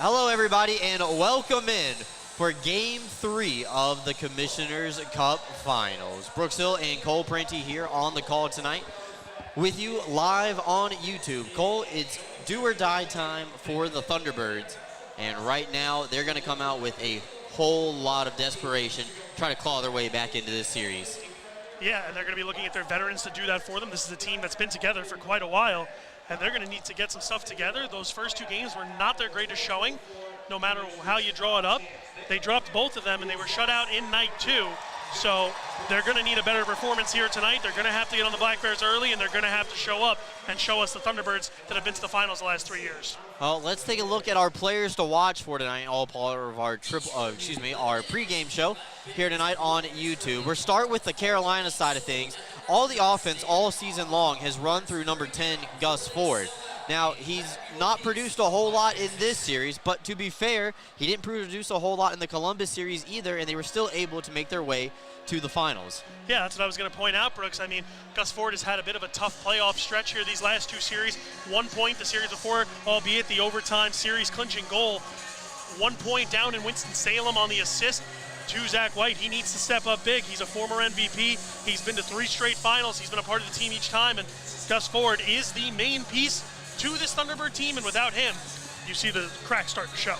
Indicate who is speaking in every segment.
Speaker 1: Hello, everybody, and welcome in for Game 3 of the Commissioner's Cup Finals. Brooks Hill and Cole Prenti here on the call tonight with you live on YouTube. Cole, it's do or die time for the Thunderbirds, and right now they're going to come out with a whole lot of desperation, try to claw their way back into this series.
Speaker 2: Yeah, and they're going to be looking at their veterans to do that for them. This is a team that's been together for quite a while, and they're going to need to get some stuff together. Those first two games were not their greatest showing, no matter how you draw it up. They dropped both of them, and they were shut out in night two. So they're going to need a better performance here tonight. They're going to have to get on the Black Bears early, and they're going to have to show up and show us the Thunderbirds that have been to the finals the last 3 years.
Speaker 1: Well, let's take a look at our players to watch for tonight, all part of our our pregame show here tonight on YouTube. We'll start with the Carolina side of things. All the offense all season long has run through number 10, Gus Ford. Now, he's not produced a whole lot in this series, but to be fair, he didn't produce a whole lot in the Columbus series either, and they were still able to make their way to the finals.
Speaker 2: Yeah, that's what I was going to point out, Brooks. I mean, Gus Ford has had a bit of a tough playoff stretch here these last two series. 1 point the series before, albeit the overtime series clinching goal. 1 point down in Winston-Salem on the assist to Zach White. He needs to step up big. He's a former MVP. He's been to 3 straight finals. He's been a part of the team each time, and Gus Ford is the main piece to this Thunderbird team, and without him, you see the cracks start to show.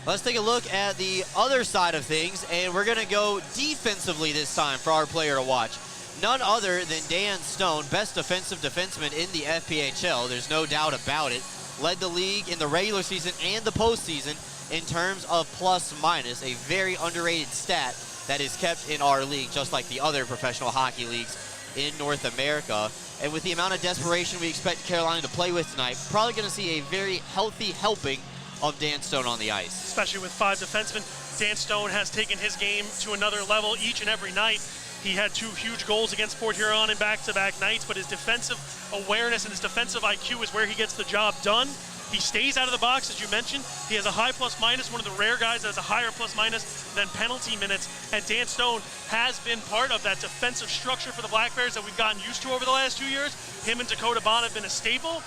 Speaker 1: Let's take a look at the other side of things, and we're going to go defensively this time for our player to watch. None other than Dan Stone, best defensive defenseman in the FPHL. There's no doubt about it. Led the league in the regular season and the postseason in terms of plus minus, a very underrated stat that is kept in our league, just like the other professional hockey leagues in North America. And with the amount of desperation we expect Carolina to play with tonight, probably going to see a very healthy helping of Dan Stone on the ice.
Speaker 2: Especially with 5 defensemen, Dan Stone has taken his game to another level each and every night. He had 2 huge goals against Port Huron in back-to-back nights, but his defensive awareness and his defensive IQ is where he gets the job done. He stays out of the box, as you mentioned. He has a high plus-minus, one of the rare guys that has a higher plus-minus than penalty minutes. And Dan Stone has been part of that defensive structure for the Black Bears that we've gotten used to over the last 2 years. Him and Dakota Bond have been a staple.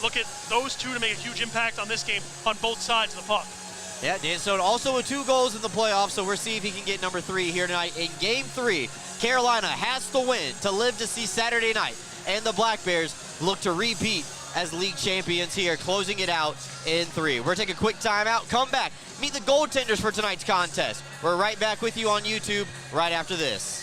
Speaker 2: Look at those two to make a huge impact on this game on both sides of the puck.
Speaker 1: Yeah, Dan Stone also with 2 goals in the playoffs, so we'll see if he can get number 3 here tonight. In Game 3, Carolina has to win to live to see Saturday night, and the Black Bears look to repeat as league champions here, closing it out in 3. We're taking a quick timeout, come back, meet the goaltenders for tonight's contest. We're right back with you on YouTube right after this.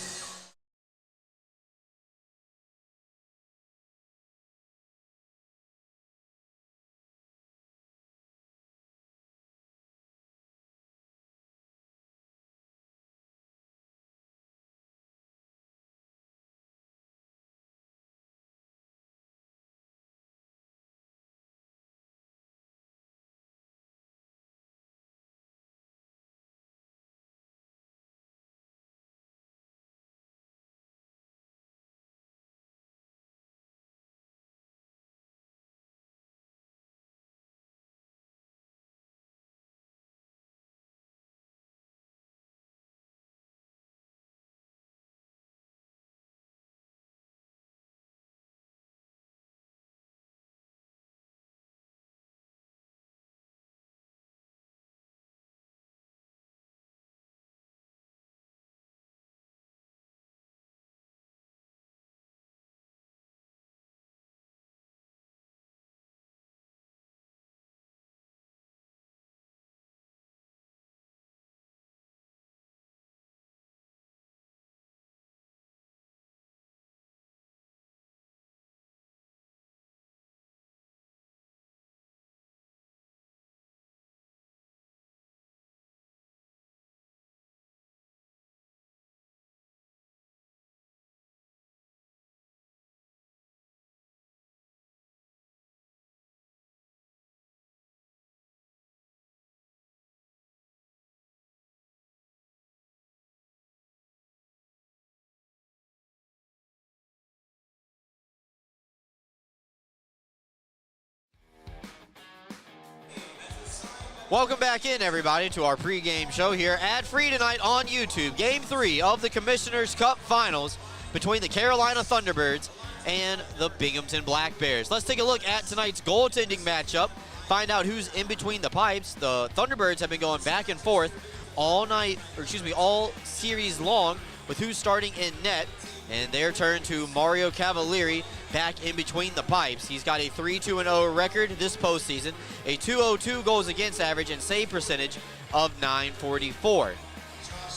Speaker 1: Welcome back in, everybody, to our pregame show here, ad-free tonight on YouTube. Game 3 of the Commissioner's Cup Finals between the Carolina Thunderbirds and the Binghamton Black Bears. Let's take a look at tonight's goaltending matchup. find out who's in between the pipes. The Thunderbirds have been going back and forth all night, or excuse me, all series long with who's starting in net. And their turn to Mario Cavalieri back in between the pipes. He's got a 3-2-0 record this postseason, a 202 goals against average and save percentage of .944.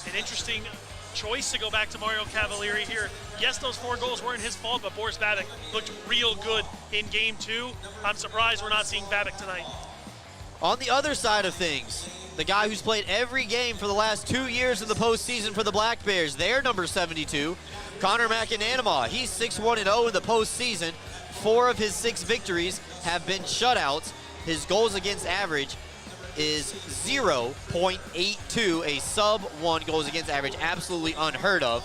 Speaker 2: An interesting choice to go back to Mario Cavalieri here. Yes, those 4 goals weren't his fault, but Boris Babic looked real good in Game 2. I'm surprised we're not seeing Babic tonight.
Speaker 1: On the other side of things, the guy who's played every game for the last 2 years in the postseason for the Black Bears, their number 72, Connor McAnanama. He's 6-1-0 in the postseason. 4 of his 6 victories have been shutouts. His goals against average is 0.82, a sub-1 goals against average, absolutely unheard of,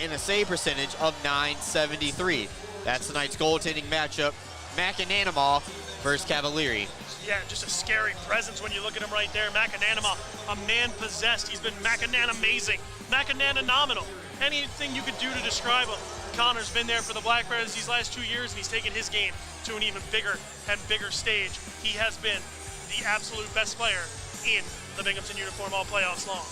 Speaker 1: and a save percentage of .973. That's tonight's goaltending matchup, McAnanama versus Cavalieri.
Speaker 2: Yeah, just a scary presence when you look at him right there. McAnanama, a man possessed. He's been McAnana-amazing, McAnana-nominal. Anything you could do to describe him. Connor's been there for the Black Bears these last 2 years, and he's taken his game to an even bigger and bigger stage. He has been the absolute best player in the Binghamton uniform all playoffs long.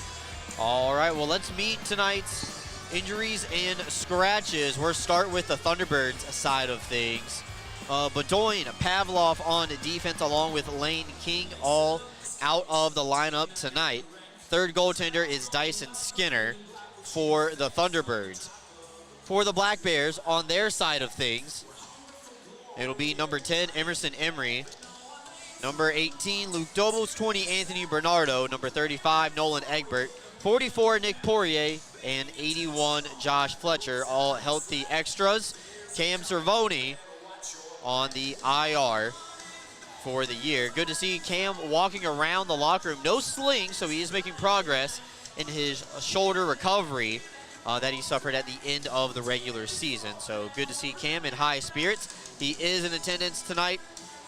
Speaker 1: All right, well, let's meet tonight's injuries and scratches. We'll start with the Thunderbirds side of things. Bedoin, Pavlov on defense along with Lane King all out of the lineup tonight. Third goaltender is Dyson Skinner for the Thunderbirds. For the Black Bears, on their side of things, it'll be number 10, Emerson Emery. Number 18, Luke Dobles. 20, Anthony Bernardo. Number 35, Nolan Egbert. 44, Nick Poirier. And 81, Josh Fletcher, all healthy extras. Cam Cervoni on the IR for the year. Good to see Cam walking around the locker room. No sling, so he is making progress in his shoulder recovery that he suffered at the end of the regular season. So good to see Cam in high spirits. He is in attendance tonight,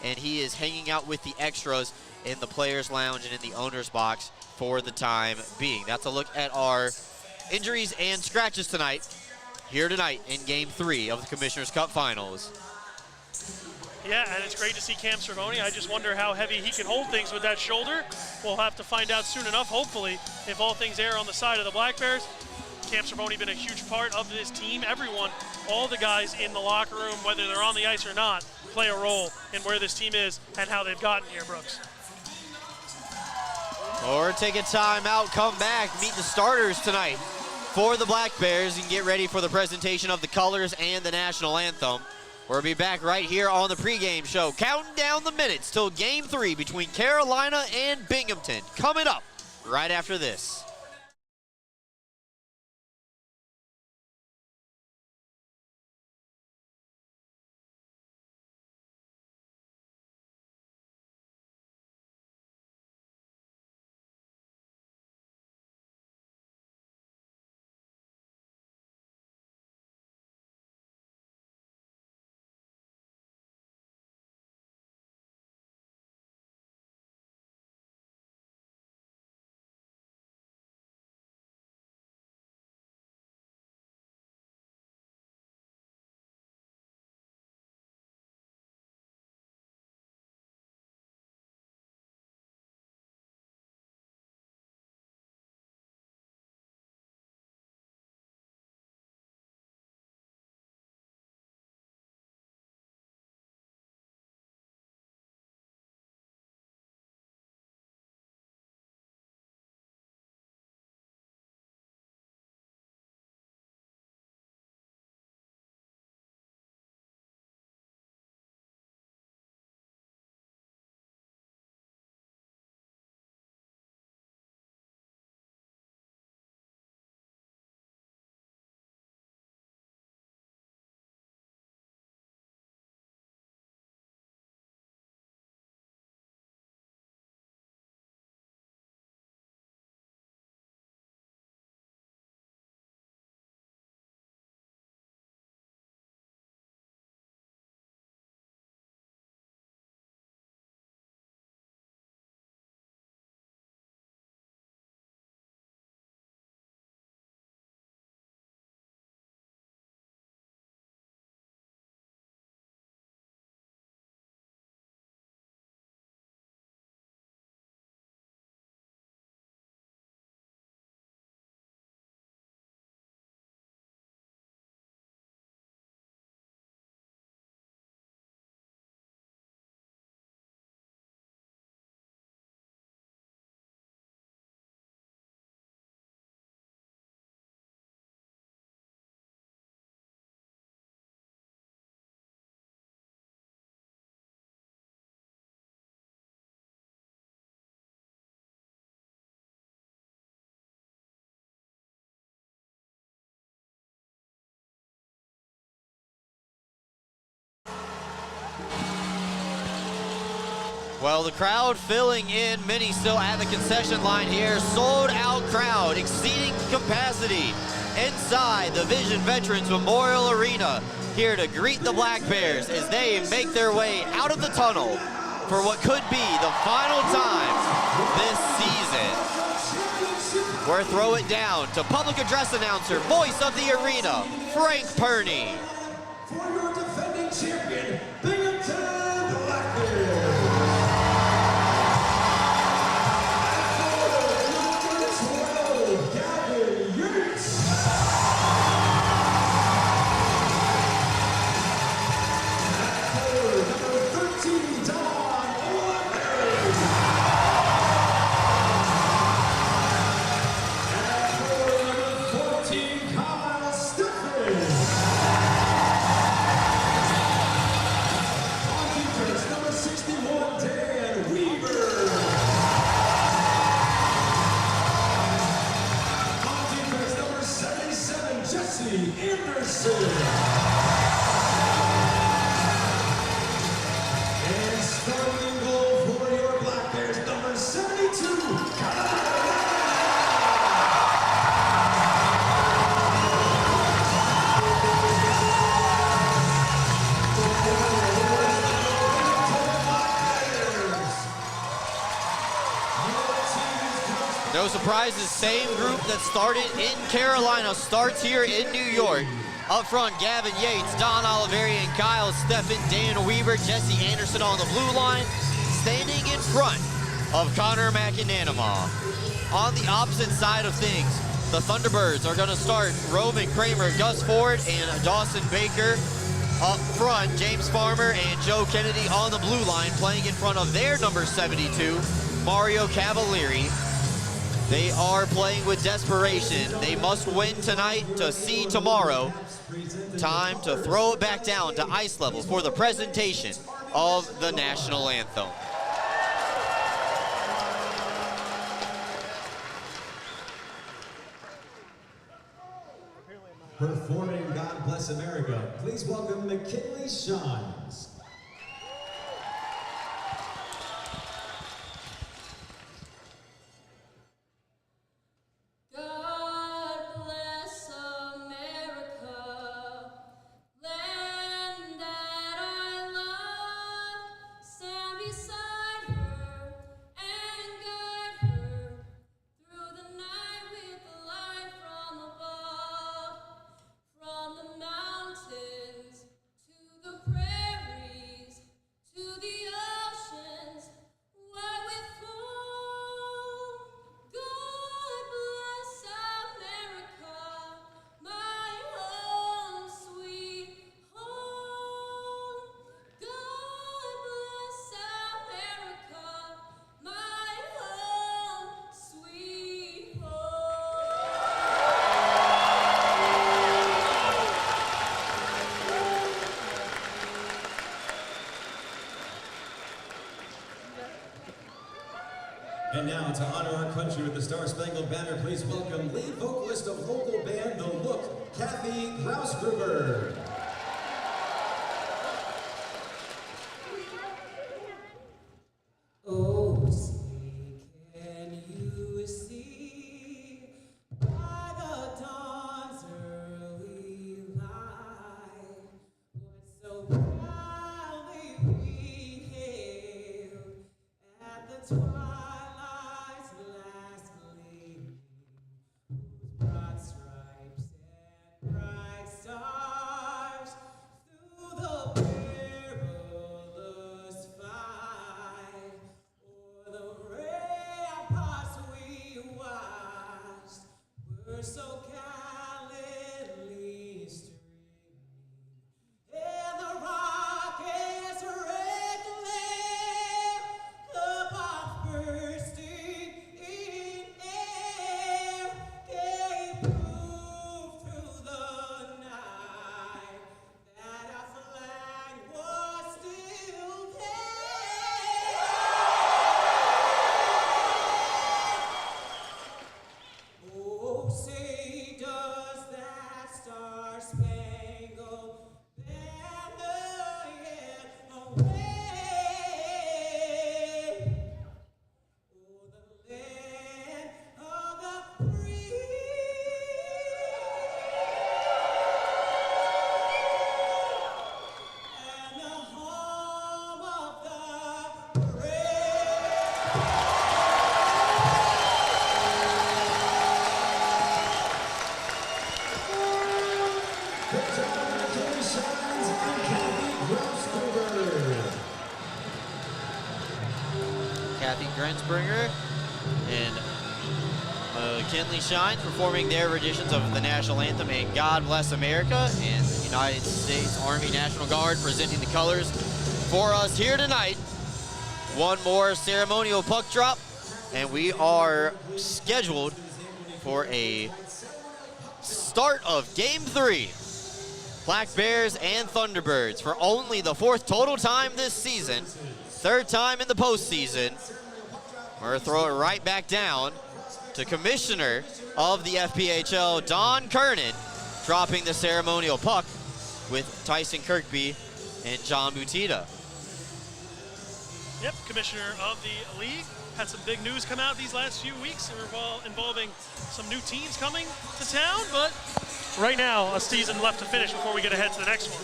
Speaker 1: and he is hanging out with the extras in the players' lounge and in the owner's box for the time being. That's a look at our injuries and scratches tonight, here tonight in Game 3 of the Commissioner's Cup Finals.
Speaker 2: Yeah, and it's great to see Cam Cervoni. I just wonder how heavy he can hold things with that shoulder. We'll have to find out soon enough, hopefully, if all things err on the side of the Black Bears. Cam Cervoni been a huge part of this team. Everyone, all the guys in the locker room, whether they're on the ice or not, play a role in where this team is and how they've gotten here, Brooks.
Speaker 1: Or take a timeout, come back, meet the starters tonight for the Black Bears and get ready for the presentation of the colors and the national anthem. We'll be back right here on the pregame show, counting down the minutes till Game 3 between Carolina and Binghamton. Coming up right after this. Well, the crowd filling in, many still at the concession line here. Sold out crowd, exceeding capacity inside the Vision Veterans Memorial Arena, here to greet the Black Bears as they make their way out of the tunnel for what could be the final time this season. We'll throw it down to public address announcer, voice of the arena, Frank Perney.
Speaker 3: For your defending champion, Binghamton Black Bears. Intermission. And starting in goal for your Black Bears, number 72,
Speaker 1: No surprises, same group that started in Carolina starts here in New York. Up front, Gavin Yates, Don Oliveri, and Kyle Steffen, Dan Weaver, Jesse Anderson on the blue line, standing in front of Connor McAnanima. On the opposite side of things, the Thunderbirds are going to start Roman Kramer, Gus Ford, and Dawson Baker. Up front, James Farmer and Joe Kennedy on the blue line, playing in front of their number 72, Mario Cavalieri. They are playing with desperation. They must win tonight to see tomorrow. Time to throw it back down to ice level for the presentation of the national anthem.
Speaker 3: performing God Bless America, please welcome McKinley Shines. And now, to honor our country with the Star-Spangled Banner, please welcome lead vocalist of local band The Look, Kathy Krausgruber.
Speaker 4: Oh, say, can you see by the dawn's early light what so proudly we hailed at the twilight's last gleaming, whose broad stripes and bright stars through the perilous fight o'er the ramparts we watched were so gallantly streaming, and the rockets red glare, the bombs bursting in air, gave proof through the night that our flag was still there. Oh, say
Speaker 3: Good job, Kelly Shines and Kathy Grausgruber.
Speaker 1: Kathy Grensbringer and Kinley Shines performing their renditions of the national anthem and God Bless America, and the United States Army National Guard presenting the colors for us here tonight. One more ceremonial puck drop, and we are scheduled for a start of Game 3. Black Bears and Thunderbirds for only the 4th total time this season, 3rd time in the postseason. We're going to throw it right back down to Commissioner of the FPHL, Don Kernan, dropping the ceremonial puck with Tyson Kirkby and John Butita.
Speaker 2: Yep, Commissioner of the league. Had some big news come out these last few weeks involving some new teams coming to town, but right now, a season left to finish before we get ahead to the next one.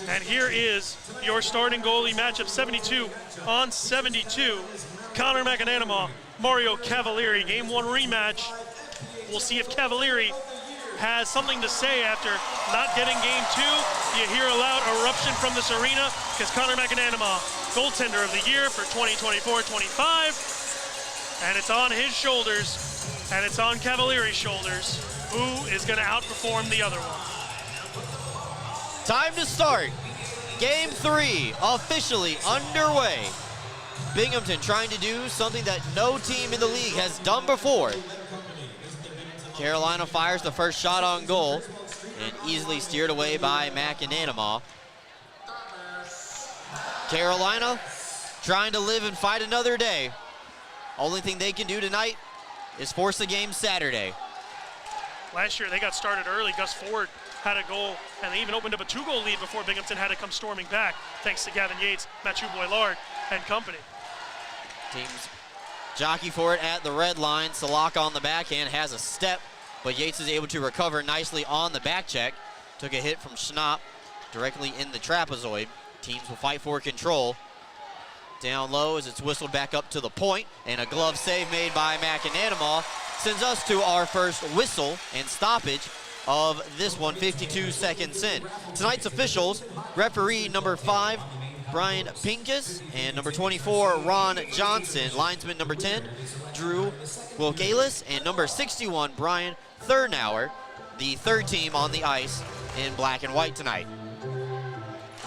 Speaker 2: And here is your starting goalie matchup, 72 on 72. Connor McAnanama, Mario Cavalieri, Game 1 rematch. We'll see if Cavalieri has something to say after not getting Game 2. You hear a loud eruption from this arena because Connor McAnanama, goaltender of the year for 2024-25. And it's on his shoulders, and it's on Cavalieri's shoulders. Who is going to outperform the other one?
Speaker 1: Time to start. Game 3 officially underway. Binghamton trying to do something that no team in the league has done before. Carolina fires the first shot on goal and easily steered away by McAnanama. Carolina trying to live and fight another day. Only thing they can do tonight is force a game Saturday.
Speaker 2: Last year they got started early. Gus Ford had a goal, and they even opened up a 2-goal lead before Binghamton had to come storming back, thanks to Gavin Yates, Mathieu Boilard, and company.
Speaker 1: Teams jockey for it at the red line. Salak on the backhand has a step, but Yates is able to recover nicely on the back check. Took a hit from Schnapp directly in the trapezoid. Teams will fight for control. Down low as it's whistled back up to the point, and a glove save made by McAnanama sends us to our first whistle and stoppage of this one, 52 seconds in. Tonight's officials, referee number 5, Brian Pincus, and number 24, Ron Johnson. Linesman number 10, Drew Wilkalis, and number 61, Brian Thurnauer, the third team on the ice in black and white tonight.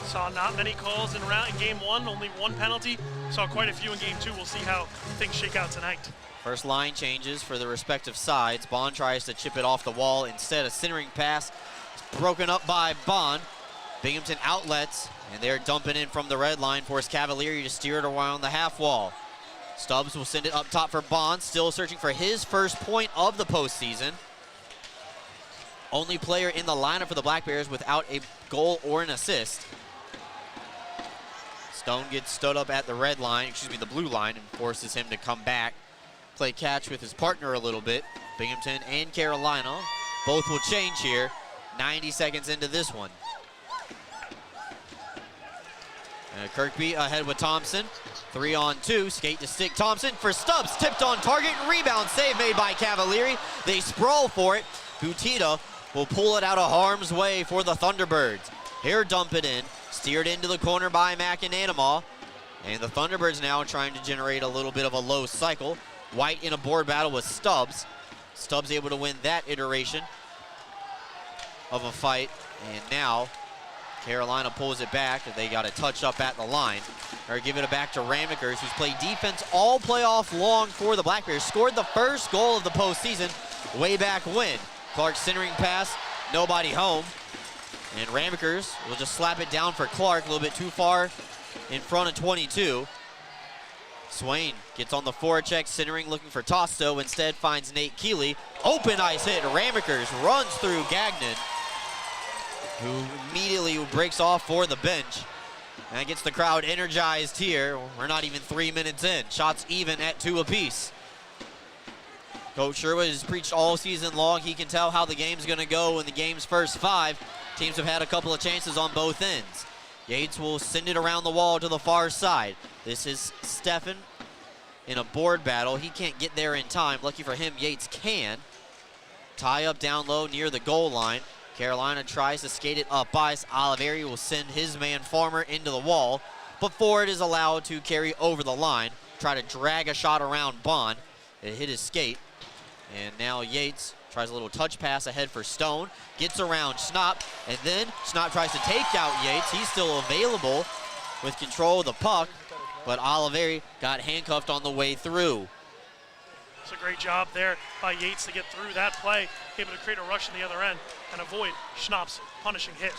Speaker 2: Saw not many calls in Game 1, only one penalty. Saw quite a few in Game 2. We'll see how things shake out tonight.
Speaker 1: First line changes for the respective sides. Bond tries to chip it off the wall. Instead, a centering pass is broken up by Bond. Binghamton outlets, and they're dumping in from the red line. Force Cavalieri to steer it around the half wall. Stubbs will send it up top for Bond, still searching for his first point of the postseason. Only player in the lineup for the Black Bears without a goal or an assist. Stone gets stood up at the red line, the blue line, and forces him to come back. Play catch with his partner a little bit. Binghamton and Carolina both will change here 90 seconds into this one. Kirkby ahead with Thompson. 3-on-2, skate to stick. Thompson for Stubbs, tipped on target, rebound save made by Cavalieri. They sprawl for it. Butita will pull it out of harm's way for the Thunderbirds. Here dump it in, steered into the corner by McAnanama. And the Thunderbirds now trying to generate a little bit of a low cycle. White in a board battle with Stubbs. Stubbs able to win that iteration of a fight. And now Carolina pulls it back. They got it touched up at the line. Or give it back to Ramekers, who's played defense all playoff long for the Black Bears. Scored the first goal of the postseason way back when. Clark centering pass, nobody home. And Ramekers will just slap it down for Clark, a little bit too far in front of 22. Swain gets on the forecheck, centering, looking for Tosto. Instead finds Nate Keeley. Open ice hit. Ramekers runs through Gagnon, who immediately breaks off for the bench. And that gets the crowd energized here. We're not even 3 minutes in. Shots even at 2 apiece. Coach Sherwood has preached all season long. He can tell how the game's going to go in the game's first 5. Teams have had a couple of chances on both ends. Yates will send it around the wall to the far side. This is Stefan in a board battle. He can't get there in time. Lucky for him, Yates can. Tie up down low near the goal line. Carolina tries to skate it up ice. Oliveri will send his man Farmer into the wall, but Ford is allowed to carry over the line, try to drag a shot around Bond. It hit his skate, and now Yates tries a little touch pass ahead for Stone, gets around Schnapp, and then Schnapp tries to take out Yates. He's still available with control of the puck, but Oliveri got handcuffed on the way through.
Speaker 2: It's a great job there by Yates to get through that play, able to create a rush on the other end and avoid Schnapp's punishing hit.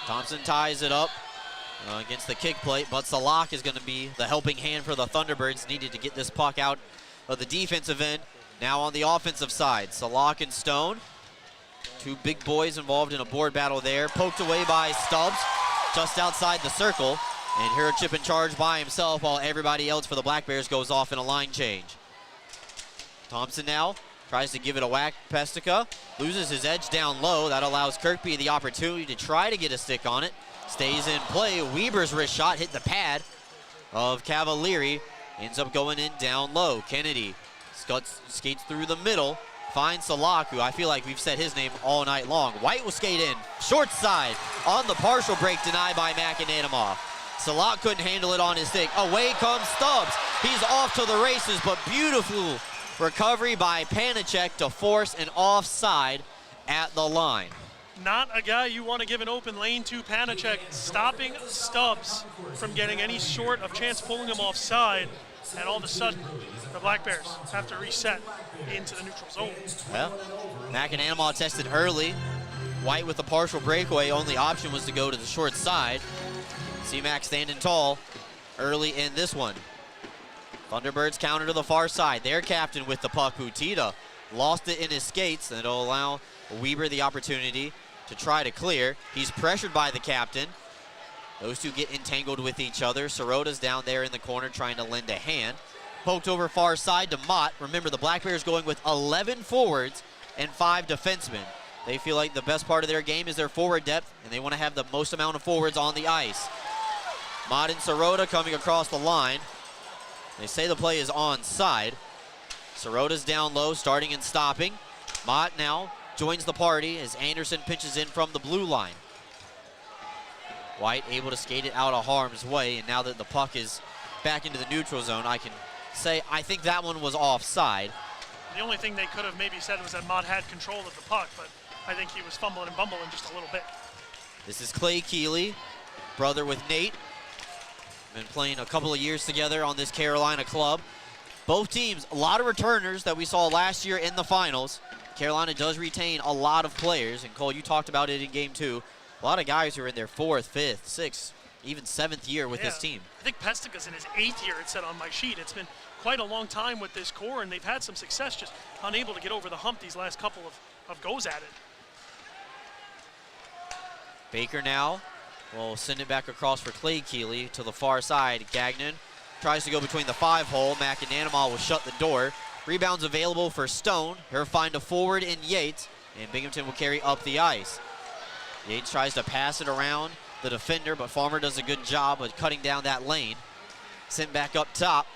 Speaker 1: Thompson ties it up against the kick plate, but Salak is going to be the helping hand for the Thunderbirds. Needed to get this puck out of the defensive end. Now on the offensive side, Salak and Stone. Two big boys involved in a board battle there. Poked away by Stubbs, just outside the circle. And here Chip in charge by himself while everybody else for the Black Bears goes off in a line change. Thompson now tries to give it a whack. Pestica loses his edge down low. That allows Kirkby the opportunity to try to get a stick on it. Stays in play. Weber's wrist shot hit the pad of Cavalieri. Ends up going in down low. Kennedy skates through the middle. Finds Salak, who I feel like we've said his name all night long. White will skate in. Short side on the partial break, denied by McAnanimov. Salak couldn't handle it on his stick. Away comes Stubbs. He's off to the races, but beautiful recovery by Panicek to force an offside at the line.
Speaker 2: Not a guy you want to give an open lane to. Panicek stopping Stubbs from getting any sort of chance pulling him offside, and all of a sudden the Black Bears have to reset into the neutral zone.
Speaker 1: Well, McAnanimov tested early. White with the partial breakaway, only option was to go to the short side. C-Mac standing tall early in this one. Thunderbirds counter to the far side. Their captain with the puck, Hutita, lost it in his skates, and it'll allow Weber the opportunity to try to clear. He's pressured by the captain. Those two get entangled with each other. Sirota's down there in the corner trying to lend a hand. Poked over far side to Mott. Remember, the Black Bears going with 11 forwards and 5 defensemen. They feel like the best part of their game is their forward depth, and they want to have the most amount of forwards on the ice. Mott and Sirota coming across the line. They say the play is onside. Sirota's down low, starting and stopping. Mott now joins the party as Anderson pitches in from the blue line. White able to skate it out of harm's way, and now that the puck is back into the neutral zone, I can say I think that one was offside.
Speaker 2: The only thing they could have maybe said was that Mott had control of the puck, but I think he was fumbling and bumbling just a little bit.
Speaker 1: This is Clay Keeley, brother with Nate. Been playing a couple of years together on this Carolina club. Both teams, a lot of returners that we saw last year in the finals. Carolina does retain a lot of players, and Cole, you talked about it in game 2. A lot of guys who are in their 4th, 5th, 6th, even 7th year with this team.
Speaker 2: I think Pestica's in his 8th year, it said on my sheet. It's been quite a long time with this core, and they've had some success, just unable to get over the hump these last couple of goes at it.
Speaker 1: Baker now will send it back across for Clay Keeley to the far side. Gagnon tries to go between the 5-hole. McAnanimov will shut the door. Rebounds available for Stone. He'll find a forward in Yates, and Binghamton will carry up the ice. Yates tries to pass it around the defender, but Farmer does a good job of cutting down that lane. Sent back up top,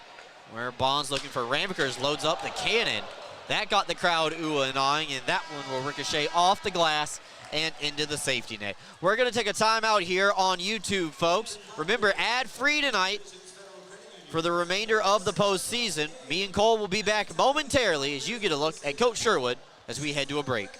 Speaker 1: where Bond's looking for Ramkers, loads up the cannon. That got the crowd ooh and ahhing, and that one will ricochet off the glass and into the safety net. We're going to take a timeout here on YouTube, folks. Remember, ad-free tonight for the remainder of the postseason. Me and Cole will be back momentarily as you get a look at Coach Sherwood as we head to a break.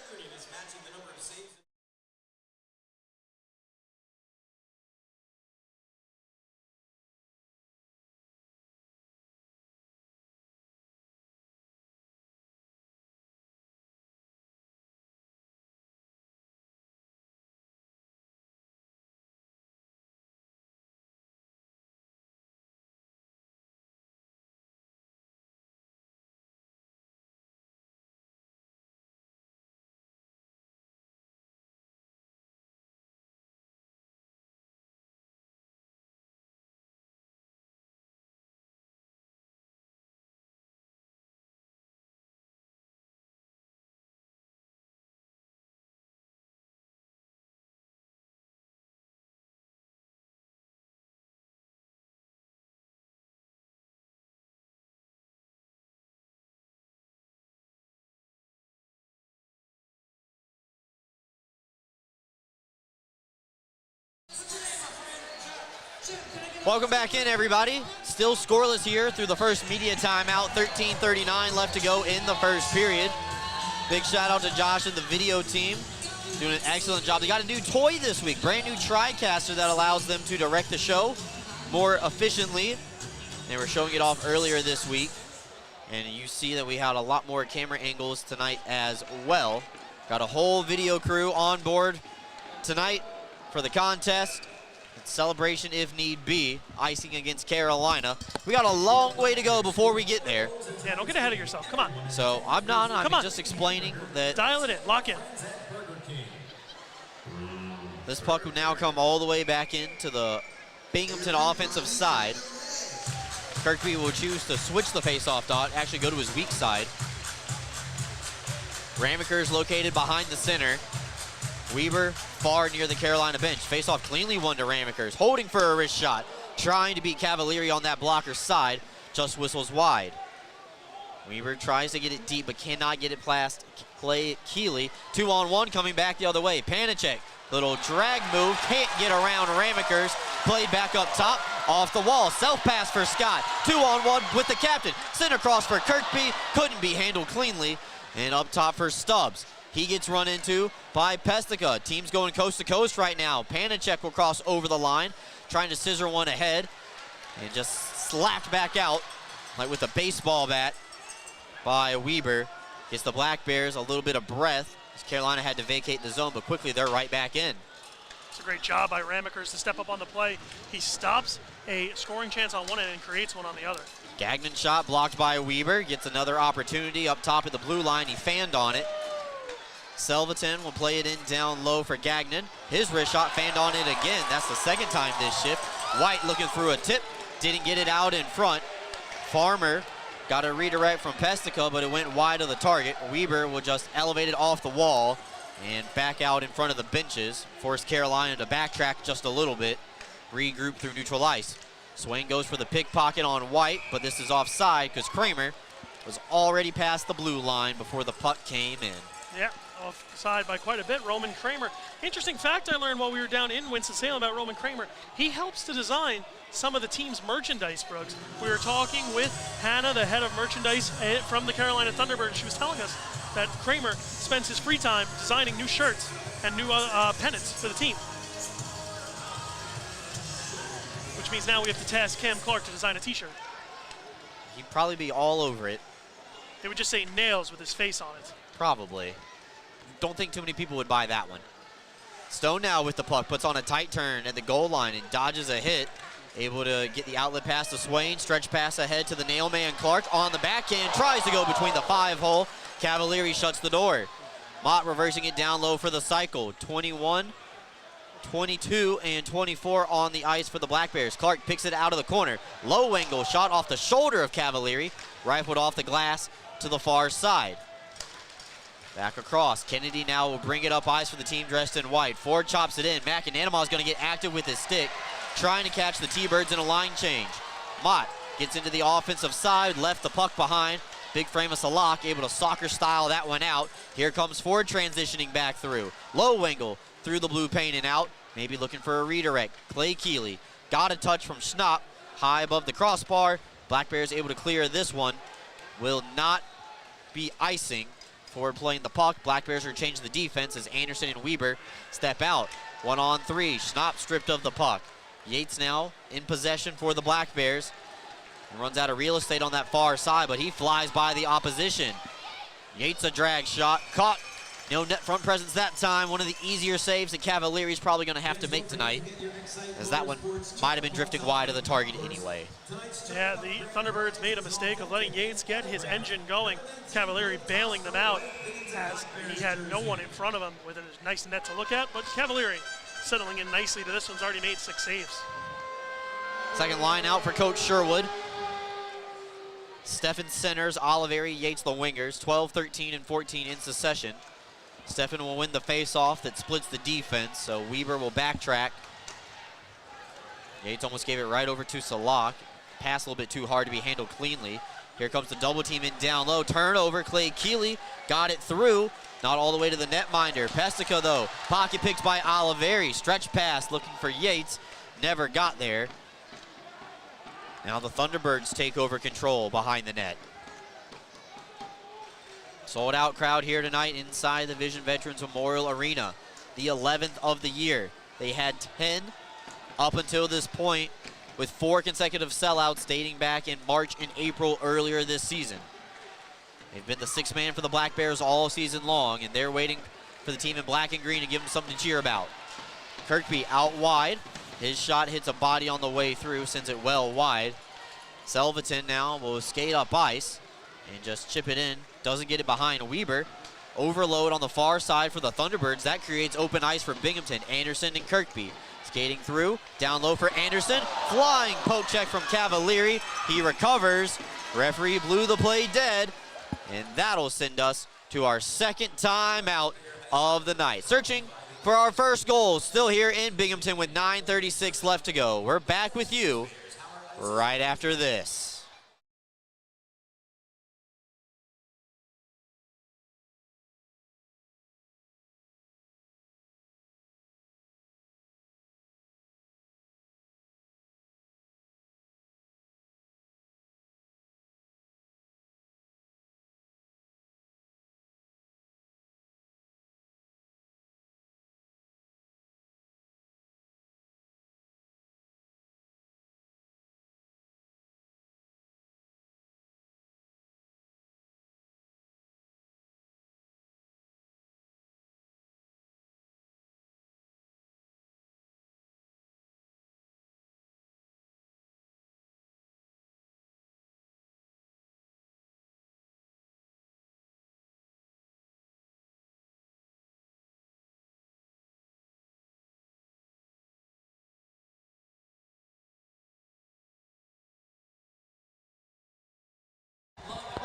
Speaker 1: Welcome back in, everybody. Still scoreless here through the first media timeout. 13:39 left to go in the first period. Big shout out to Josh and the video team. Doing an excellent job. They got a new toy this week, brand new TriCaster that allows them to direct the show more efficiently. They were showing it off earlier this week. And you see that we had a lot more camera angles tonight as well. Got a whole video crew on board tonight for the contest. Celebration if need be, icing against Carolina. We got a long way to go before we get there.
Speaker 2: Yeah, don't get ahead of yourself. Come on.
Speaker 1: So I'm just explaining that.
Speaker 2: Dial it in, lock in.
Speaker 1: This puck will now come all the way back into the Binghamton offensive side. Kirkby will choose to switch the face-off dot, actually go to his weak side. Ramaker is located behind the center. Weber far near the Carolina bench. Face-off cleanly won to Ramakers, holding for a wrist shot, trying to beat Cavalieri on that blocker's side, just whistles wide. Weber tries to get it deep, but cannot get it past Clay Keeley. 2-on-1 coming back the other way. Panicek, little drag move, can't get around Ramakers. Played back up top, off the wall. Self-pass for Scott. 2-on-1 with the captain. Center cross for Kirkby, couldn't be handled cleanly. And up top for Stubbs. He gets run into by Pestica. Team's going coast to coast right now. Panicek will cross over the line, trying to scissor one ahead, and just slapped back out like with a baseball bat by Weber. Gets the Black Bears a little bit of breath as Carolina had to vacate the zone, but quickly they're right back in.
Speaker 2: It's a great job by Ramakers to step up on the play. He stops a scoring chance on one end and creates one on the other.
Speaker 1: Gagnon shot blocked by Weber. Gets another opportunity up top at the blue line. He fanned on it. Selvaton will play it in down low for Gagnon. His wrist shot fanned on it again. That's the second time this shift. White looking through a tip. Didn't get it out in front. Farmer got a redirect from Pestica, but it went wide of the target. Weber will just elevate it off the wall and back out in front of the benches. Force Carolina to backtrack just a little bit. Regroup through neutral ice. Swain goes for the pickpocket on White, but this is offside because Kramer was already past the blue line before the puck came in.
Speaker 2: Yeah, offside by quite a bit. Roman Kramer. Interesting fact I learned while we were down in Winston-Salem about Roman Kramer. He helps to design some of the team's merchandise, Brooks. We were talking with Hannah, the head of merchandise from the Carolina Thunderbirds. She was telling us that Kramer spends his free time designing new shirts and new pennants for the team. Which means now we have to task Cam Clark to design a t-shirt.
Speaker 1: He'd probably be all over it.
Speaker 2: It would just say nails with his face on it.
Speaker 1: Probably. Don't think too many people would buy that one. Stone now with the puck, puts on a tight turn at the goal line and dodges a hit. Able to get the outlet pass to Swain, stretch pass ahead to the nail man Clark on the backhand, tries to go between the 5-hole. Cavalieri shuts the door. Mott reversing it down low for the cycle. 21, 22, and 24 on the ice for the Black Bears. Clark picks it out of the corner. Low angle shot off the shoulder of Cavalieri, rifled off the glass to the far side. Back across. Kennedy now will bring it up ice for the team dressed in white. Ford chops it in. McAnanima is going to get active with his stick, trying to catch the T-Birds in a line change. Mott gets into the offensive side, left the puck behind. Big frame of Salak, able to soccer style that one out. Here comes Ford transitioning back through. Low angle through the blue paint and out. Maybe looking for a redirect. Clay Keeley got a touch from Schnapp, high above the crossbar. Black Bears able to clear this one. Will not be icing. Ford playing the puck. Black Bears are changing the defense as Anderson and Weber step out. 1-on-3. Schnapp stripped of the puck. Yates now in possession for the Black Bears. He runs out of real estate on that far side, but he flies by the opposition. Yates a drag shot. Caught. No net front presence that time. One of the easier saves that Cavalieri's probably going to have to make tonight, as that one might have been drifting wide of the target anyway.
Speaker 2: Yeah, the Thunderbirds made a mistake of letting Yates get his engine going. Cavalieri bailing them out as he had no one in front of him with a nice net to look at, but Cavalieri settling in nicely to this one's already made 6 saves.
Speaker 1: Second line out for Coach Sherwood. Steffen centers, Oliveri, Yates the wingers. 12, 13, and 14 in succession. Steffen will win the face-off that splits the defense, so Weber will backtrack. Yates almost gave it right over to Salak. Pass a little bit too hard to be handled cleanly. Here comes the double team in down low. Turnover, Clay Keeley got it through. Not all the way to the netminder. Pestica, though, pocket picks by Oliveri. Stretch pass looking for Yates. Never got there. Now the Thunderbirds take over control behind the net. Sold out crowd here tonight inside the Vision Veterans Memorial Arena. The 11th of the year. They had 10 up until this point, with 4 consecutive sellouts dating back in March and April earlier this season. They've been the 6th man for the Black Bears all season long, and they're waiting for the team in black and green to give them something to cheer about. Kirkby out wide. His shot hits a body on the way through, sends it well wide. Selvaton now will skate up ice and just chip it in. Doesn't get it behind Weber. Overload on the far side for the Thunderbirds. That creates open ice for Binghamton. Anderson and Kirkby skating through. Down low for Anderson. Flying poke check from Cavalieri. He recovers. Referee blew the play dead. And that'll send us to our second timeout of the night. Searching for our first goal. Still here in Binghamton with 9:36 left to go. We're back with you right after this.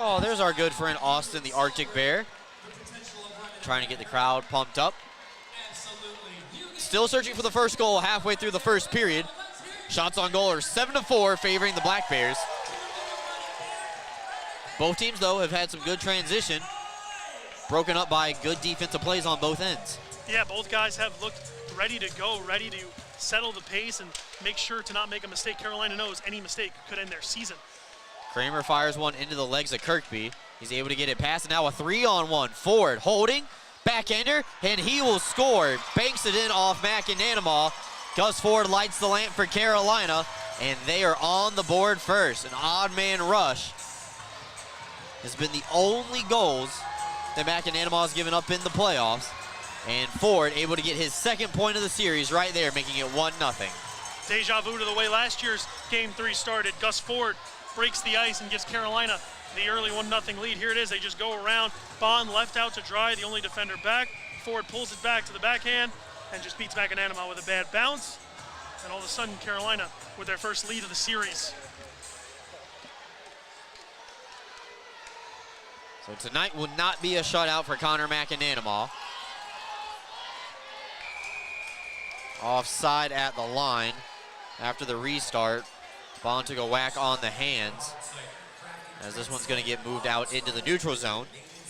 Speaker 1: Oh, there's our good friend Austin, the Arctic Bear. Trying to get the crowd pumped up. Still searching for the first goal halfway through the first period. Shots on goal are 7-4, favoring the Black Bears. Both teams, though, have had some good transition, broken up by good defensive plays on both ends.
Speaker 2: Yeah, both guys have looked ready to go, ready to settle the pace and make sure to not make a mistake. Carolina knows any mistake could end their season.
Speaker 1: Kramer fires one into the legs of Kirkby. He's able to get it past, and now a 3-on-1. Ford holding, backender, and he will score. Banks it in off McAnanama. Gus Ford lights the lamp for Carolina, and they are on the board first. An odd man rush has been the only goals that McAnanama has given up in the playoffs. And Ford able to get his second point of the series right there, making it 1-0.
Speaker 2: Deja vu to the way last year's Game 3 started. Gus Ford breaks the ice and gives Carolina the early 1-0 lead. Here it is. They just go around. Bond left out to dry, the only defender back. Ford pulls it back to the backhand and just beats McAnanama with a bad bounce. And all of a sudden, Carolina with their first lead of the series.
Speaker 1: So tonight will not be a shutout for Connor McAnanama. Offside at the line after the restart. Bond took a whack on the hands, as this one's going to get moved out into the neutral zone.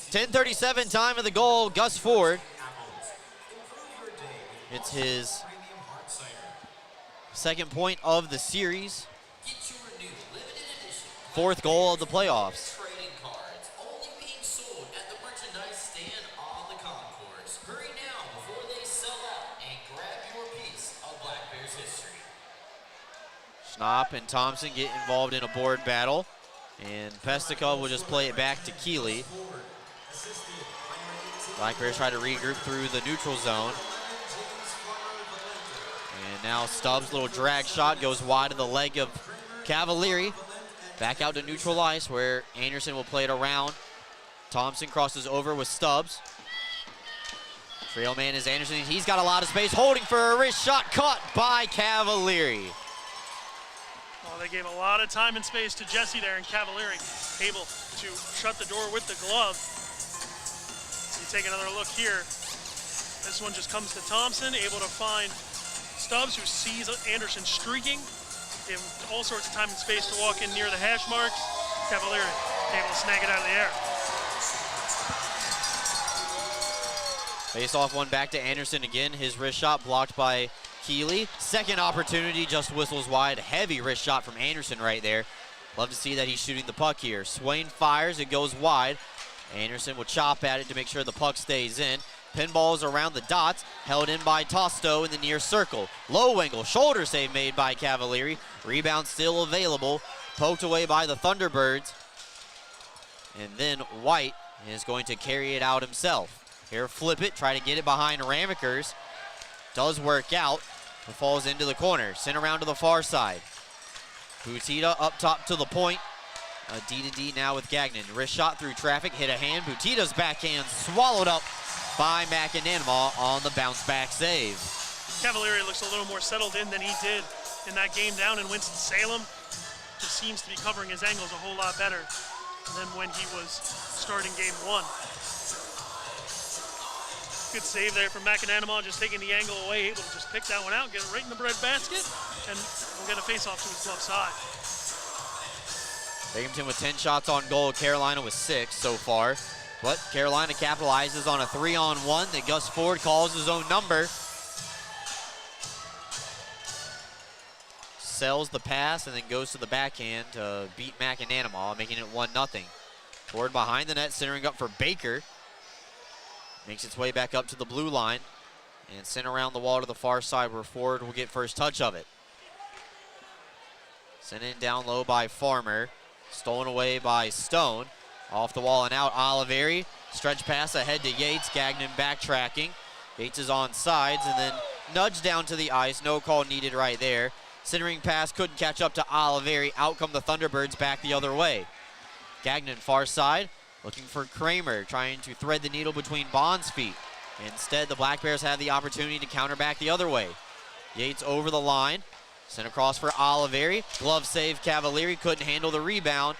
Speaker 1: 10:37 time of the goal. Gus Ford. It's his second point of the series. Fourth goal of the playoffs. Schnapp and Thompson get involved in a board battle, and Pestica will just play it back to Keeley. Black Bears try to regroup through the neutral zone. And now Stubbs' little drag shot goes wide of the leg of Cavalieri. Back out to neutral ice where Anderson will play it around. Thompson crosses over with Stubbs. Trail man is Anderson. He's got a lot of space, holding for a wrist shot, caught by Cavalieri.
Speaker 2: Well, they gave a lot of time and space to Jesse there, and Cavalieri able to shut the door with the glove. You take another look here. This one just comes to Thompson, able to find Stubbs, who sees Anderson streaking. Gave him all sorts of time and space to walk in near the hash marks. Cavalieri able to snag it out of the air.
Speaker 1: Face off one back to Anderson again. His wrist shot blocked by Keeley. Second opportunity, just whistles wide. Heavy wrist shot from Anderson right there. Love to see that he's shooting the puck here. Swain fires, it goes wide. Anderson will chop at it to make sure the puck stays in. Pinballs around the dots, held in by Tosto in the near circle. Low angle, shoulder save made by Cavalieri. Rebound still available. Poked away by the Thunderbirds. And then White is going to carry it out himself. Here, flip it, try to get it behind Ramekers. Does work out, but falls into the corner. Sent around to the far side. Butita up top to the point. D2D now with Gagnon. Wrist shot through traffic, hit a hand. Butita's backhand swallowed up by McAnanama on the bounce back save.
Speaker 2: Cavalieri looks a little more settled in than he did in that game down in Winston-Salem. Just seems to be covering his angles a whole lot better than when he was starting game one. Good save there from McAnanama, just taking the angle away, able to just pick that one out, get it right in the bread basket, and we'll get a face-off to his left side.
Speaker 1: Binghamton with 10 shots on goal, Carolina with 6 so far. But Carolina capitalizes on a 3-on-1 that Gus Ford calls his own number. Sells the pass and then goes to the backhand to beat McAnanama, making it 1-0. Ford behind the net, centering up for Baker. Makes its way back up to the blue line and sent around the wall to the far side where Ford will get first touch of it. Sent in down low by Farmer. Stolen away by Stone. Off the wall and out, Oliveri. Stretch pass ahead to Yates. Gagnon backtracking. Yates is on sides and then nudged down to the ice. No call needed right there. Centering pass couldn't catch up to Oliveri. Out come the Thunderbirds back the other way. Gagnon far side. Looking for Kramer, trying to thread the needle between Bond's feet. Instead, the Black Bears had the opportunity to counter back the other way. Yates over the line. Sent across for Oliveri. Glove save, Cavalieri couldn't handle the rebound.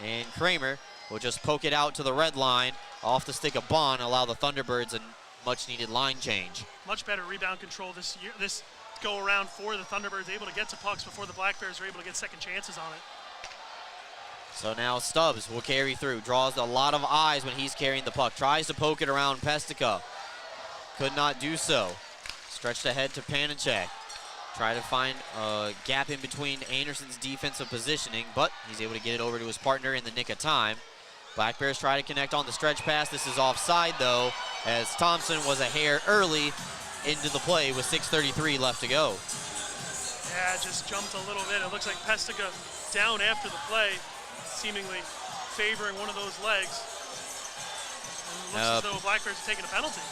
Speaker 1: And Kramer will just poke it out to the red line. Off the stick of Bond, allow the Thunderbirds a much-needed line change.
Speaker 2: Much better rebound control this year, this go-around for the Thunderbirds, able to get to pucks before the Black Bears are able to get second chances on it.
Speaker 1: So now Stubbs will carry through. Draws a lot of eyes when he's carrying the puck. Tries to poke it around Pestica. Could not do so. Stretched ahead to Panachek. Try to find a gap in between Anderson's defensive positioning, but he's able to get it over to his partner in the nick of time. Black Bears try to connect on the stretch pass. This is offside, though, as Thompson was a hair early into the play with 6:33 left to go.
Speaker 2: Yeah, just jumped a little bit. It looks like Pestica down after the play, seemingly favoring one of those legs. And it looks as though Black Bears are taking a penalty.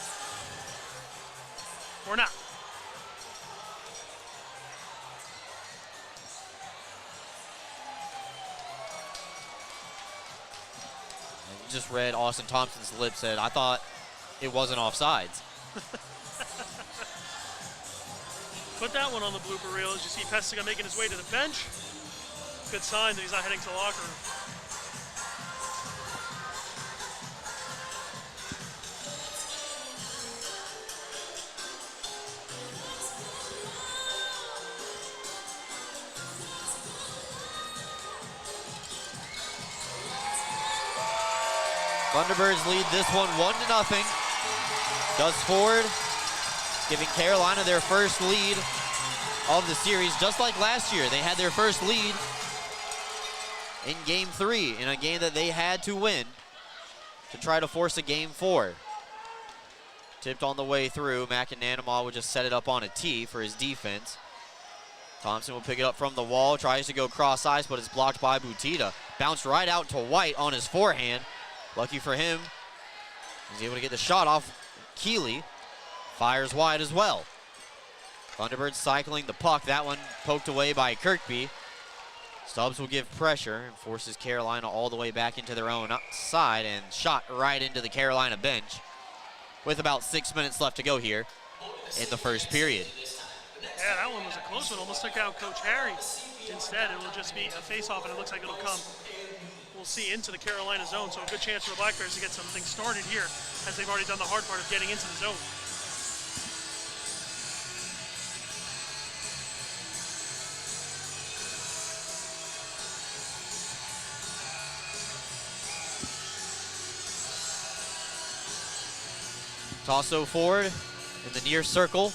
Speaker 2: Or not.
Speaker 1: Just read Austin Thompson's lips, said, I thought it wasn't offsides.
Speaker 2: Put that one on the blooper reel as you see Pestica making his way to the bench. Good sign that he's not heading to the locker room.
Speaker 1: Thunderbirds lead this one 1-0. Gus Ford giving Carolina their first lead of the series, just like last year. They had their first lead in Game 3 in a game that they had to win to try to force a Game 4. Tipped on the way through. McAnanama would just set it up on a tee for his defense. Thompson will pick it up from the wall, tries to go cross ice, but it's blocked by Butita. Bounced right out to White on his forehand. Lucky for him, he's able to get the shot off. Keeley fires wide as well. Thunderbirds cycling the puck. That one poked away by Kirkby. Stubbs will give pressure and forces Carolina all the way back into their own side and shot right into the Carolina bench with about 6 minutes left to go here in the first period.
Speaker 2: Yeah, that one was a close one. Almost took out Coach Harry. Instead, it will just be a face-off, and it looks like it'll come, we'll see, into the Carolina zone. So a good chance for the Black Bears to get something started here, as they've already done the hard part of getting into the zone.
Speaker 1: Tosso Ford in the near circle.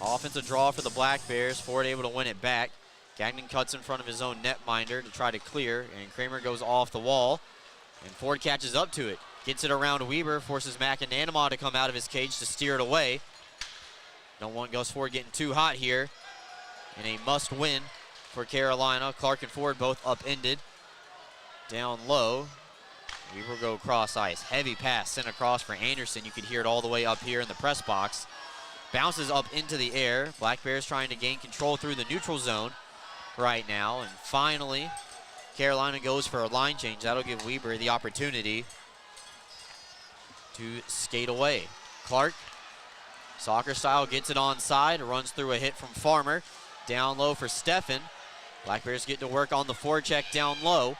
Speaker 1: Offensive draw for the Black Bears. Ford able to win it back. Gagnon cuts in front of his own netminder to try to clear, and Kramer goes off the wall. And Ford catches up to it. Gets it around Weber, forces McAnanama to come out of his cage to steer it away. Don't want Gus Ford getting too hot here. And a must win for Carolina. Clark and Ford both upended. Down low. Weber will go cross ice. Heavy pass sent across for Anderson. You could hear it all the way up here in the press box. Bounces up into the air. Black Bears trying to gain control through the neutral zone right now. And finally, Carolina goes for a line change. That'll give Weber the opportunity to skate away. Clark, soccer style, gets it onside, runs through a hit from Farmer. Down low for Steffen. Black Bears get to work on the forecheck down low.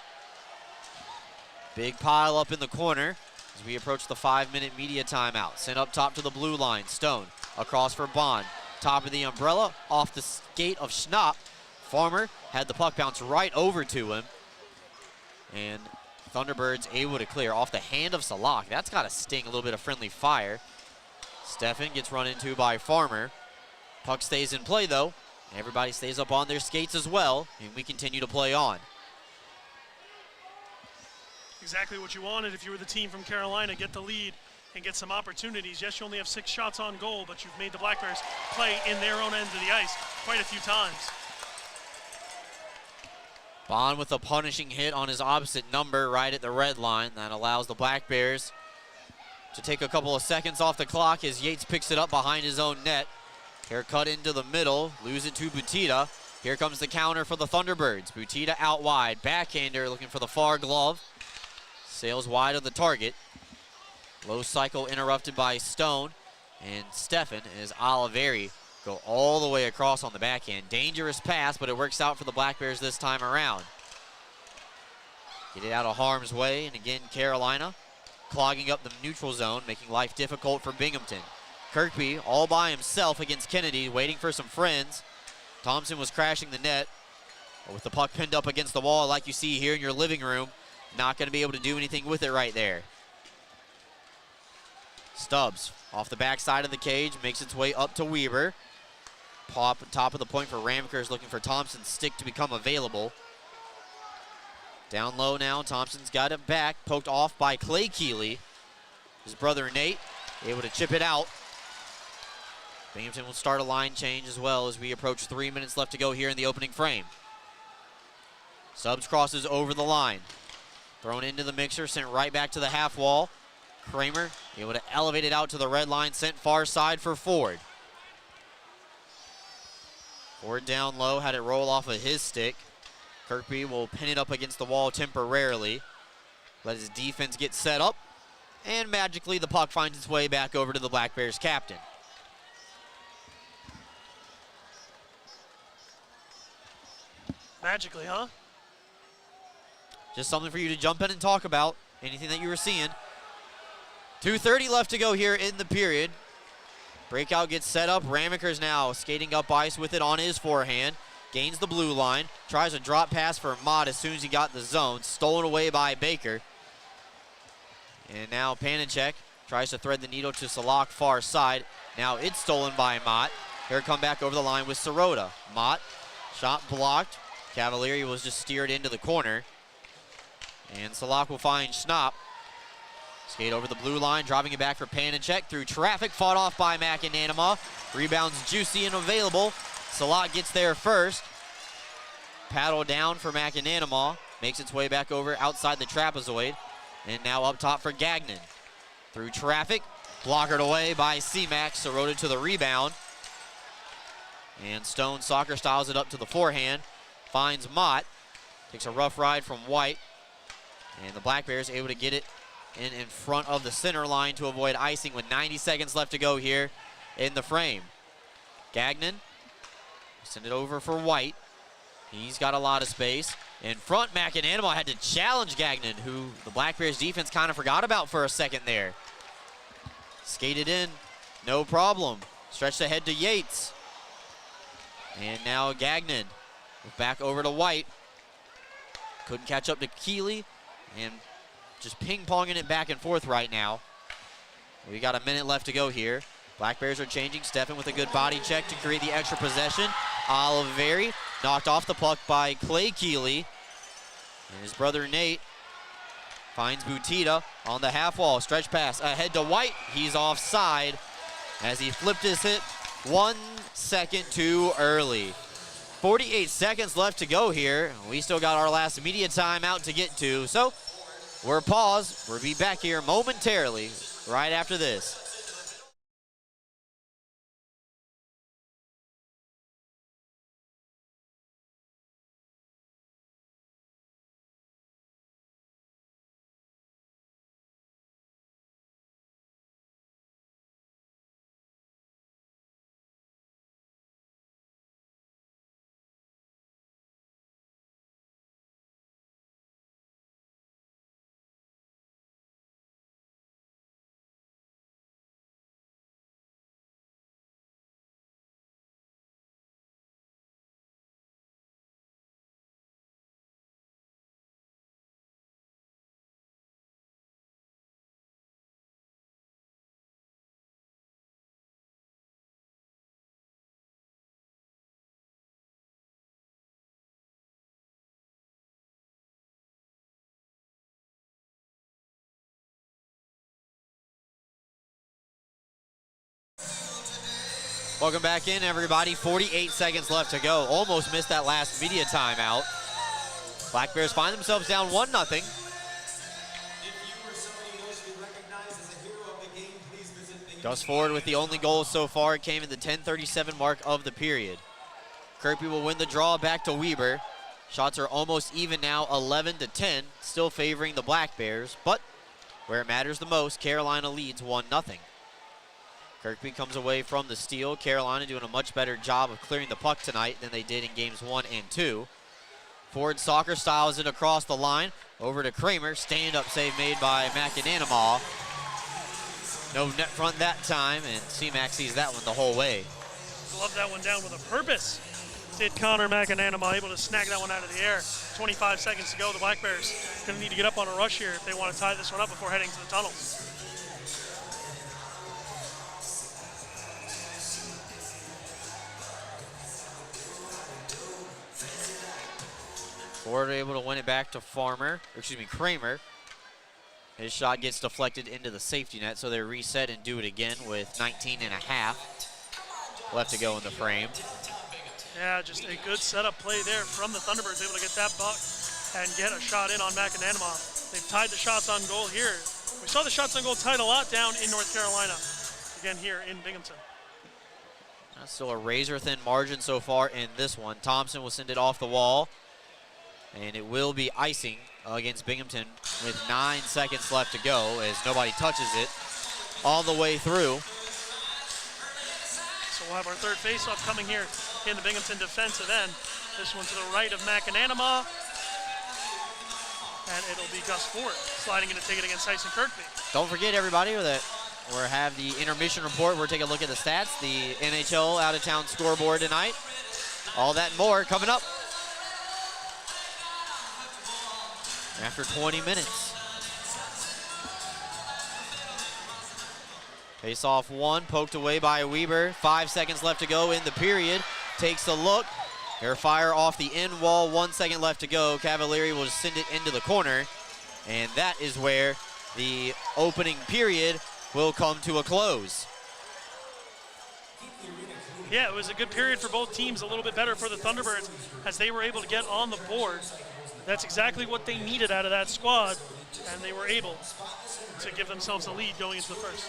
Speaker 1: Big pile up in the corner as we approach the 5-minute media timeout. Sent up top to the blue line. Stone across for Bond. Top of the umbrella, off the skate of Schnapp. Farmer had the puck bounce right over to him. And Thunderbirds able to clear off the hand of Salak. That's got to sting, a little bit of friendly fire. Steffen gets run into by Farmer. Puck stays in play though. Everybody stays up on their skates as well, and we continue to play on.
Speaker 2: Exactly what you wanted if you were the team from Carolina. Get the lead and get some opportunities. Yes, you only have 6 shots on goal, but you've made the Black Bears play in their own end of the ice quite a few times.
Speaker 1: Bond with a punishing hit on his opposite number right at the red line. That allows the Black Bears to take a couple of seconds off the clock as Yates picks it up behind his own net. Here cut into the middle, lose it to Butita. Here comes the counter for the Thunderbirds. Butita out wide, backhander looking for the far glove. Sails wide of the target. Low cycle interrupted by Stone. And Steffen as Oliveri go all the way across on the backhand. Dangerous pass, but it works out for the Black Bears this time around. Get it out of harm's way, and again, Carolina clogging up the neutral zone, making life difficult for Binghamton. Kirkby all by himself against Kennedy, waiting for some friends. Thompson was crashing the net. But with the puck pinned up against the wall like you see here in your living room, not going to be able to do anything with it right there. Stubbs off the backside of the cage, makes its way up to Weber. Top of the point for Ramkers, looking for Thompson's stick to become available. Down low now, Thompson's got it back, poked off by Clay Keeley. His brother Nate able to chip it out. Binghamton will start a line change as well as we approach 3 minutes left to go here in the opening frame. Stubbs crosses over the line. Thrown into the mixer, sent right back to the half wall. Kramer able to elevate it out to the red line, sent far side for Ford. Ford down low, had it roll off of his stick. Kirkby will pin it up against the wall temporarily. Let his defense get set up. And magically the puck finds its way back over to the Black Bears captain.
Speaker 2: Magically, huh?
Speaker 1: Just something for you to jump in and talk about. Anything that you were seeing. 2:30 left to go here in the period. Breakout gets set up. Ramekers now skating up ice with it on his forehand. Gains the blue line. Tries a drop pass for Mott as soon as he got in the zone. Stolen away by Baker. And now Panicek tries to thread the needle to Salak far side. Now it's stolen by Mott. Here come back over the line with Sirota. Mott, shot blocked. Cavalieri was just steered into the corner. And Salak will find Schnapp. Skate over the blue line, dropping it back for Panicek through traffic, fought off by McAnanama. Rebounds juicy and available. Salak gets there first. Paddle down for McAnanama. Makes its way back over outside the trapezoid. And now up top for Gagnon. Through traffic, blockered away by C-Mac. Sirota to the rebound. And Stone soccer styles it up to the forehand. Finds Mott. Takes a rough ride from White. And the Black Bears able to get it in front of the center line to avoid icing with 90 seconds left to go here in the frame. Gagnon, send it over for White. He's got a lot of space. In front, McAnanama had to challenge Gagnon, who the Black Bears defense kind of forgot about for a second there. Skated in, no problem. Stretched ahead to Yates. And now Gagnon back over to White. Couldn't catch up to Keeley, and just ping-ponging it back and forth right now. We got a minute left to go here. Black Bears are changing. Steffen with a good body check to create the extra possession. Oliveri knocked off the puck by Clay Keeley. And his brother Nate finds Butita on the half wall. Stretch pass ahead to White. He's offside as he flipped his hit 1 second too early. 48 seconds left to go here. We still got our last media timeout to get to. So we're paused. We'll be back here momentarily right after this. Welcome back in, everybody. 48 seconds left to go. Almost missed that last media timeout. Black Bears find themselves down 1-0. Gus Ford with the only goal so far. It came in the 10:37 mark of the period. Kirkby will win the draw back to Weber. Shots are almost even now, 11-10, still favoring the Black Bears, but where it matters the most, Carolina leads 1-0. Kirkby comes away from the steal. Carolina doing a much better job of clearing the puck tonight than they did in games 1 and 2. Ford soccer styles it across the line. Over to Kramer. Stand-up save made by McAnanamaw. No net front that time, and C-Mac sees that one the whole way.
Speaker 2: Love that one down with a purpose. Did Connor McAnanamaw able to snag that one out of the air. 25 seconds to go. The Black Bears going to need to get up on a rush here if they want to tie this one up before heading to the tunnels.
Speaker 1: Ford able to win it back to Kramer. His shot gets deflected into the safety net, so they reset and do it again with 19.5 left to go in the frame.
Speaker 2: Yeah, just a good setup play there from the Thunderbirds, able to get that buck and get a shot in on McAnanamaw. They've tied the shots on goal here. We saw the shots on goal tied a lot down in North Carolina, again here in Binghamton.
Speaker 1: That's still a razor-thin margin so far in this one. Thompson will send it off the wall, and it will be icing against Binghamton with 9 seconds left to go as nobody touches it all the way through.
Speaker 2: So we'll have our third faceoff coming here in the Binghamton defensive end. This one to the right of McAnanamaw. And it'll be Gus Ford sliding in to take it against Tyson Kirkby.
Speaker 1: Don't forget, everybody, that we have the intermission report. We're taking a look at the stats, the NHL out-of-town scoreboard tonight. All that and more coming up after 20 minutes. Face-off one, poked away by Weber. 5 seconds left to go in the period. Takes a look. Air fire off the end wall, 1 second left to go. Cavalieri will send it into the corner. And that is where the opening period will come to a close.
Speaker 2: Yeah, it was a good period for both teams, a little bit better for the Thunderbirds as they were able to get on the board. That's exactly what they needed out of that squad, and they were able to give themselves a lead going into the first.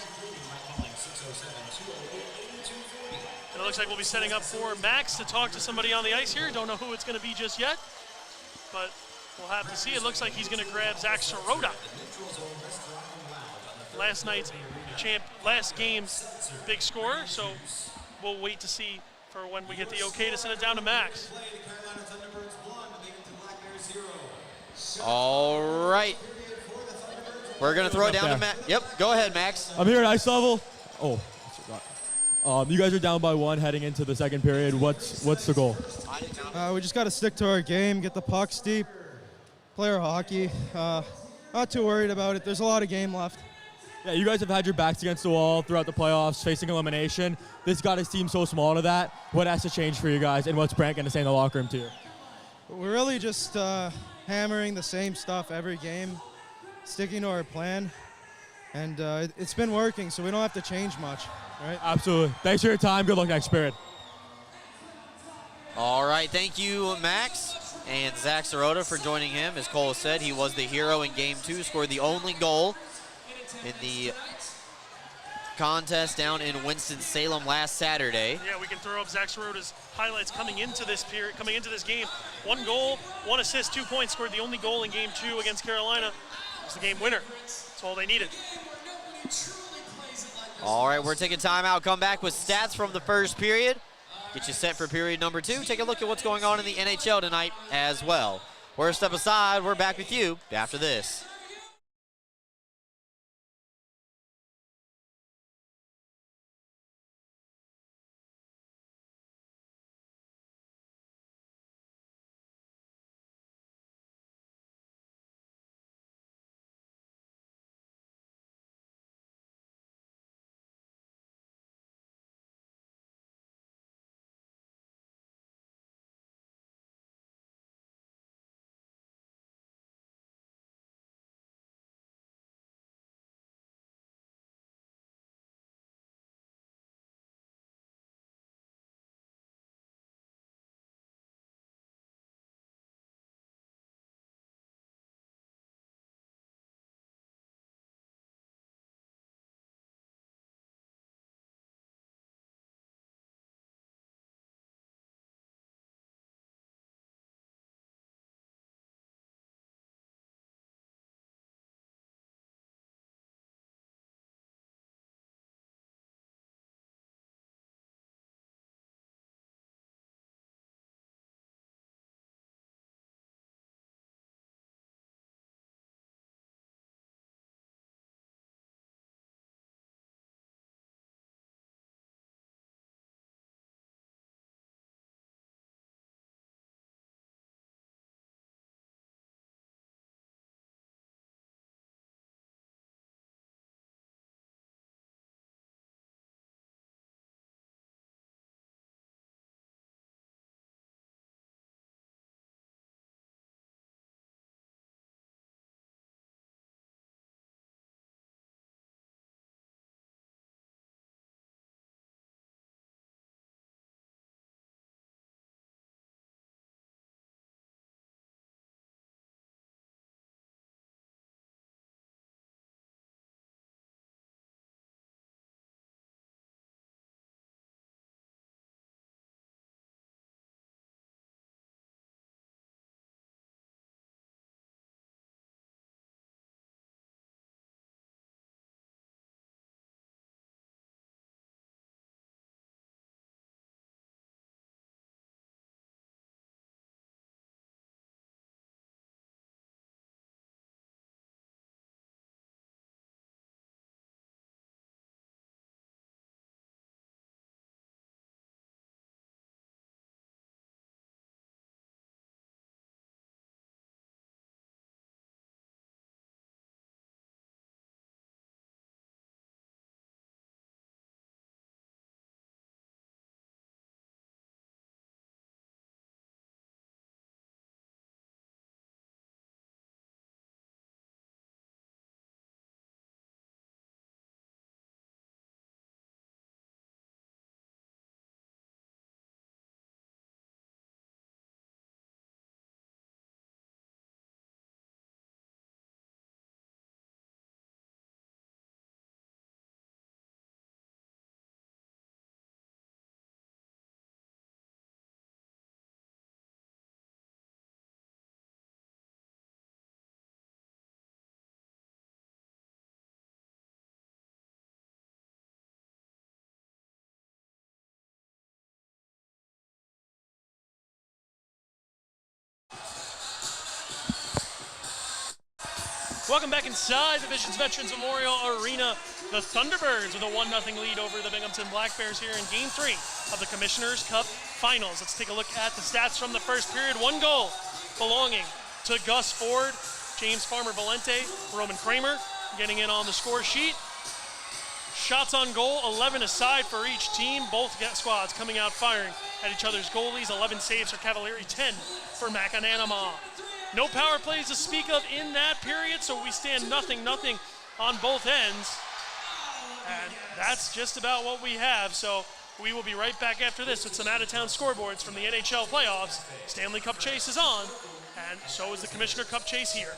Speaker 2: And it looks like we'll be setting up for Max to talk to somebody on the ice here. Don't know who it's going to be just yet, but we'll have to see. It looks like he's going to grab Zach Sirota. Last game's big scorer, so we'll wait to see for when we get the okay to send it down to Max.
Speaker 1: All right. We're going to throw it down to Max. Yep, go ahead, Max.
Speaker 5: I'm here at ice level. Oh, you guys are down by 1 heading into the second period. What's the goal?
Speaker 6: We just got to stick to our game, get the pucks deep, play our hockey. Not too worried about it. There's a lot of game left.
Speaker 5: Yeah, you guys have had your backs against the wall throughout the playoffs, facing elimination. This got to seem so small to that. What has to change for you guys, and what's Brant going to say in the locker room to you?
Speaker 6: We're really just hammering the same stuff every game, sticking to our plan, and it's been working, so we don't have to change much, right?
Speaker 5: Absolutely. Thanks for your time. Good luck next period.
Speaker 1: All right, thank you, Max and Zach Sirota for joining him. As Cole said, he was the hero in Game 2, scored the only goal in the contest down in Winston-Salem last Saturday.
Speaker 2: Yeah, we can throw up Zach Sirota's highlights coming into this period, coming into this game. 1 goal, 1 assist, 2 points, scored the only goal in Game 2 against Carolina. It was the game winner. That's all they needed.
Speaker 1: All right, we're taking timeout. Come back with stats from the first period. Get you set for period number 2. Take a look at what's going on in the NHL tonight as well. We're a step aside. We're back with you after this.
Speaker 2: Welcome back inside the Visions Veterans Memorial Arena. The Thunderbirds with a 1-0 lead over the Binghamton Black Bears here in Game 3 of the Commissioner's Cup Finals. Let's take a look at the stats from the first period. 1 goal belonging to Gus Ford, James Farmer Valente, Roman Kramer. getting in on the score sheet. Shots on goal, 11 aside for each team. Both squads coming out firing at each other's goalies. 11 saves for Cavalieri, 10 for Macananama. No power plays to speak of in that period, so we stand 0-0 on both ends. And that's just about what we have. So we will be right back after this with some out-of-town scoreboards from the NHL playoffs. Stanley Cup chase is on, and so is the Commissioner Cup chase here.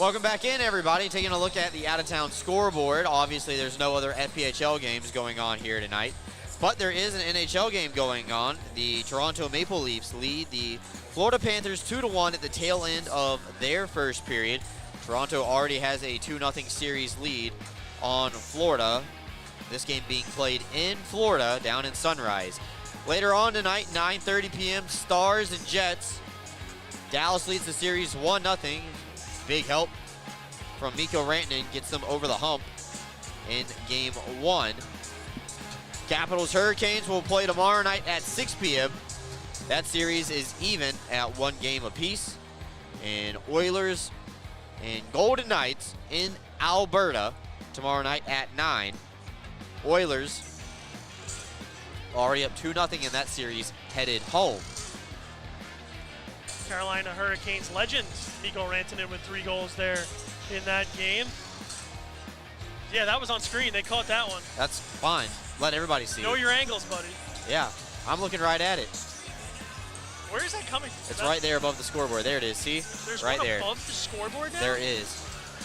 Speaker 1: Welcome back in, everybody. Taking a look at the out-of-town scoreboard. Obviously, there's no other FPHL games going on here tonight, but there is an NHL game going on. The Toronto Maple Leafs lead the Florida Panthers 2-1 at the tail end of their first period. Toronto already has a 2-0 series lead on Florida. This game being played in Florida, down in Sunrise. Later on tonight, 9:30 p.m., Stars and Jets. Dallas leads the series 1-0. Big help from Mikko Rantanen, gets them over the hump in game 1. Capitals Hurricanes will play tomorrow night at 6 p.m. That series is even at 1 game apiece. And Oilers and Golden Knights in Alberta tomorrow night at 9. Oilers already up 2-0 in that series, headed home.
Speaker 2: Carolina Hurricanes legend Mikko Rantanen with 3 goals there in that game. Yeah, that was on screen. They caught that one.
Speaker 1: That's fine. Let everybody see
Speaker 2: Know
Speaker 1: it.
Speaker 2: your angles, buddy.
Speaker 1: Yeah, I'm looking right at it.
Speaker 2: Where is that coming from?
Speaker 1: It's right there above the scoreboard. There it is. See?
Speaker 2: There's
Speaker 1: right
Speaker 2: one
Speaker 1: there.
Speaker 2: above the scoreboard now?
Speaker 1: There is.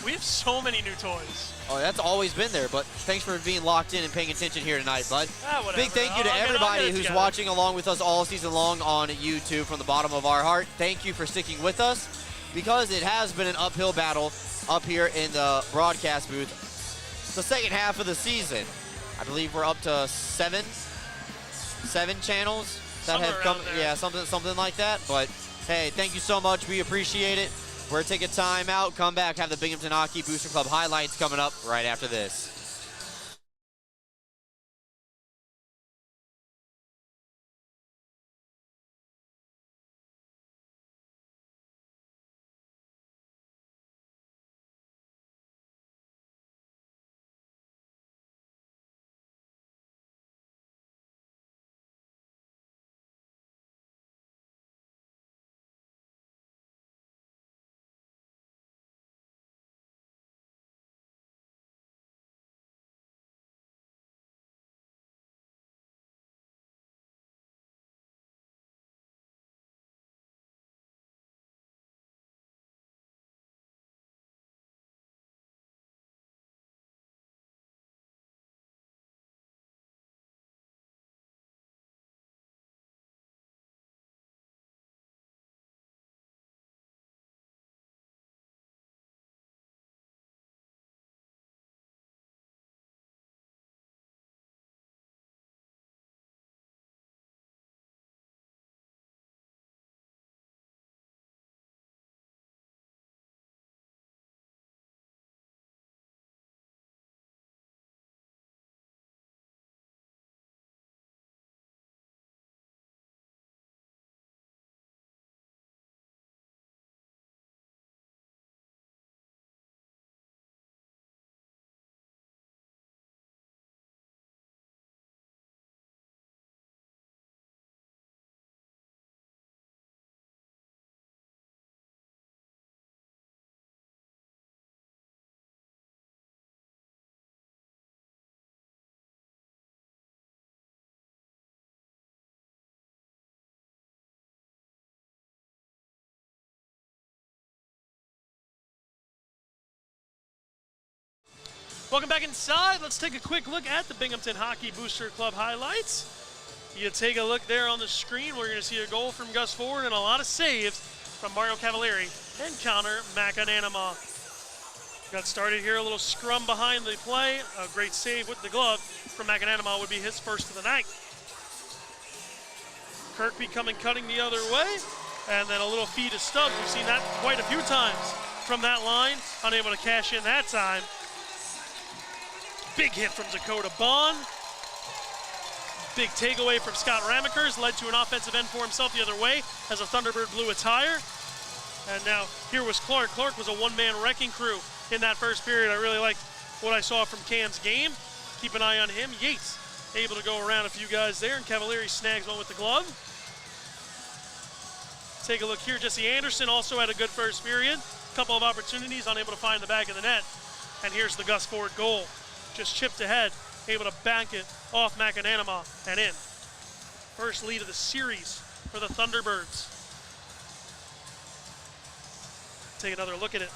Speaker 2: We have so many new toys.
Speaker 1: Oh, that's always been there, but thanks for being locked in and paying attention here tonight, bud.
Speaker 2: Whatever.
Speaker 1: Big thank you to
Speaker 2: I'll get
Speaker 1: everybody
Speaker 2: it
Speaker 1: who's
Speaker 2: together.
Speaker 1: watching along with us all season long on YouTube from the bottom of our heart. Thank you for sticking with us, because it has been an uphill battle up here in the broadcast booth. The second half of the season, I believe we're up to seven channels that
Speaker 2: Somewhere
Speaker 1: have come.
Speaker 2: around there.
Speaker 1: Yeah, something like that. But hey, thank you so much. We appreciate it. We're taking a time out. Come back. Have the Binghamton Hockey Booster Club highlights coming up right after this.
Speaker 2: Welcome back inside. Let's take a quick look at the Binghamton Hockey Booster Club highlights. You take a look there on the screen. We're going to see a goal from Gus Ford and a lot of saves from Mario Cavalieri and Connor McAnanama. Got started here, a little scrum behind the play. A great save with the glove from McAnanama would be his first of the night. Kirkby cutting the other way, and then a little feed to Stubbs. We've seen that quite a few times from that line. Unable to cash in that time. Big hit from Dakota Bond. Big takeaway from Scott Ramekers led to an offensive end for himself the other way as a Thunderbird blew a tire. And now here was Clark. Clark was a one-man wrecking crew in that first period. I really liked what I saw from Cam's game. Keep an eye on him. Yates able to go around a few guys there, and Cavalieri snags one with the glove. Take a look here. Jesse Anderson also had a good first period. Couple of opportunities, unable to find the back of the net. And here's the Gus Ford goal. Just chipped ahead, able to bank it off McAnanama and in. First lead of the series for the Thunderbirds. Take another look at it.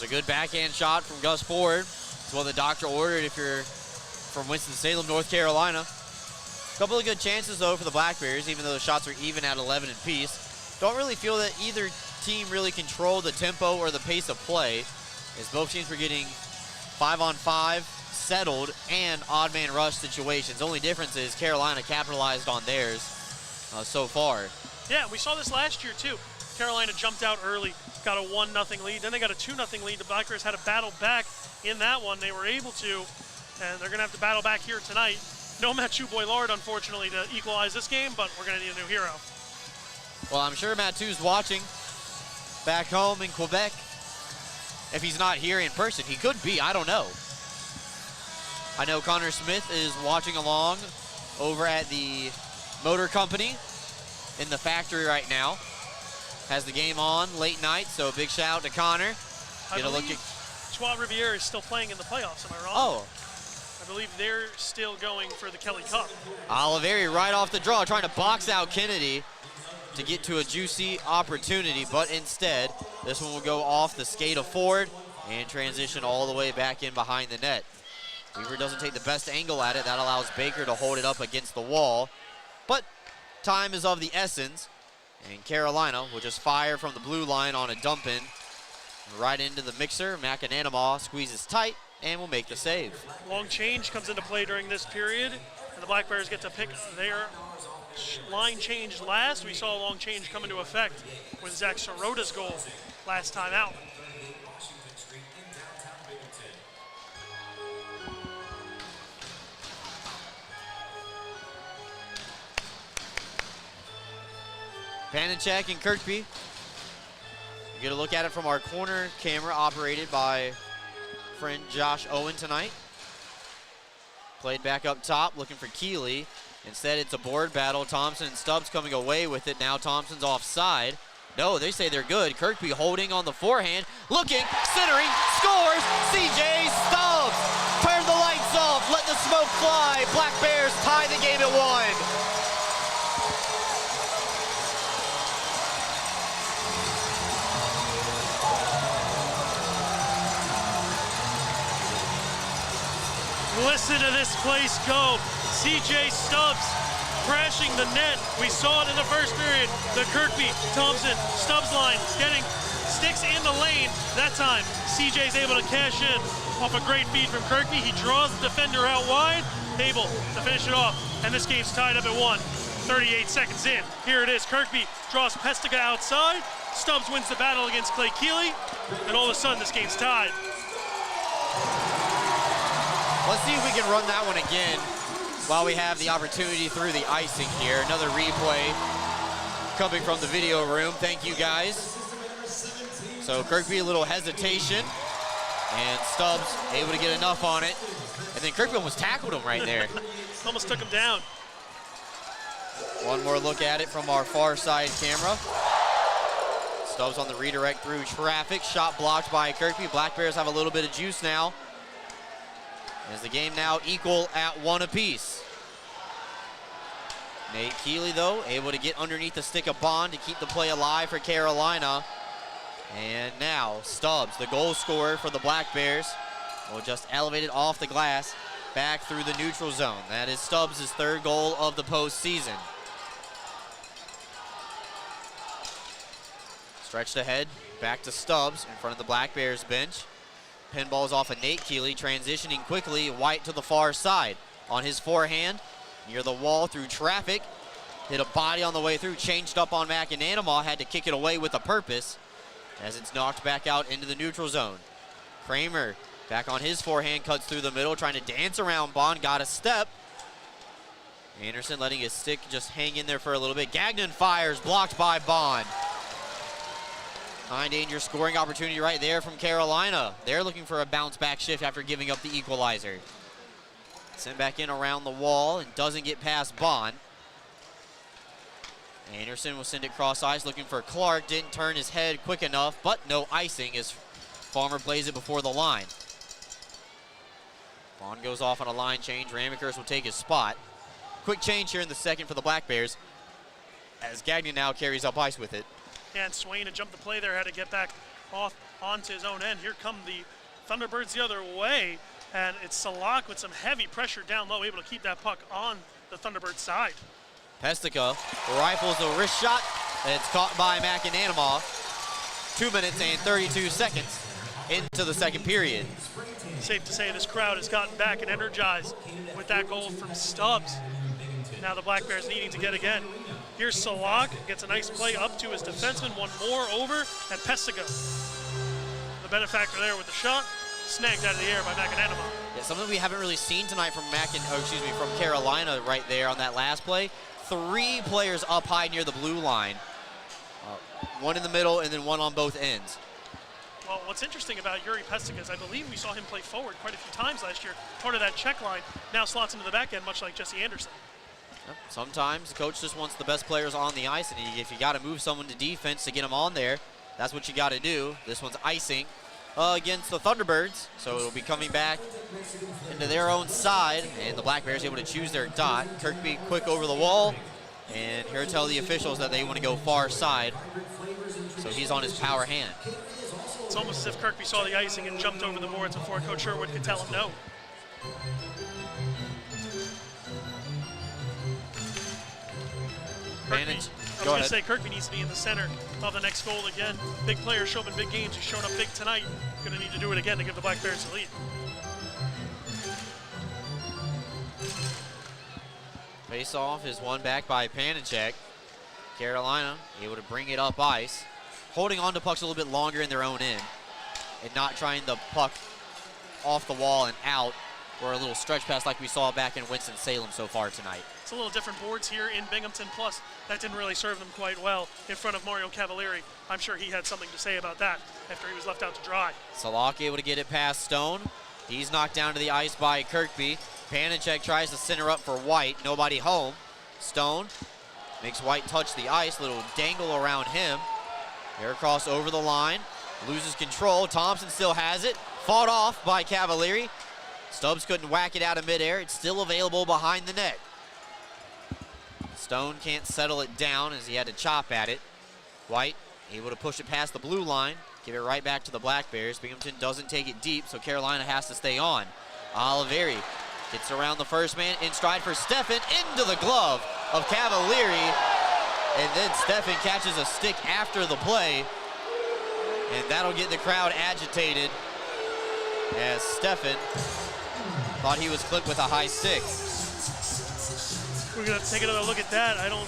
Speaker 1: It's a good backhand shot from Gus Ford. It's what the doctor ordered if you're from Winston-Salem, North Carolina. A couple of good chances, though, for the Black Bears, even though the shots are even at 11 apiece. Don't really feel that either team really controlled the tempo or the pace of play, as both teams were getting 5-on-5, settled, and odd man rush situations. Only difference is Carolina capitalized on theirs so far.
Speaker 2: Yeah, we saw this last year, too. Carolina jumped out early, got a 1-0 lead. Then they got a 2-0 lead. The Black Bears had to battle back in that one. They were able to, and they're going to have to battle back here tonight. No Mathieu Boilard, unfortunately, to equalize this game, but we're going to need a new hero.
Speaker 1: Well, I'm sure Mathieu's watching back home in Quebec. If he's not here in person, he could be. I don't know. I know Connor Smith is watching along over at the motor company in the factory right now. Has the game on late night, so big shout out to Connor.
Speaker 2: I believe Trois Rivières is still playing in the playoffs, am I wrong?
Speaker 1: Oh.
Speaker 2: I believe they're still going for the Kelly Cup.
Speaker 1: Oliveri right off the draw, trying to box out Kennedy to get to a juicy opportunity, but instead, this one will go off the skate of Ford and transition all the way back in behind the net. Weaver doesn't take the best angle at it. That allows Baker to hold it up against the wall, but time is of the essence, and Carolina will just fire from the blue line on a dump-in right into the mixer. McAnanamaw squeezes tight and will make the save.
Speaker 2: Long change comes into play during this period, and the Black Bears get to pick their line change last. We saw a long change come into effect with Zach Sorota's goal last time out.
Speaker 1: Panicek and Kirkby. Get a look at it from our corner camera operated by friend Josh Owen tonight. Played back up top, looking for Keeley. Instead, it's a board battle. Thompson and Stubbs coming away with it. Now Thompson's offside. No, they say they're good. Kirkby holding on the forehand, looking, centering, scores. CJ Stubbs. Turn the lights off, let the smoke fly. Black Bears tie the game at 1.
Speaker 2: Listen to this place go. CJ Stubbs crashing the net. We saw it in the first period. The Kirkby, Thompson, Stubbs line getting sticks in the lane. That time, CJ's able to cash in off a great feed from Kirkby. He draws the defender out wide, able to finish it off. And this game's tied up at 1. 38 seconds in. Here it is. Kirkby draws Pestiga outside. Stubbs wins the battle against Clay Keeley. And all of a sudden, this game's tied.
Speaker 1: Let's see if we can run that one again while we have the opportunity through the icing here. Another replay coming from the video room. Thank you, guys. So Kirkby, a little hesitation, and Stubbs able to get enough on it. And then Kirkby almost tackled him right there.
Speaker 2: Almost took him down.
Speaker 1: One more look at it from our far side camera. Stubbs on the redirect through traffic. Shot blocked by Kirkby. Black Bears have a little bit of juice now, as the game now equal at 1 apiece. Nate Keeley, though, able to get underneath the stick of Bond to keep the play alive for Carolina. And now Stubbs, the goal scorer for the Black Bears, will just elevate it off the glass back through the neutral zone. That is Stubbs' 3rd goal of the postseason. Stretched ahead, back to Stubbs in front of the Black Bears bench. Pinball's off of Nate Keeley, transitioning quickly. White to the far side on his forehand, near the wall through traffic. Hit a body on the way through, changed up on McAnanamaw, had to kick it away with a purpose as it's knocked back out into the neutral zone. Kramer back on his forehand, cuts through the middle, trying to dance around Bond, got a step. Anderson letting his stick just hang in there for a little bit. Gagnon fires, blocked by Bond. High danger scoring opportunity right there from Carolina. They're looking for a bounce back shift after giving up the equalizer. Sent back in around the wall and doesn't get past Bond. Anderson will send it cross ice looking for Clark. Didn't turn his head quick enough, but no icing as Farmer plays it before the line. Bond goes off on a line change. Ramekers will take his spot. Quick change here in the second for the Black Bears, as Gagnon now carries up ice with it.
Speaker 2: Yeah, and Swain to jump the play there, had to get back off onto his own end. Here come the Thunderbirds the other way, and it's Salak with some heavy pressure down low, able to keep that puck on the Thunderbird side.
Speaker 1: Pestica rifles the wrist shot, and it's caught by McAnanama. 2 minutes and 32 seconds into the second period.
Speaker 2: Safe to say this crowd has gotten back and energized with that goal from Stubbs. Now the Black Bears needing to get again. Here's Salak, gets a nice play up to his defenseman, one more over, and Pestica, the benefactor there with the shot, snagged out of the air by McAnanama.
Speaker 1: Yeah, something we haven't really seen tonight from from Carolina right there on that last play. 3 players up high near the blue line. One in the middle and then one on both ends.
Speaker 2: Well, what's interesting about Yuri Pestica is I believe we saw him play forward quite a few times last year. Part of that check line now slots into the back end, much like Jesse Anderson.
Speaker 1: Sometimes the coach just wants the best players on the ice, and if you got to move someone to defense to get them on there, that's what you got to do. This one's icing against the Thunderbirds, so it'll be coming back into their own side, and the Black Bears able to choose their dot. Kirkby quick over the wall, and here to tell the officials that they want to go far side, so he's on his power hand.
Speaker 2: It's almost as if Kirkby saw the icing and jumped over the boards before Coach Sherwood could tell him no. Kirkby, I was going to say Kirkby needs to be in the center of the next goal again. Big player show up in big games. He's shown up big tonight. Going to need to do it again to give the Black Bears the lead.
Speaker 1: Face off is won back by Panicek. Carolina able to bring it up ice, holding on to pucks a little bit longer in their own end and not trying the puck off the wall and out or a little stretch pass like we saw back in Winston-Salem so far tonight.
Speaker 2: It's a little different boards here in Binghamton, plus that didn't really serve them quite well in front of Mario Cavalieri. I'm sure he had something to say about that after he was left out to dry.
Speaker 1: Salak able to get it past Stone. He's knocked down to the ice by Kirkby. Panicek tries to center up for White. Nobody home. Stone makes White touch the ice. Little dangle around him. Air cross over the line. Loses control. Thompson still has it. Fought off by Cavalieri. Stubbs couldn't whack it out of midair. It's still available behind the net. Stone can't settle it down as he had to chop at it. White able to push it past the blue line. Give it right back to the Black Bears. Binghamton doesn't take it deep, so Carolina has to stay on. Oliveri gets around the first man, in stride for Steffen, into the glove of Cavalieri. And then Steffen catches a stick after the play. And that'll get the crowd agitated as Steffen thought he was clipped with a high stick.
Speaker 2: We're going to take another look at that. I don't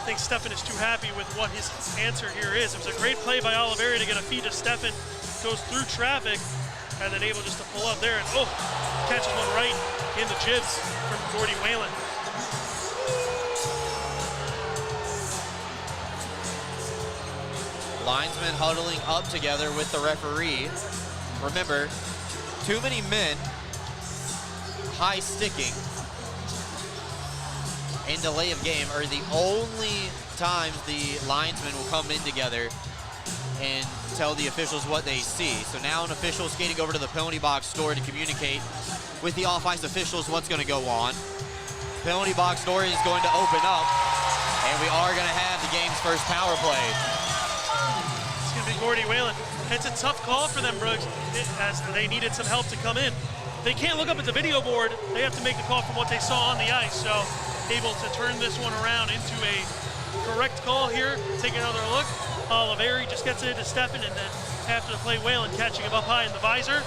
Speaker 2: think Steffen is too happy with what his answer here is. It was a great play by Oliveri to get a feed to Steffen. Goes through traffic and then able just to pull up there and catches one right in the jibs from Gordy Whalen.
Speaker 1: Linesmen huddling up together with the referee. Remember, too many men high sticking and delay of game are the only times the linesmen will come in together and tell the officials what they see. So now an official skating over to the penalty box door to communicate with the off-ice officials what's going to go on. Penalty box door is going to open up, and we are going to have the game's first power play.
Speaker 2: It's going to be Gordy Whalen. It's a tough call for them, Brooks, as they needed some help to come in. They can't look up at the video board. They have to make the call from what they saw on the ice. So able to turn this one around into a correct call here. Take another look. Oliveri just gets it to Steffen, and then after the play, Whalen catching him up high in the visor.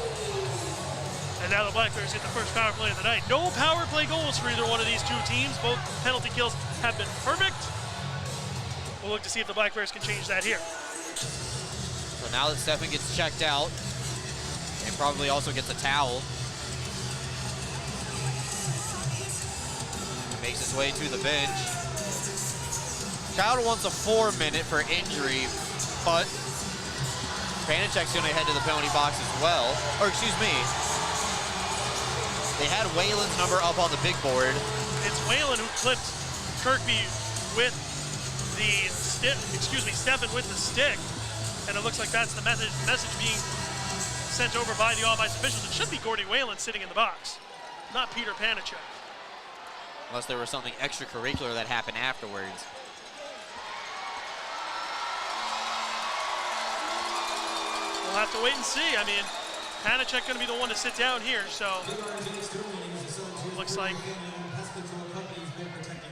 Speaker 2: And now the Black Bears get the first power play of the night. No power play goals for either one of these two teams. Both penalty kills have been perfect. We'll look to see if the Black Bears can change that here.
Speaker 1: So now that Steffen gets checked out, and probably also gets a towel, makes his way to the bench. Crowd wants a 4-minute for injury, but Panicek's going to head to the penalty box as well. Or excuse me, they had Whalen's number up on the big board.
Speaker 2: It's Whalen who clipped Kirkby with the stick, Steffen with the stick. And it looks like that's the message being sent over by the off-ice officials. It should be Gordy Whalen sitting in the box, not Peter Panicek.
Speaker 1: Unless there was something extracurricular that happened afterwards.
Speaker 2: We'll have to wait and see. I mean, Panacek going to be the one to sit down here, so looks like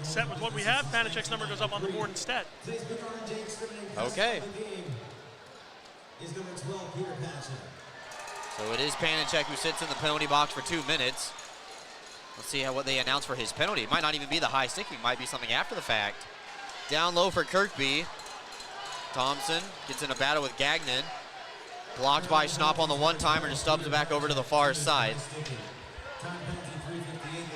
Speaker 2: set with what we have. Panacek's number goes up on the board instead.
Speaker 1: Okay. So it is Panacek who sits in the penalty box for 2 minutes. Let's see what they announce for his penalty. It might not even be the high stick. It might be something after the fact. Down low for Kirkby. Thompson gets in a battle with Gagnon. Blocked by Schnapp on the one-timer, just stubs it back over to the far side.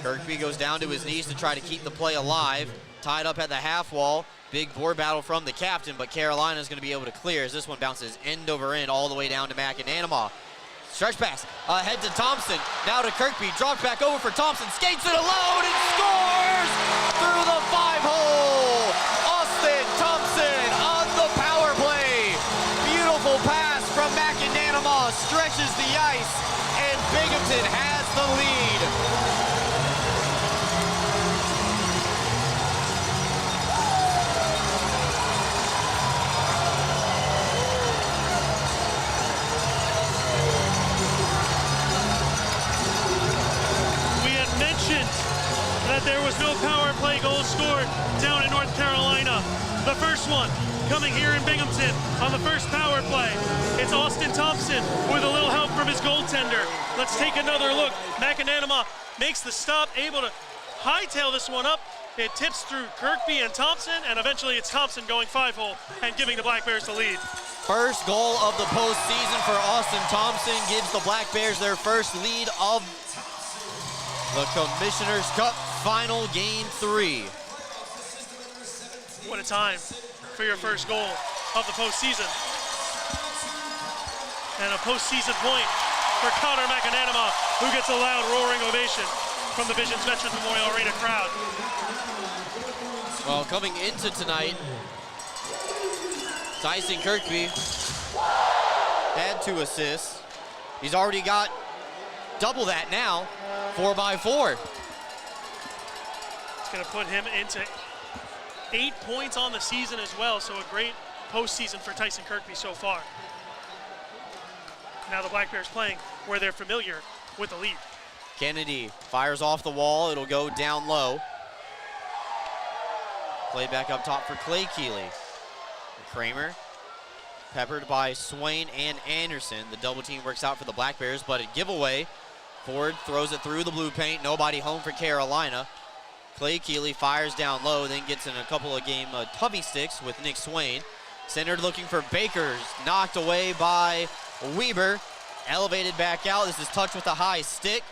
Speaker 1: Kirkby goes down to his knees to try to keep the play alive. Tied up at the half wall. Big board battle from the captain, but Carolina's going to be able to clear as this one bounces end over end all the way down to McAnanama. Stretch pass ahead to Thompson. Now to Kirkby. Drops back over for Thompson. Skates it alone and scores through the 5-hole. Austin Thompson on the power play. Beautiful pass from McAnanama. Stretches the ice, and Binghamton has the lead.
Speaker 2: That there was no power play goal scored down in North Carolina. The first one coming here in Binghamton on the first power play. It's Austin Thompson with a little help from his goaltender. Let's take another look. McAnanama makes the stop, able to hightail this one up. It tips through Kirkby and Thompson, and eventually it's Thompson going 5-hole and giving the Black Bears the lead.
Speaker 1: First goal of the postseason for Austin Thompson gives the Black Bears their first lead of the Commissioner's Cup Final Game 3.
Speaker 2: What a time for your first goal of the postseason. And a postseason point for Connor McAnanama, who gets a loud roaring ovation from the Visions Veterans Memorial Arena crowd.
Speaker 1: Well, coming into tonight, Tyson Kirkby had 2 assists. He's already got double that now, 4x4.
Speaker 2: It's going to put him into 8 points on the season as well, so a great postseason for Tyson Kirkby so far. Now the Black Bears playing where they're familiar with the lead.
Speaker 1: Kennedy fires off the wall. It'll go down low. Play back up top for Clay Keeley. Kramer, peppered by Swain and Anderson. The double team works out for the Black Bears, but a giveaway. Ford throws it through the blue paint. Nobody home for Carolina. Clay Keeley fires down low, then gets in a couple of game tubby sticks with Nick Swain. Centered looking for Bakers. Knocked away by Weber. Elevated back out. This is touched with a high stick.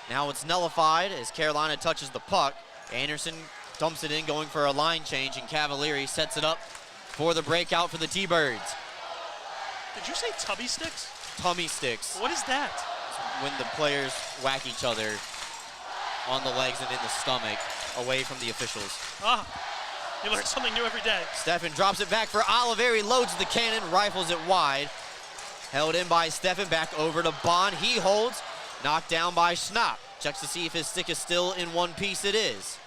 Speaker 1: Now it's nullified as Carolina touches the puck. Anderson dumps it in, going for a line change, and Cavalieri sets it up for the breakout for the T-Birds.
Speaker 2: Did you say tubby sticks?
Speaker 1: Tummy sticks.
Speaker 2: What is that?
Speaker 1: When the players whack each other on the legs and in the stomach away from the officials.
Speaker 2: Ah, you learn something new every day.
Speaker 1: Steffen drops it back for Oliveri, loads the cannon, rifles it wide. Held in by Steffen, back over to Bond. He holds, knocked down by Schnapp. Checks to see if his stick is still in one piece. It is.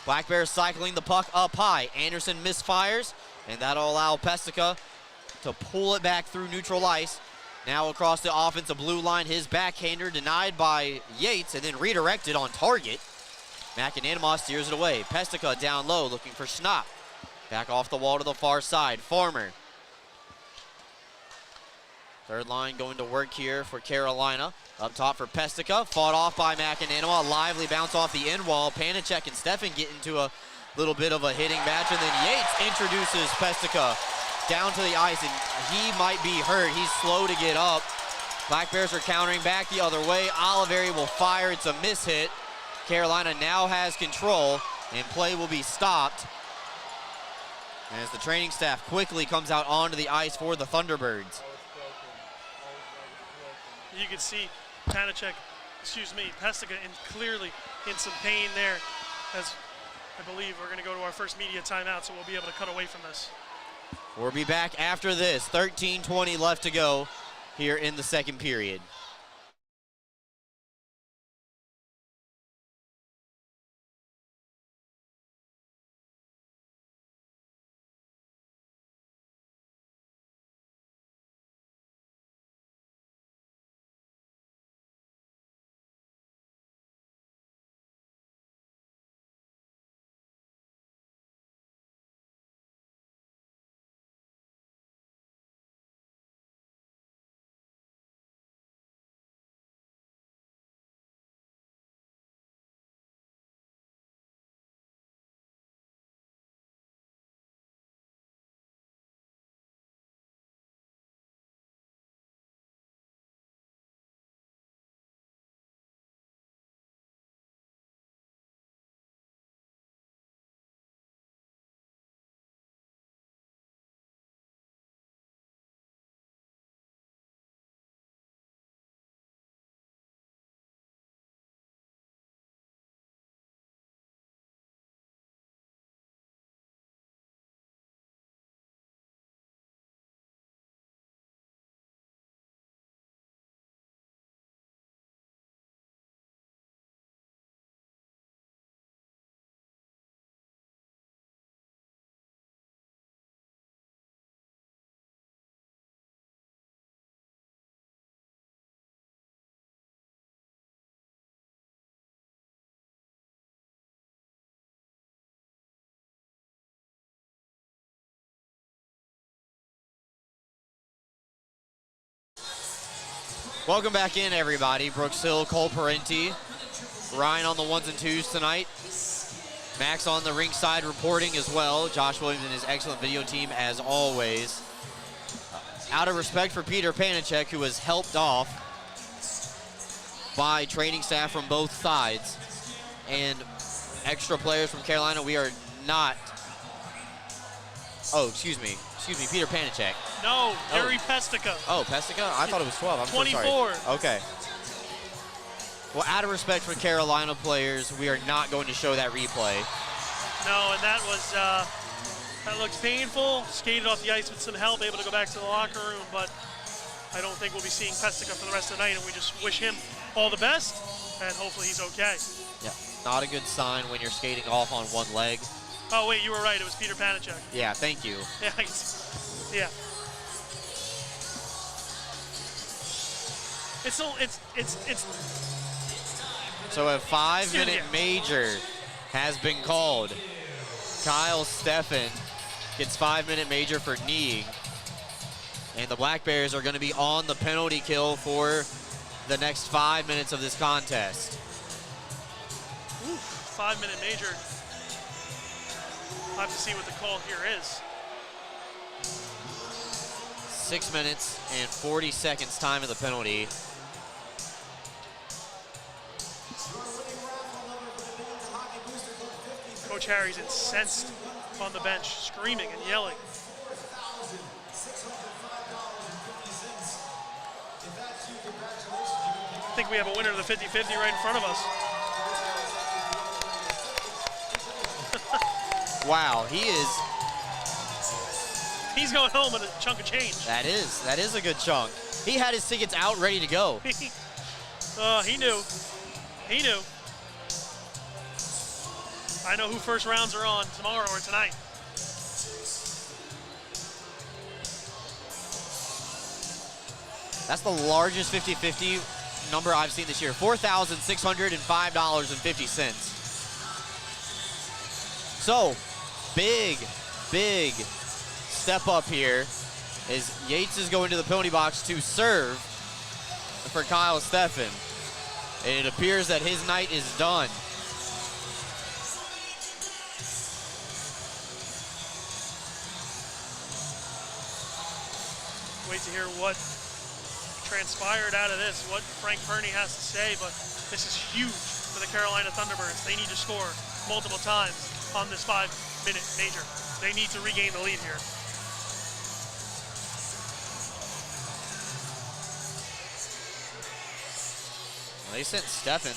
Speaker 1: Black Bears cycling the puck up high. Anderson misfires, and that'll allow Pestica to pull it back through neutral ice. Now across the offensive blue line, his backhander denied by Yates and then redirected on target. McAnanama steers it away. Pestica down low looking for Schnapp. Back off the wall to the far side. Farmer. Third line going to work here for Carolina. Up top for Pestica. Fought off by McAnanama. A lively bounce off the end wall. Panacek and Steffen get into a little bit of a hitting match, and then Yates introduces Pestica down to the ice, and he might be hurt. He's slow to get up. Black Bears are countering back the other way. Oliveri will fire. It's a miss hit. Carolina now has control, and play will be stopped as the training staff quickly comes out onto the ice for the Thunderbirds.
Speaker 2: You can see Pestica clearly in some pain there, as I believe we're going to go to our first media timeout, so we'll be able to cut away from this.
Speaker 1: We'll be back after this. 13:20 left to go here in the second period. Welcome back in, everybody. Brooks Hill, Cole Parenti, Ryan on the 1s and 2s tonight. Max on the ringside reporting as well. Josh Williams and his excellent video team as always. Out of respect for Peter Panacek, who was helped off by training staff from both sides and extra players from Carolina, we are not. Oh, excuse me, Peter Panacek.
Speaker 2: No, Gary Pestica.
Speaker 1: Oh, Pestica? I thought it was 12. I'm
Speaker 2: 24.
Speaker 1: So sorry. Okay. Well, out of respect for Carolina players, we are not going to show that replay.
Speaker 2: No, and that was, that looked painful. Skated off the ice with some help, able to go back to the locker room, but I don't think we'll be seeing Pestica for the rest of the night, and we just wish him all the best, and hopefully he's okay.
Speaker 1: Yeah, not a good sign when you're skating off on one leg.
Speaker 2: Oh, wait, you were right. It was Peter Panacek.
Speaker 1: Yeah, thank you.
Speaker 2: Yeah, I can see. Yeah. It's
Speaker 1: So a 5-minute major has been called. Kyle Steffen gets 5-minute major for kneeing. And the Black Bears are going to be on the penalty kill for the next 5 minutes of this contest.
Speaker 2: 5-minute major. We'll have to see what the call here is.
Speaker 1: 6 minutes and 40 seconds time of the penalty.
Speaker 2: Coach Harry's incensed on the bench, screaming and yelling. I think we have a winner of the 50-50 right in front of us.
Speaker 1: Wow,
Speaker 2: He's going home with a chunk of change.
Speaker 1: That is a good chunk. He had his tickets out ready to go.
Speaker 2: He knew. He knew. I know who first rounds are on tomorrow or tonight.
Speaker 1: That's the largest 50-50 number I've seen this year. $4,605.50. So, big step up here as Yates is going to the penalty box to serve for Kyle Steffen. And it appears that his night is done.
Speaker 2: Wait to hear what transpired out of this, what Frank Perney has to say, but this is huge for the Carolina Thunderbirds. They need to score multiple times on this 5-minute major. They need to regain the lead here.
Speaker 1: Well, they sent Steffen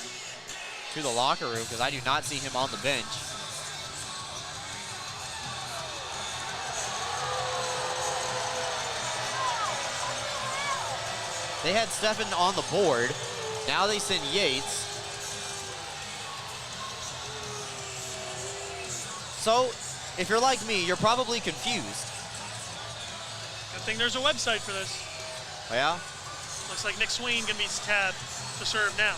Speaker 1: to the locker room because I do not see him on the bench. They had Steffen on the board. Now they send Yates. So, if you're like me, you're probably confused.
Speaker 2: Good thing there's a website for this.
Speaker 1: Oh, yeah?
Speaker 2: Looks like Nick Swain gonna be tabbed to serve now.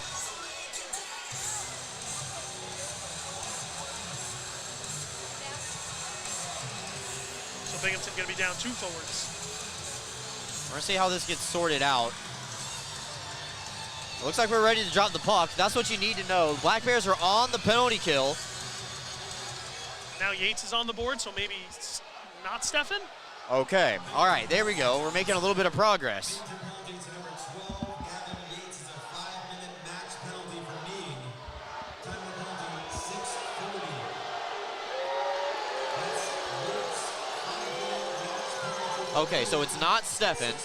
Speaker 2: So Binghamton gonna be down 2 forwards.
Speaker 1: We're gonna see how this gets sorted out. It looks like we're ready to drop the puck. That's what you need to know. Black Bears are on the penalty kill.
Speaker 2: Now Yates is on the board, so maybe not Steffen?
Speaker 1: Okay, all right, there we go. We're making a little bit of progress. Okay, so it's not Steffen,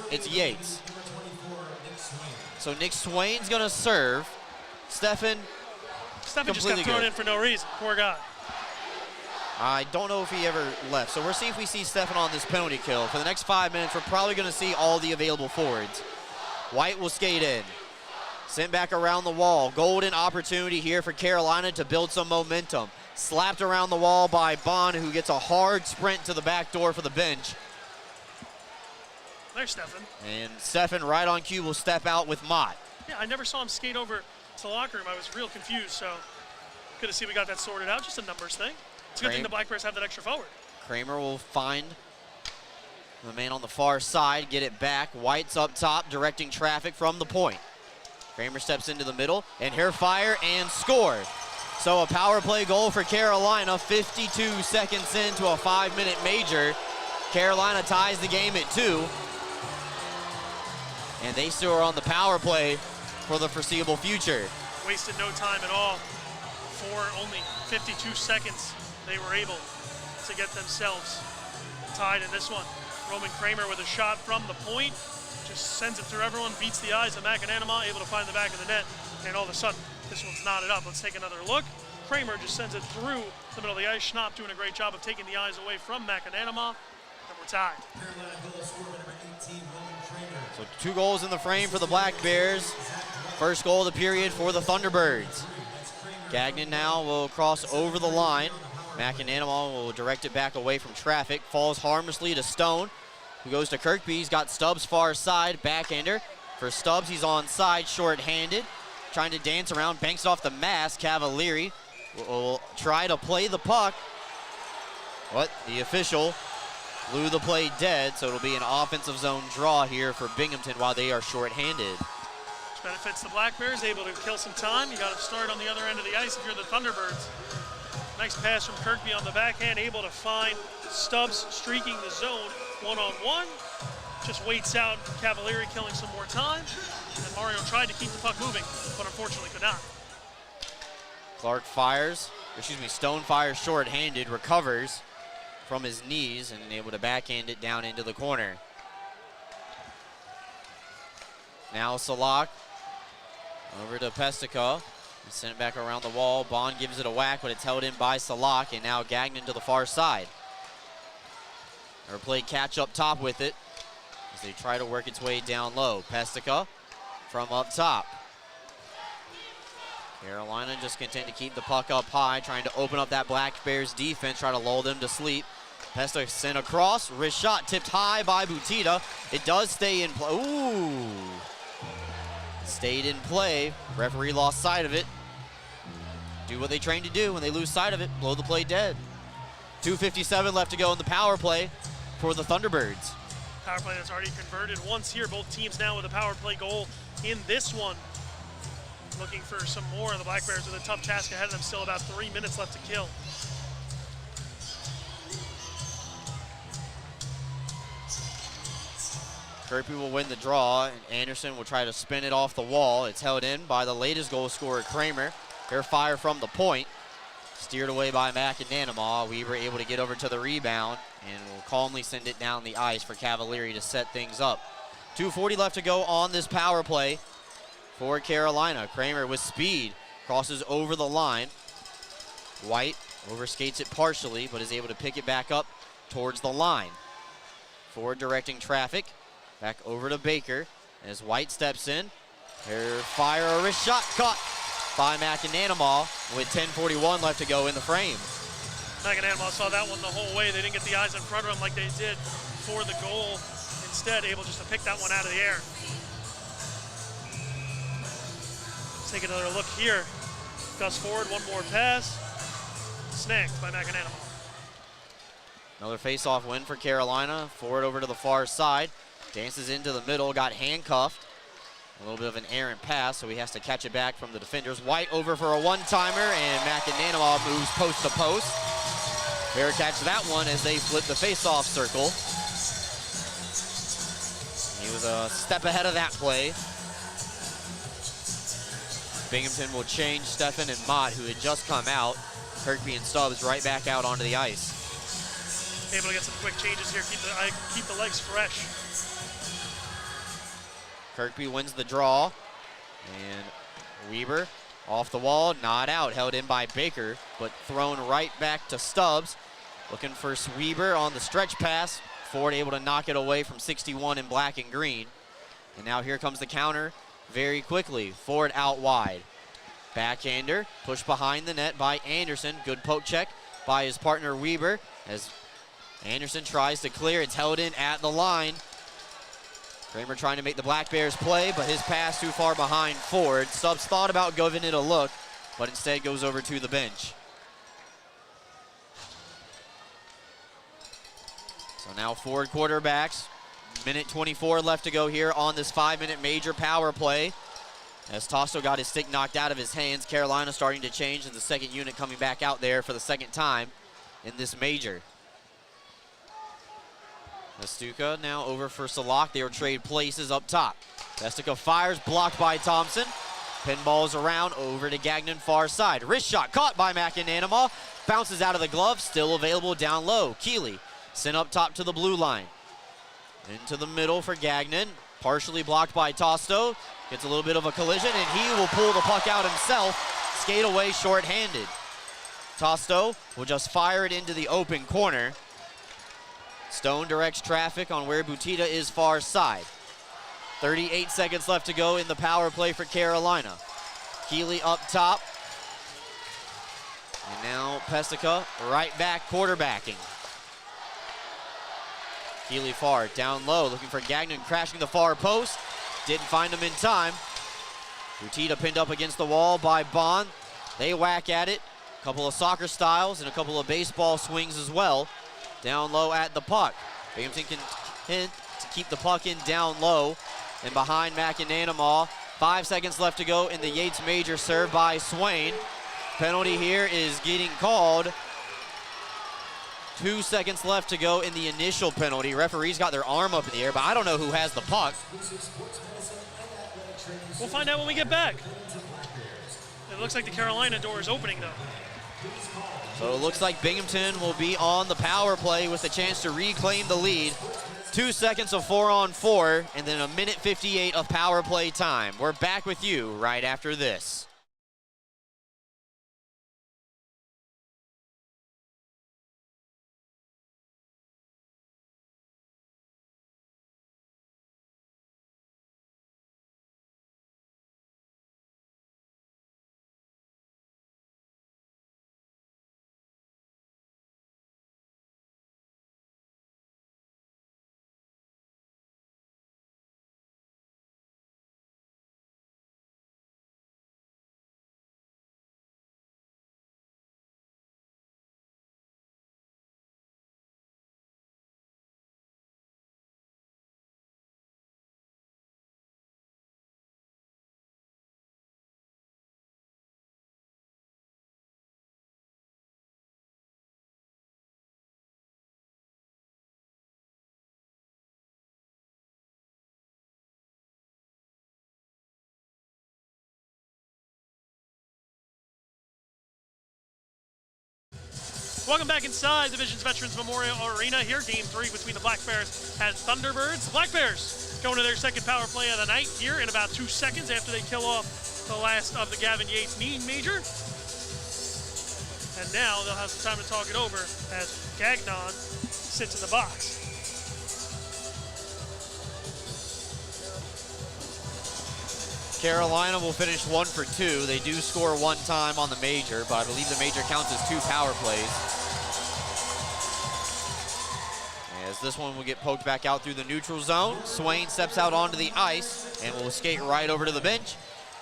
Speaker 1: it's Yates. So Nick Swain's gonna serve. Steffen
Speaker 2: just got thrown in for no reason, poor guy.
Speaker 1: I don't know if he ever left. So we'll see if we see Steffen on this penalty kill. For the next 5 minutes, we're probably gonna see all the available forwards. White will skate in. Sent back around the wall. Golden opportunity here for Carolina to build some momentum. Slapped around the wall by Bond, who gets a hard sprint to the back door for the bench.
Speaker 2: There's Steffen.
Speaker 1: And Steffen, right on cue, will step out with Mott.
Speaker 2: Yeah, I never saw him skate over to the locker room. I was real confused, so good to see we got that sorted out. Just a numbers thing. It's a good thing the Black Bears have that extra forward.
Speaker 1: Kramer will find The man on the far side, get it back. White's up top, directing traffic from the point. Kramer steps into the middle, and here fire and score. So a power play goal for Carolina, 52 seconds into a 5-minute major. Carolina ties the game at 2. And they still are on the power play for the foreseeable future.
Speaker 2: Wasted no time at all. For only 52 seconds, they were able to get themselves tied in this one. Roman Kramer with a shot from the point, just sends it through everyone, beats the eyes of McAnanama, able to find the back of the net, and all of a sudden, this one's knotted up. Let's take another look. Kramer just sends it through the middle of the ice. Schnapp doing a great job of taking the eyes away from McAnanama, and we're tied.
Speaker 1: So 2 goals in the frame for the Black Bears. First goal of the period for the Thunderbirds. Gagnon now will cross over the line. McAnanama will direct it back away from traffic. Falls harmlessly to Stone, who goes to Kirkby. He's got Stubbs far side, backhander. For Stubbs, he's onside, short-handed. Trying to dance around, banks it off the mask. Cavalieri will try to play the puck. But the official blew the play dead, so it'll be an offensive zone draw here for Binghamton while they are short-handed.
Speaker 2: Which benefits the Black Bears, able to kill some time. You got to start on the other end of the ice if you're the Thunderbirds. Nice pass from Kirkby on the backhand, able to find Stubbs streaking the zone one-on-one. Just waits out Cavalieri, killing some more time. And Mario tried to keep the puck moving, but unfortunately could not.
Speaker 1: Stone fires short-handed, recovers from his knees and able to backhand it down into the corner. Now Salak over to Pestica. Sent it back around the wall. Bond gives it a whack, but it's held in by Salak, and now Gagnon to the far side. Or play catch up top with it as they try to work its way down low. Pestica from up top. Carolina just content to keep the puck up high, trying to open up that Black Bears defense, try to lull them to sleep. Pestica sent across, wrist shot tipped high by Butita. It does stay in play. Ooh. Stayed in play. Referee lost sight of it. Do what they train to do when they lose sight of it, blow the play dead. 2:57 left to go in the power play for the Thunderbirds.
Speaker 2: Power play that's already converted once here. Both teams now with a power play goal in this one. Looking for some more. The Black Bears with a tough task ahead of them. Still about 3 minutes left to kill.
Speaker 1: Kirkby will win the draw, and Anderson will try to spin it off the wall. It's held in by the latest goal scorer, Kramer. Fair fire from the point. Steered away by McAnanama. Weaver able to get over to the rebound and will calmly send it down the ice for Cavalieri to set things up. 2:40 left to go on this power play for Carolina. Kramer with speed crosses over the line. White overskates it partially, but is able to pick it back up towards the line. Forward directing traffic. Back over to Baker as White steps in. Fair fire, a wrist shot caught by McAnanama with 10:41 left to go in the frame.
Speaker 2: McAnanama saw that one the whole way. They didn't get the eyes in front of him like they did for the goal. Instead, able just to pick that one out of the air. Let's take another look here. Gus forward, one more pass. Snagged by McAnanama.
Speaker 1: Another face-off win for Carolina. Forward over to the far side. Dances into the middle, got handcuffed. A little bit of an errant pass, so he has to catch it back from the defenders. White over for a one-timer, and McAnanama moves post to post. Fair catch that one as they flip the face-off circle. He was a step ahead of that play. Binghamton will change Stefan and Mott, who had just come out. Kirkby and Stubbs right back out onto the ice.
Speaker 2: Able to get some quick changes here, keep the legs fresh.
Speaker 1: Kirkby wins the draw, and Weber off the wall, not out, held in by Baker, but thrown right back to Stubbs. Looking for Weber on the stretch pass. Ford able to knock it away from 61 in black and green. And now here comes the counter very quickly. Ford out wide. Backhander, pushed behind the net by Anderson. Good poke check by his partner Weber as Anderson tries to clear. It's held in at the line. Kramer trying to make the Black Bears play, but his pass too far behind Ford. Stubbs thought about giving it a look, but instead goes over to the bench. So So now forward quarterbacks. Minute 24 left to go here on this 5-minute major power play. As Tosto got his stick knocked out of his hands, Carolina starting to change, and the second unit coming back out there for the second time in this major. Vestuca now over for Salak. They will trade places up top. Vestuca fires, blocked by Thompson. Pinballs around over to Gagnon, far side. Wrist shot caught by McAnanama. Bounces out of the glove, still available down low. Keeley sent up top to the blue line. Into the middle for Gagnon. Partially blocked by Tosto. Gets a little bit of a collision, and he will pull the puck out himself. Skate away short-handed. Tosto will just fire it into the open corner. Stone directs traffic on where Butita is far side. 38 seconds left to go in the power play for Carolina. Keeley up top. And now Pesica right back quarterbacking. Keeley far, down low, looking for Gagnon, crashing the far post. Didn't find him in time. Butita pinned up against the wall by Bond. They whack at it. A couple of soccer styles and a couple of baseball swings as well. Down low at the puck. Binghamton can hint to keep the puck in down low and behind McAnanama. 5 seconds left to go in the Yates major, served by Swain. Penalty here is getting called. 2 seconds left to go in the initial penalty. Referees got their arm up in the air, but I don't know who has the puck.
Speaker 2: We'll find out when we get back. It looks like the Carolina door is opening, though.
Speaker 1: So it looks like Binghamton will be on the power play with a chance to reclaim the lead. 2 seconds of 4-on-4, and then 1:58 of power play time. We're back with you right after this.
Speaker 2: Welcome back inside Division's Veterans Memorial Arena here. Game 3 between the Black Bears and Thunderbirds. The Black Bears going to their second power play of the night here in about 2 seconds after they kill off the last of the Gavin Yates knee major. And now they'll have some time to talk it over as Gagnon sits in the box.
Speaker 1: Carolina will finish 1 for 2. They do score 1 time on the major, but I believe the major counts as 2 power plays. As this one will get poked back out through the neutral zone. Swain steps out onto the ice and will skate right over to the bench.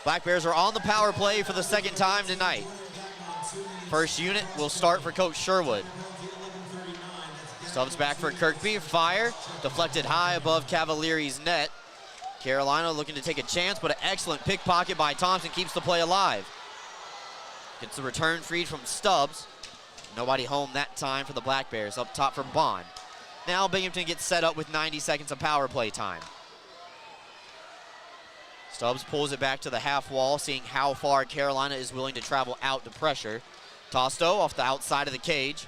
Speaker 1: Black Bears are on the power play for the second time tonight. First unit will start for Coach Sherwood. Stubbs back for Kirkby. Fire deflected high above Cavalieri's net. Carolina looking to take a chance, but an excellent pickpocket by Thompson keeps the play alive. Gets the return freed from Stubbs. Nobody home that time for the Black Bears. Up top for Bond. Now Binghamton gets set up with 90 seconds of power play time. Stubbs pulls it back to the half wall, seeing how far Carolina is willing to travel out to pressure. Tosto off the outside of the cage.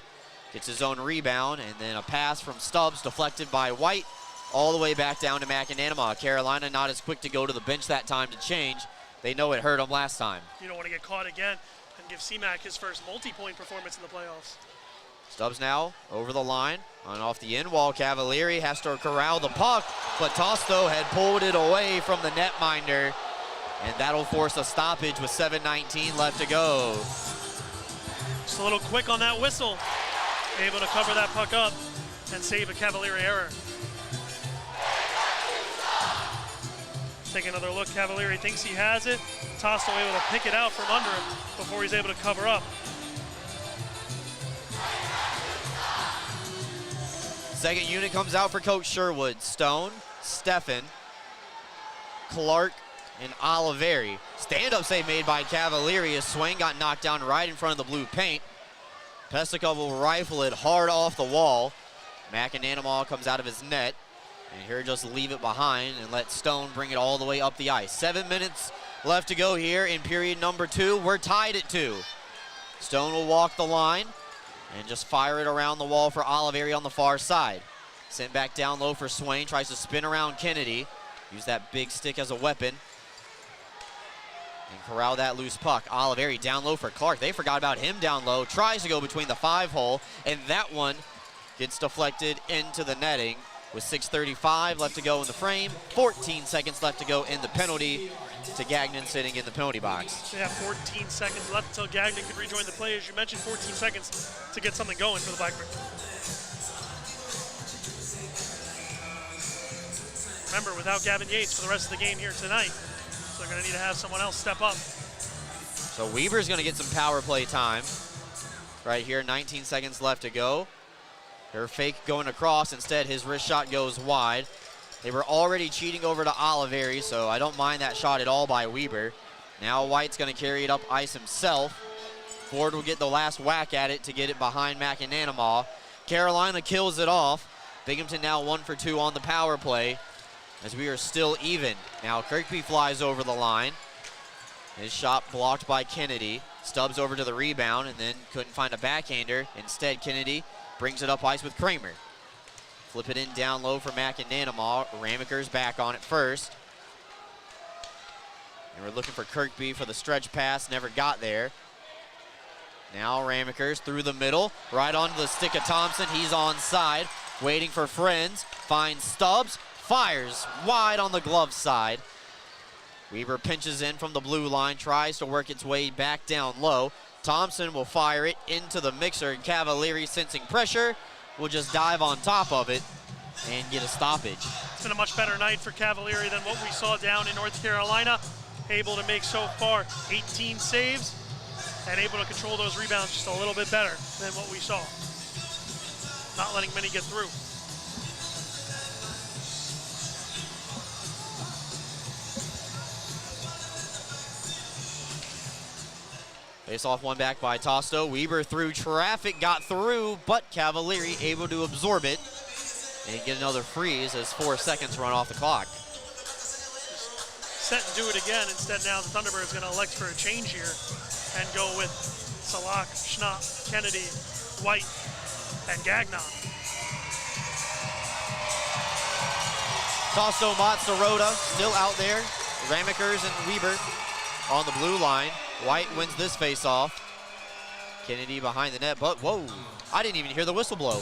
Speaker 1: Gets his own rebound, and then a pass from Stubbs deflected by White. All the way back down to McAnanama. Carolina not as quick to go to the bench that time to change. They know it hurt them last time.
Speaker 2: You don't want to get caught again and give CMAC his first multi-point performance in the playoffs.
Speaker 1: Stubbs now over the line and off the end wall. Cavalieri has to corral the puck, but Tosto had pulled it away from the netminder, and that'll force a stoppage with 7:19 left to go.
Speaker 2: Just a little quick on that whistle. Able to cover that puck up and save a Cavalieri error. Take another look. Cavalieri thinks he has it. Tosto able to pick it out from under him before he's able to cover up.
Speaker 1: Second unit comes out for Coach Sherwood. Stone, Steffen, Clark, and Oliveri. Stand-up save made by Cavalieri as Swain got knocked down right in front of the blue paint. Pestica will rifle it hard off the wall. McAnanamaw comes out of his net. And here just leave it behind and let Stone bring it all the way up the ice. 7 minutes left to go here in period number 2. We're tied at 2. Stone will walk the line and just fire it around the wall for Oliveri on the far side. Sent back down low for Swain, tries to spin around Kennedy. Use that big stick as a weapon. And corral that loose puck. Oliveri down low for Clark. They forgot about him down low. Tries to go between the 5-hole, and that one gets deflected into the netting. With 6:35 left to go in the frame, 14 seconds left to go in the penalty to Gagnon sitting in the penalty box.
Speaker 2: Yeah, 14 seconds left until Gagnon could rejoin the play. As you mentioned, 14 seconds to get something going for the Blackbirds. Remember, without Gavin Yates for the rest of the game here tonight, so they're going to need to have someone else step up.
Speaker 1: So Weber's going to get some power play time. Right here, 19 seconds left to go. Her fake going across. Instead, his wrist shot goes wide. They were already cheating over to Oliveri, so I don't mind that shot at all by Weber. Now White's going to carry it up ice himself. Ford will get the last whack at it to get it behind McAnanamaw. Carolina kills it off. Binghamton now 1 for 2 on the power play as we are still even. Now Kirkby flies over the line. His shot blocked by Kennedy. Stubbs over to the rebound and then couldn't find a backhander. Instead, Kennedy brings it up ice with Kramer. Flip it in down low for McAnanamaw. Ramaker's back on it first. And we're looking for Kirkby for the stretch pass. Never got there. Now Ramaker's through the middle. Right onto the stick of Thompson. He's onside. Waiting for Friends. Finds Stubbs. Fires wide on the glove side. Weber pinches in from the blue line. Tries to work its way back down low. Thompson will fire it into the mixer, and Cavalieri, sensing pressure, will just dive on top of it and get a stoppage.
Speaker 2: It's been a much better night for Cavalieri than what we saw down in North Carolina. Able to make so far 18 saves and able to control those rebounds just a little bit better than what we saw. Not letting many get through.
Speaker 1: Face off one back by Tosto. Weber through traffic, got through, but Cavalieri able to absorb it and get another freeze as 4 seconds run off the clock.
Speaker 2: Set and do it again. Instead now the Thunderbirds going to elect for a change here and go with Salak, Schnapp, Kennedy, White, and Gagnon.
Speaker 1: Tosto, Matsarota still out there. Ramakers and Weber on the blue line. White wins this face-off. Kennedy behind the net, but whoa, I didn't even hear the whistle blow.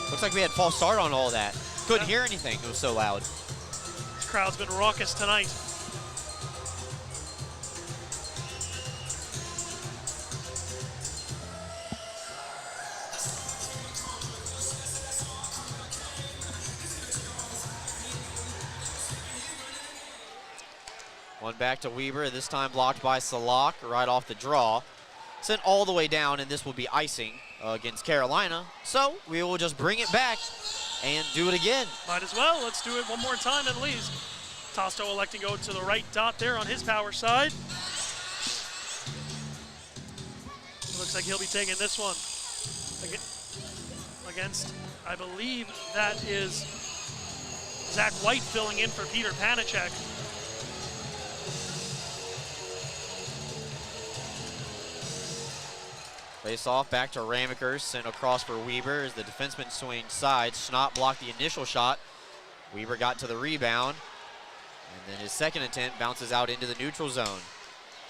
Speaker 1: Looks like we had false start on all that. Couldn't hear anything, it was so loud.
Speaker 2: This crowd's been raucous tonight.
Speaker 1: One back to Weber, this time blocked by Salak right off the draw. Sent all the way down, and this will be icing against Carolina. So we will just bring it back and do it again.
Speaker 2: Might as well. Let's do it one more time at least. Tosto electing to go to the right dot there on his power side. Looks like he'll be taking this one against, I believe that is Zach White filling in for Peter Panicek.
Speaker 1: Face off back to Ramakers, sent across for Weber as the defenseman swings sides. Schnapp blocked the initial shot. Weber got to the rebound. And then his second attempt bounces out into the neutral zone.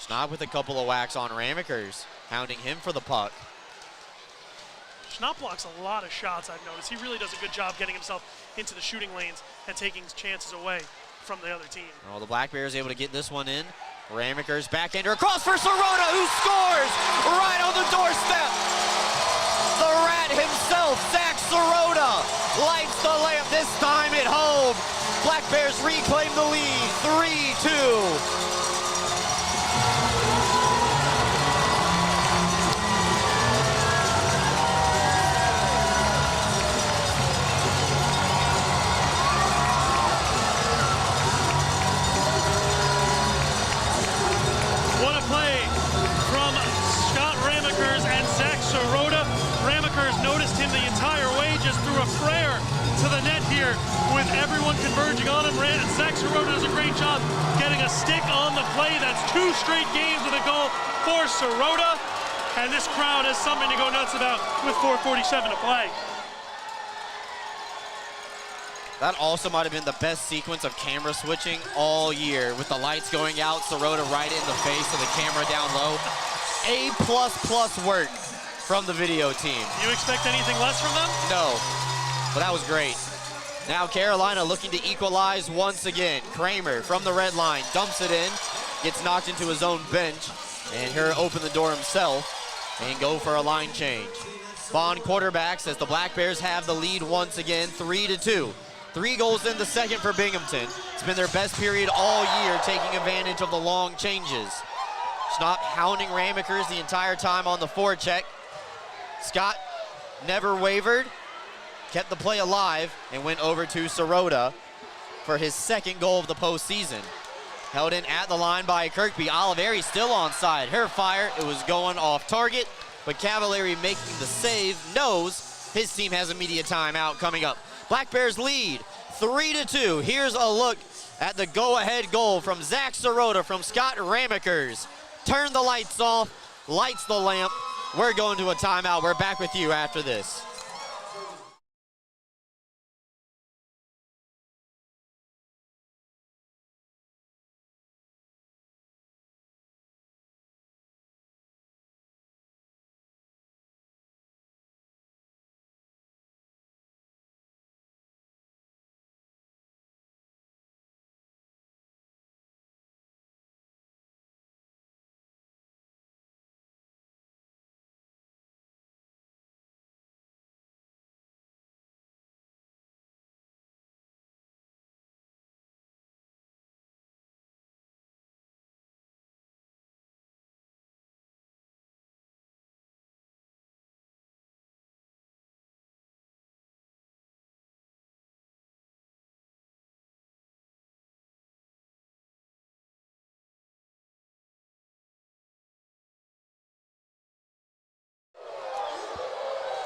Speaker 1: Schnapp with a couple of whacks on Ramakers, hounding him for the puck.
Speaker 2: Schnapp blocks a lot of shots, I've noticed. He really does a good job getting himself into the shooting lanes and taking chances away from the other team.
Speaker 1: Well, the Black Bears able to get this one in. Ramakers backhander across for Sirota, who scores right on the doorstep. The Rat himself, Zach Sirota, lights the lamp, this time at home. Black Bears reclaim the lead, 3-2.
Speaker 2: everyone converging on him. Zach Sirota does a great job getting a stick on the play. That's 2 straight games with a goal for Sirota. And this crowd has something to go nuts about with 4:47 to play.
Speaker 1: That also might have been the best sequence of camera switching all year, with the lights going out, Sirota right in the face of the camera down low. A++ work from the video team.
Speaker 2: You expect anything less from them?
Speaker 1: No, but that was great. Now Carolina looking to equalize once again. Kramer from the red line dumps it in, gets knocked into his own bench, and here open the door himself and go for a line change. Bond quarterbacks as the Black Bears have the lead once again, 3-2. 3 goals in the second for Binghamton. It's been their best period all year, taking advantage of the long changes. Schnapp hounding Ramekers the entire time on the forecheck. Scott never wavered, kept the play alive, and went over to Sirota for his second goal of the postseason. Held in at the line by Kirkby. Oliveri still onside. Her fire, it was going off target, but Cavalieri making the save, knows his team has immediate timeout coming up. Black Bears lead 3-2. Here's a look at the go-ahead goal from Zach Sirota from Scott Ramekers. Turn the lights off, lights the lamp. We're going to a timeout. We're back with you after this.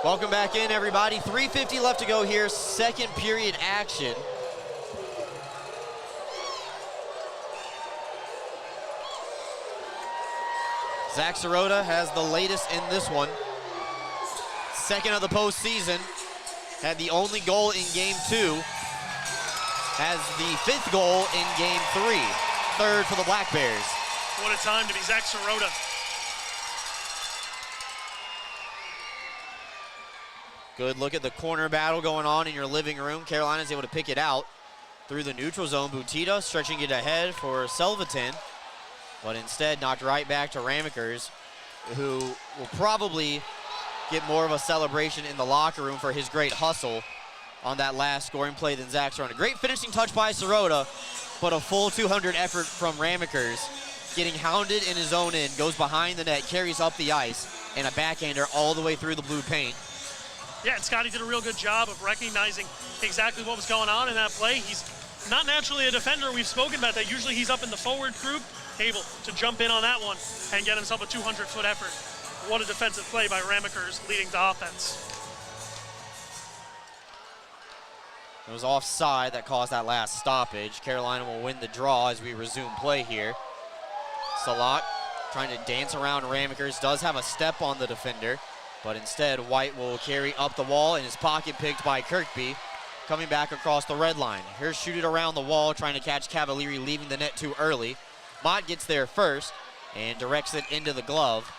Speaker 1: Welcome back in, everybody. 3:50 left to go here, second period action. Zach Sirota has the latest in this one. Second of the postseason, had the only goal in game 2, has the 5th goal in game 3, third for the Black Bears.
Speaker 2: What a time to be Zach Sirota.
Speaker 1: Good look at the corner battle going on in your living room. Carolina's able to pick it out through the neutral zone. Butita stretching it ahead for Selvatin, but instead knocked right back to Ramekers, who will probably get more of a celebration in the locker room for his great hustle on that last scoring play than Zach Sirota. Great finishing touch by Sirota, but a full 200 effort from Ramekers. Getting hounded in his own end, goes behind the net, carries up the ice, and a backhander all the way through the blue paint.
Speaker 2: Yeah, and Scotty did a real good job of recognizing exactly what was going on in that play. He's not naturally a defender. We've spoken about that. Usually he's up in the forward group, able to jump in on that one and get himself a 200-foot effort. What a defensive play by Ramekers, leading to offense.
Speaker 1: It was offside that caused that last stoppage. Carolina will win the draw as we resume play here. Salak trying to dance around Ramekers, does have a step on the defender, but instead White will carry up the wall, and his pocket picked by Kirkby, coming back across the red line. Here's shoot it around the wall, trying to catch Cavalieri, leaving the net too early. Mott gets there first and directs it into the glove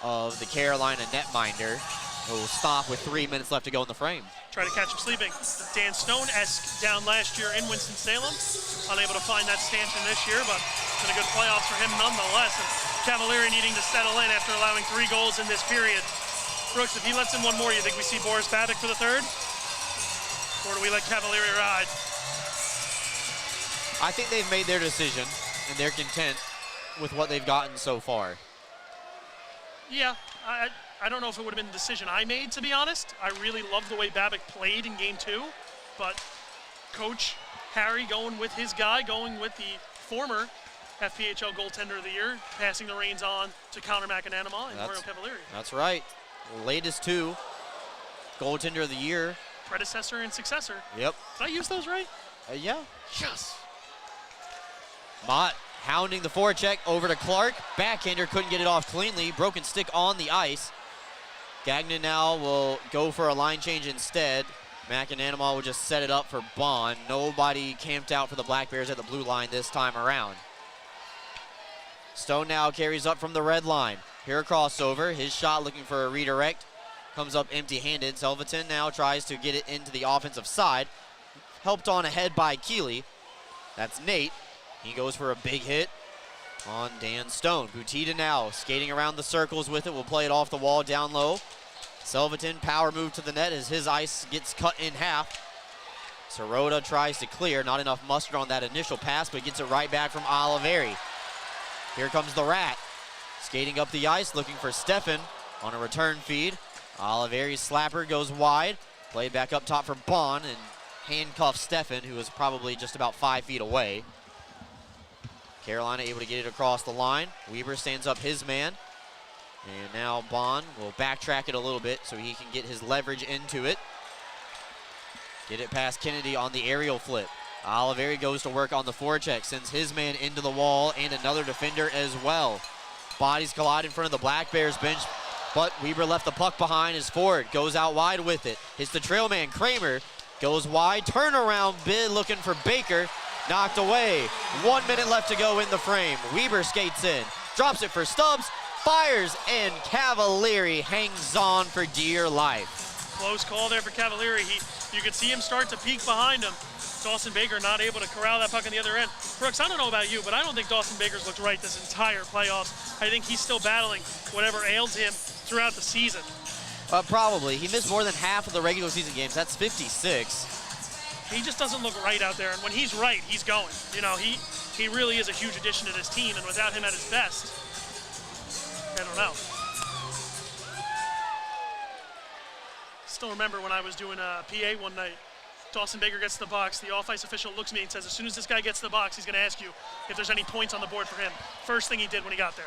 Speaker 1: of the Carolina netminder, who will stop with 3 minutes left to go in the frame.
Speaker 2: Try to catch him sleeping. Dan Stone-esque down last year in Winston-Salem. Unable to find that stanchion this year, but it's been a good playoffs for him nonetheless. And Cavalieri needing to settle in after allowing 3 goals in this period. Brooks, if he lets in one more, you think we see Boris Babic for the third? Or do we let Cavalieri ride?
Speaker 1: I think they've made their decision, and they're content with what they've gotten so far.
Speaker 2: Yeah, I don't know if it would have been the decision I made, to be honest. I really loved the way Babic played in game 2, but Coach Harry going with his guy, going with the former FPHL goaltender of the year, passing the reins on to Connor McAnanama and Mario Cavalieri.
Speaker 1: That's right. The latest 2, goaltender of the year.
Speaker 2: Predecessor and successor.
Speaker 1: Yep.
Speaker 2: Did I use those right?
Speaker 1: Yeah.
Speaker 2: Yes.
Speaker 1: Mott hounding the forecheck over to Clark. Backhander couldn't get it off cleanly. Broken stick on the ice. Gagnon now will go for a line change instead. McAnanama will just set it up for Bond. Nobody camped out for the Black Bears at the blue line this time around. Stone now carries up from the red line. Here a crossover. His shot looking for a redirect. Comes up empty-handed. Selvaton now tries to get it into the offensive side. Helped on ahead by Keeley. That's Nate. He goes for a big hit on Dan Stone. Butita now skating around the circles with it. Will play it off the wall down low. Selvaton power move to the net as his ice gets cut in half. Sirota tries to clear. Not enough mustard on that initial pass, but gets it right back from Oliveri. Here comes the Rat. Skating up the ice, looking for Stefan on a return feed. Oliveri's slapper goes wide. Played back up top for Bond and handcuffs Stefan, who was probably just about 5 feet away. Carolina able to get it across the line. Weber stands up his man. And now Bond will backtrack it a little bit so he can get his leverage into it. Get it past Kennedy on the aerial flip. Oliveri goes to work on the forecheck, sends his man into the wall and another defender as well. Bodies collide in front of the Black Bears bench, but Weber left the puck behind as Ford goes out wide with it. Hits the trail man, Kramer, goes wide, turnaround bid looking for Baker, knocked away. 1 minute left to go in the frame. Weber skates in, drops it for Stubbs, fires, and Cavalieri hangs on for dear life.
Speaker 2: Close call there for Cavalieri. You could see him start to peek behind him. Dawson Baker not able to corral that puck on the other end. Brooks, I don't know about you, but I don't think Dawson Baker's looked right this entire playoffs. I think he's still battling whatever ails him throughout the season.
Speaker 1: Probably. He missed more than half of the regular season games. That's 56.
Speaker 2: He just doesn't look right out there, and when he's right, he's going. You know, he really is a huge addition to this team, and without him at his best, I don't know. Still remember when I was doing a PA one night, Dawson Baker gets the box, the off-ice official looks at me and says, as soon as this guy gets the box, he's gonna ask you if there's any points on the board for him. First thing he did when he got there.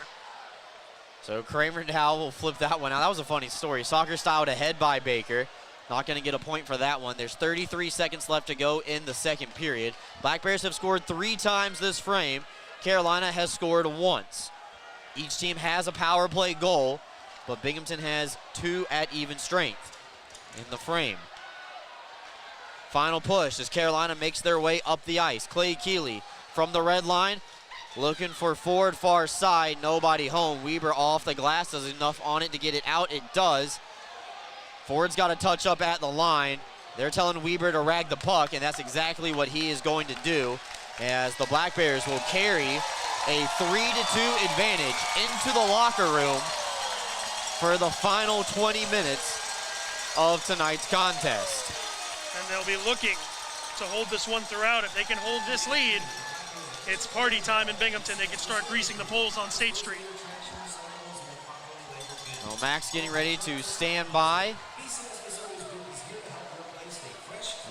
Speaker 1: So Kramer now will flip that one out. That was a funny story. Soccer styled ahead by Baker. Not gonna get a point for that one. There's 33 seconds left to go in the second period. Black Bears have scored 3 times this frame. Carolina has scored once. Each team has a power play goal, but Binghamton has 2 at even strength in the frame. Final push as Carolina makes their way up the ice. Clay Keeley from the red line, looking for Ford far side, nobody home. Weber off the glass, does enough on it to get it out, it does. Ford's got a touch up at the line. They're telling Weber to rag the puck, and that's exactly what he is going to do, as the Black Bears will carry a 3-2 advantage into the locker room for the final 20 minutes of tonight's contest.
Speaker 2: And they'll be looking to hold this one throughout. If they can hold this lead, it's party time in Binghamton. They can start greasing the poles on State Street.
Speaker 1: Well, Max getting ready to stand by.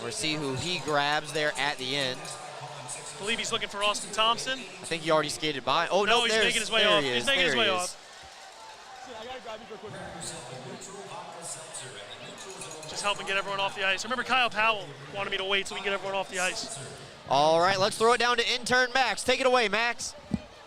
Speaker 1: We'll see who he grabs there at the end.
Speaker 2: I believe he's looking for Austin Thompson.
Speaker 1: I think he already skated by. Oh,
Speaker 2: no, he's making his way off. He's making his way off. Just helping get everyone off the ice. Remember, Kyle Powell wanted me to wait so we can get everyone off the ice.
Speaker 1: All right, let's throw it down to intern Max. Take it away, Max.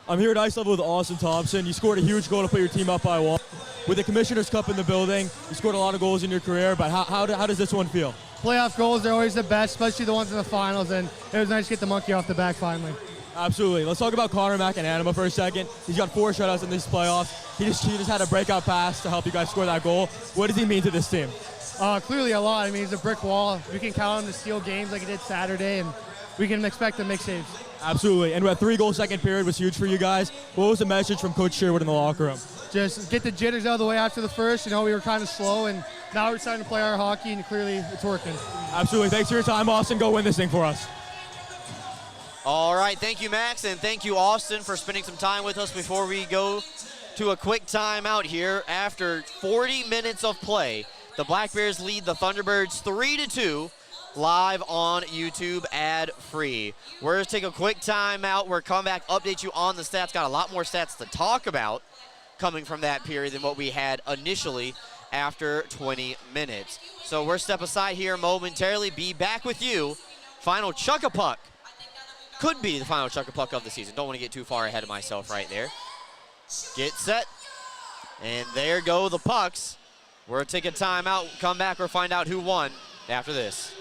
Speaker 5: I'm here at ice level with Austin Thompson. You scored a huge goal to put your team up by 1. With the Commissioner's Cup in the building, you scored a lot of goals in your career, but how does this one feel?
Speaker 7: Playoff goals are always the best, especially the ones in the finals, and it was nice to get the monkey off the back finally.
Speaker 5: Absolutely. Let's talk about Connor McAnanama for a second. He's got 4 shutouts in these playoffs. He just had a breakout pass to help you guys score that goal. What does he mean to this team?
Speaker 7: Clearly a lot. I mean, he's a brick wall. We can count on him to steal games like he did Saturday, and we can expect him to make saves.
Speaker 5: Absolutely. And that 3-goal second period was huge for you guys. What was the message from Coach Sherwood in the locker room?
Speaker 7: Just get the jitters out of the way after the first. You know, we were kind of slow, and now we're starting to play our hockey, and clearly it's working.
Speaker 5: Absolutely. Thanks for your time, Austin. Go win this thing for us.
Speaker 1: All right, thank you, Max, and thank you, Austin, for spending some time with us before we go to a quick timeout here. After 40 minutes of play, the Black Bears lead the Thunderbirds 3-2. Live on YouTube, ad-free. We're going to take a quick timeout. We'll come back, update you on the stats. Got a lot more stats to talk about coming from that period than what we had initially after 20 minutes. So we're step aside here momentarily. Be back with you final chuck-a-puck. Could be the final chuck-a-puck of the season. Don't want to get too far ahead of myself right there. Get set. And there go the pucks. We'll take a timeout, come back, or find out who won after this.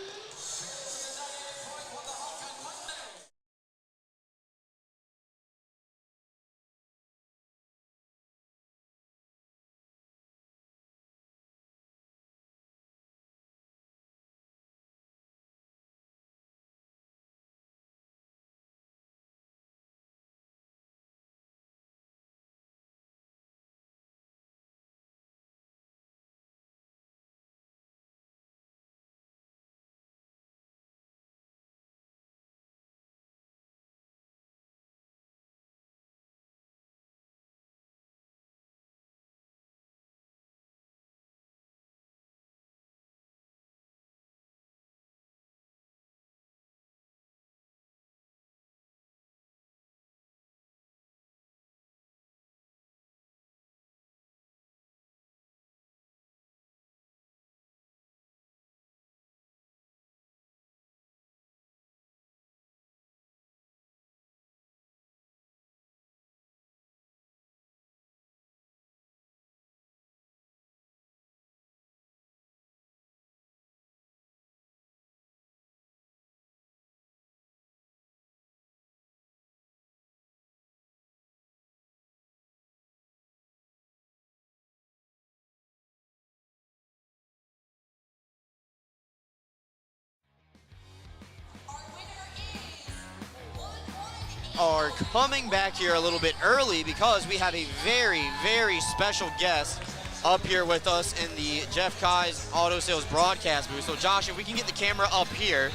Speaker 1: Are coming back here a little bit early because we have a very, very special guest up here with us in the Jeff Kai's Auto Sales broadcast booth. So Josh, if we can get the camera up here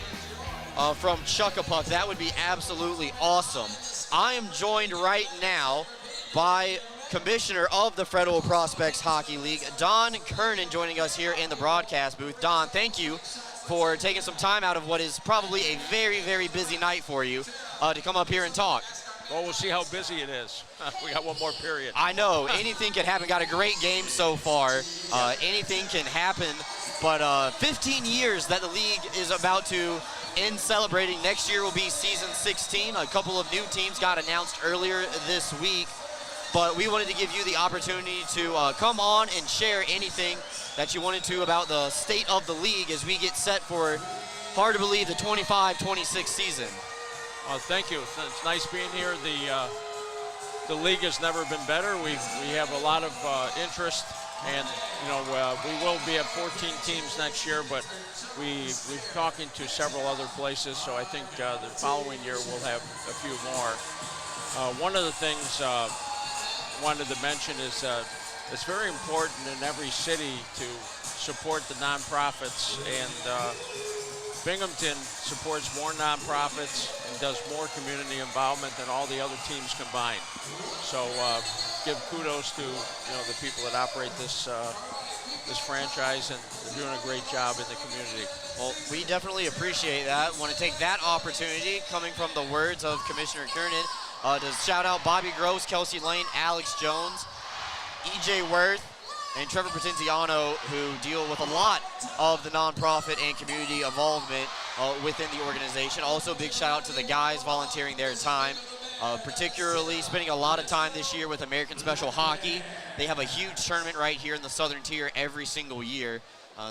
Speaker 1: from Chuck-a-Puck, that would be absolutely awesome. I am joined right now by Commissioner of the Federal Prospects Hockey League, Don Kernan, joining us here in the broadcast booth. Don, thank you for taking some time out of what is probably a very, very busy night for you to come up here and talk.
Speaker 8: Well, we'll see how busy it is. We got one more period.
Speaker 1: I know, anything can happen. Got a great game so far. Anything can happen, but 15 years that the league is about to end celebrating. Next year will be season 16. A couple of new teams got announced earlier this week, but we wanted to give you the opportunity to come on and share anything that you wanted to about the state of the league as we get set for, hard to believe, the 25-26 season.
Speaker 8: Thank you. It's nice being here. The league has never been better. We have a lot of interest, and we will be at 14 teams next year, but we're talking to several other places, so I think the following year we'll have a few more. One of the things I wanted to mention is it's very important in every city to support the nonprofits, and Binghamton supports more nonprofits and does more community involvement than all the other teams combined. So give kudos to the people that operate this franchise, and they're doing a great job in the community.
Speaker 1: Well, we definitely appreciate that. Want to take that opportunity, coming from the words of Commissioner Kernan, to shout out Bobby Gross, Kelsey Lane, Alex Jones, EJ Worth, and Trevor Potenziano, who deal with a lot of the nonprofit and community involvement within the organization. Also, big shout out to the guys volunteering their time, particularly spending a lot of time this year with American Special Hockey. They have a huge tournament right here in the Southern Tier every single year.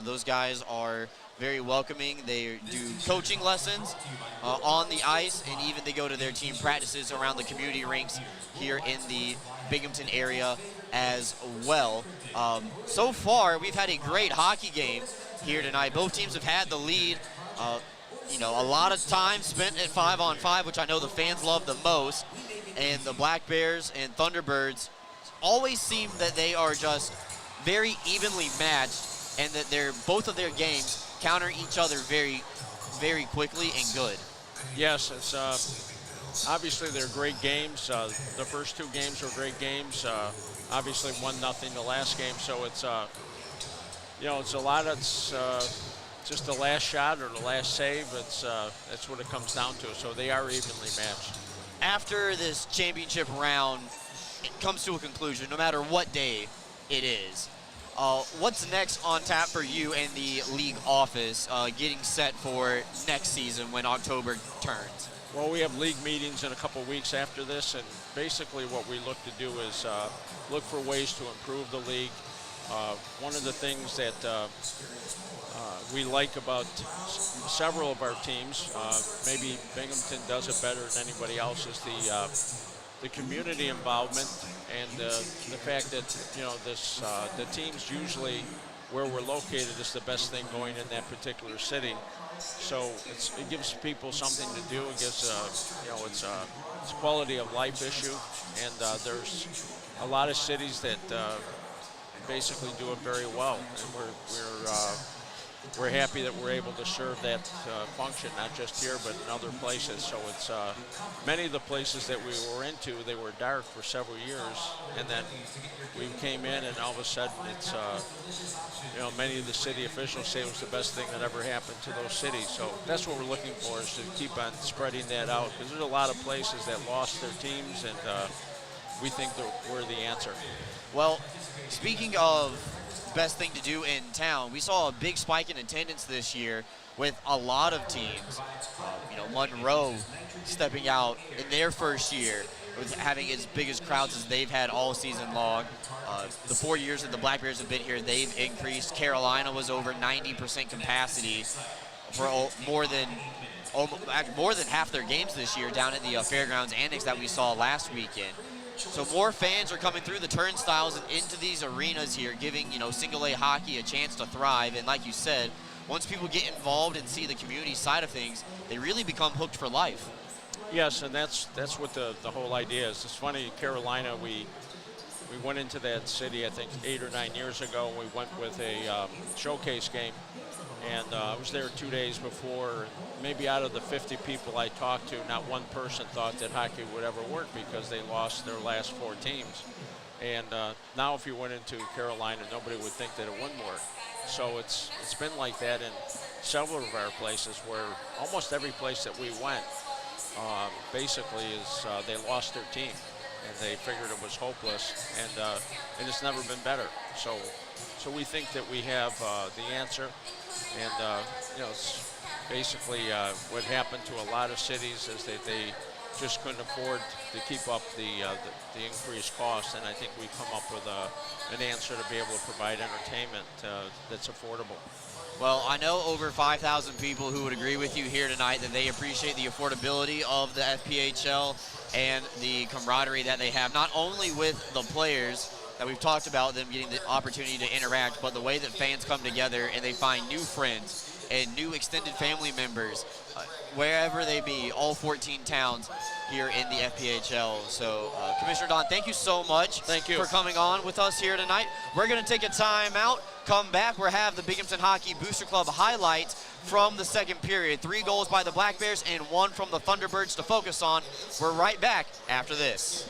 Speaker 1: Those guys are very welcoming. They do coaching lessons on the ice, and even they go to their team practices around the community rinks here in the Binghamton area as well. So far, we've had a great hockey game here tonight. Both teams have had the lead. A lot of time spent at 5-on-5, which I know the fans love the most. And the Black Bears and Thunderbirds always seem that they are just very evenly matched, and that both of their games counter each other very, very quickly and good.
Speaker 8: Yes, it's obviously they're great games. The first two games were great games. Obviously 1-0 the last game, so it's it's a lot of just the last shot or the last save. That's what it comes down to. So they are evenly matched.
Speaker 1: After this championship round, it comes to a conclusion, no matter what day it is. What's next on tap for you and the league office getting set for next season when October turns?
Speaker 8: Well, we have league meetings in a couple weeks after this, and basically what we look to do is look for ways to improve the league. One of the things that we like about several of our teams, maybe Binghamton does it better than anybody else, is the community involvement and the fact that the teams usually where we're located is the best thing going in that particular city. So it gives people something to do. It gives it's a quality of life issue, and there's a lot of cities that basically do it very well, and we're happy that we're able to serve that function, not just here, but in other places. So it's many of the places that we were into, they were dark for several years, and then we came in, and all of a sudden it's, many of the city officials say it was the best thing that ever happened to those cities. So that's what we're looking for, is to keep on spreading that out, because there's a lot of places that lost their teams, and we think that we're the answer.
Speaker 1: Well, speaking of best thing to do in town, we saw a big spike in attendance this year with a lot of teams. Monroe stepping out in their first year with having as big as crowds as they've had all season long. The 4 years that the Black Bears have been here, they've increased. Carolina was over 90% capacity for more than half their games this year down at the Fairgrounds Annex that we saw last weekend. So more fans are coming through the turnstiles and into these arenas here, giving single A hockey a chance to thrive. And like you said, once people get involved and see the community side of things, they really become hooked for life.
Speaker 8: Yes, and that's what the whole idea is. It's funny, Carolina, we went into that city I think 8 or 9 years ago, and we went with a showcase game. And I was there 2 days before. Maybe out of the 50 people I talked to, not one person thought that hockey would ever work because they lost their last 4 teams. And now if you went into Carolina, nobody would think that it wouldn't work. So it's been like that in several of our places, where almost every place that we went basically is they lost their team, and they figured it was hopeless, and it's never been better. So we think that we have the answer. And it's basically what happened to a lot of cities is that they just couldn't afford to keep up the increased costs, and I think we come up with an answer to be able to provide entertainment that's affordable.
Speaker 1: Well, I know over 5,000 people who would agree with you here tonight that they appreciate the affordability of the FPHL and the camaraderie that they have, not only with the players that we've talked about, them getting the opportunity to interact, but the way that fans come together and they find new friends and new extended family members, wherever they be, all 14 towns here in the FPHL. So, Commissioner Don, thank you so much.
Speaker 8: Thank you
Speaker 1: for coming on with us here tonight. We're going to take a timeout, come back. We'll have the Binghamton Hockey Booster Club highlights from the second period. 3 goals by the Black Bears and 1 from the Thunderbirds to focus on. We're right back after this.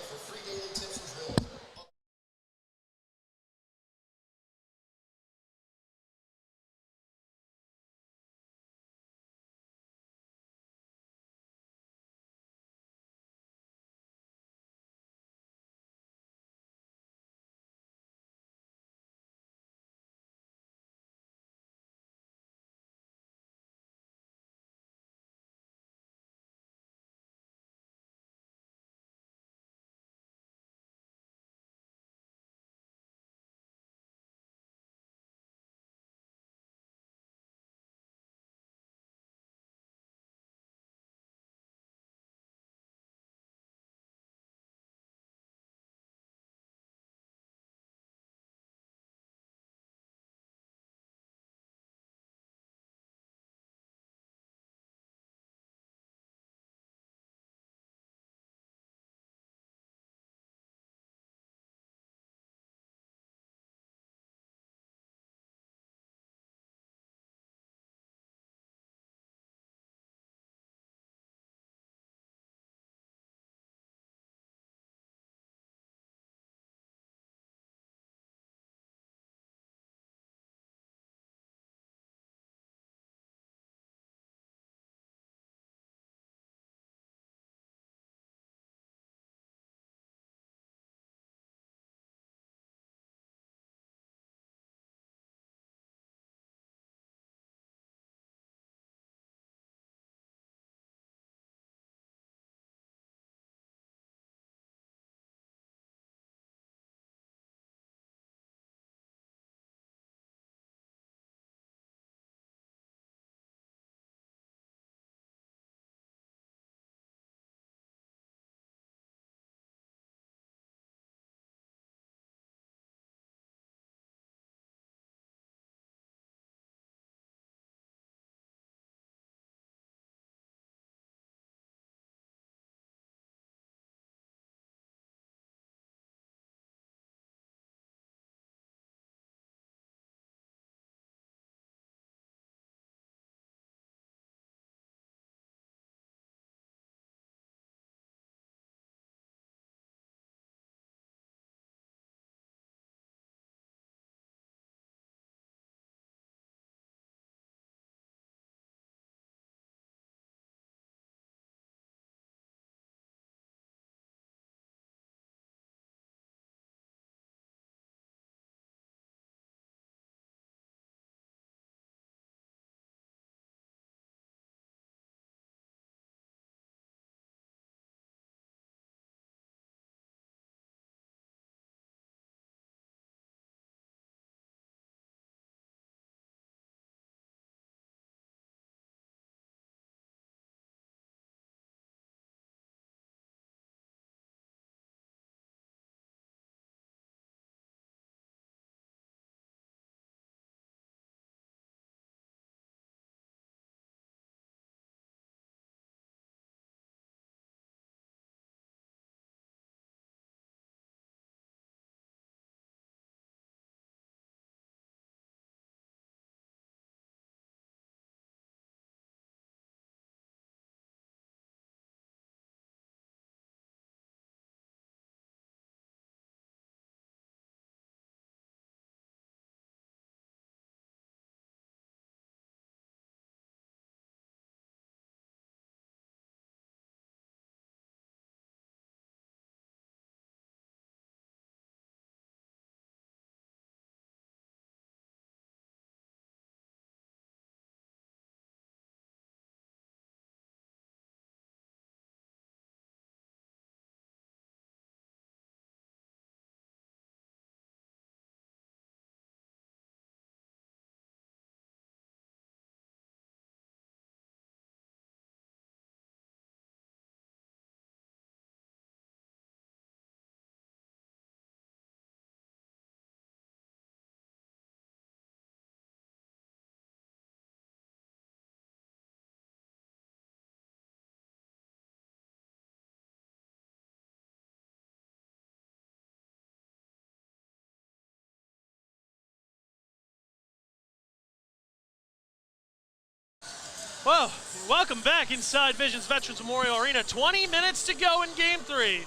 Speaker 2: Well, welcome back inside Visions Veterans Memorial Arena. 20 minutes to go in Game 3.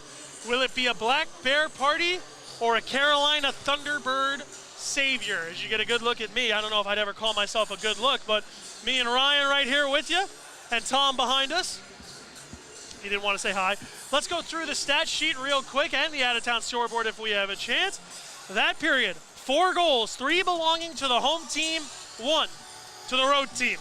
Speaker 2: Will it be a Black Bear party or a Carolina Thunderbird savior? As you get a good look at me, I don't know if I'd ever call myself a good look, but me and Ryan right here with you, and Tom behind us. He didn't want to say hi. Let's go through the stat sheet real quick and the out-of-town scoreboard if we have a chance. That period, 4 goals, 3 belonging to the home team, 1 to the road team.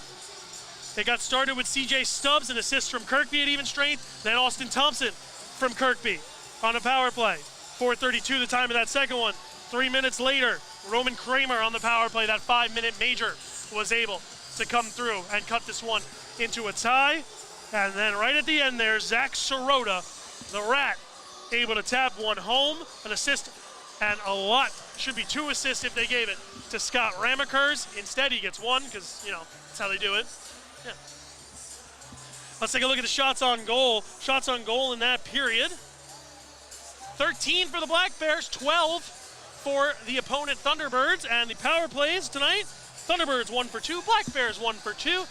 Speaker 2: It got started with CJ Stubbs, an assist from Kirkby at even strength, then Austin Thompson from Kirkby on a power play. 4:32 the time of that second one. 3 minutes later, Roman Kramer on the power play, that 5-minute major, was able to come through and cut this one into a tie. And then right at the end there, Zach Sirota, the Rat, able to tap one home, an assist, and a lot, should be 2 assists if they gave it to Scott Ramekers. Instead, he gets 1 because, you know, that's how they do it. Yeah. Let's take a look at the shots on goal. Shots on goal in that period. 13 for the Black Bears, 12 for the opponent Thunderbirds. And the power plays tonight, Thunderbirds 1 for 2, Black Bears 1 for 2.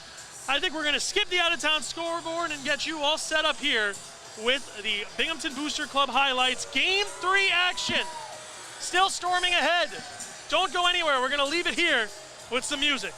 Speaker 2: I think we're going to skip the out-of-town scoreboard and get you all set up here with the Binghamton Booster Club highlights. Game 3 action. Still storming ahead. Don't go anywhere. We're going to leave it here with some music.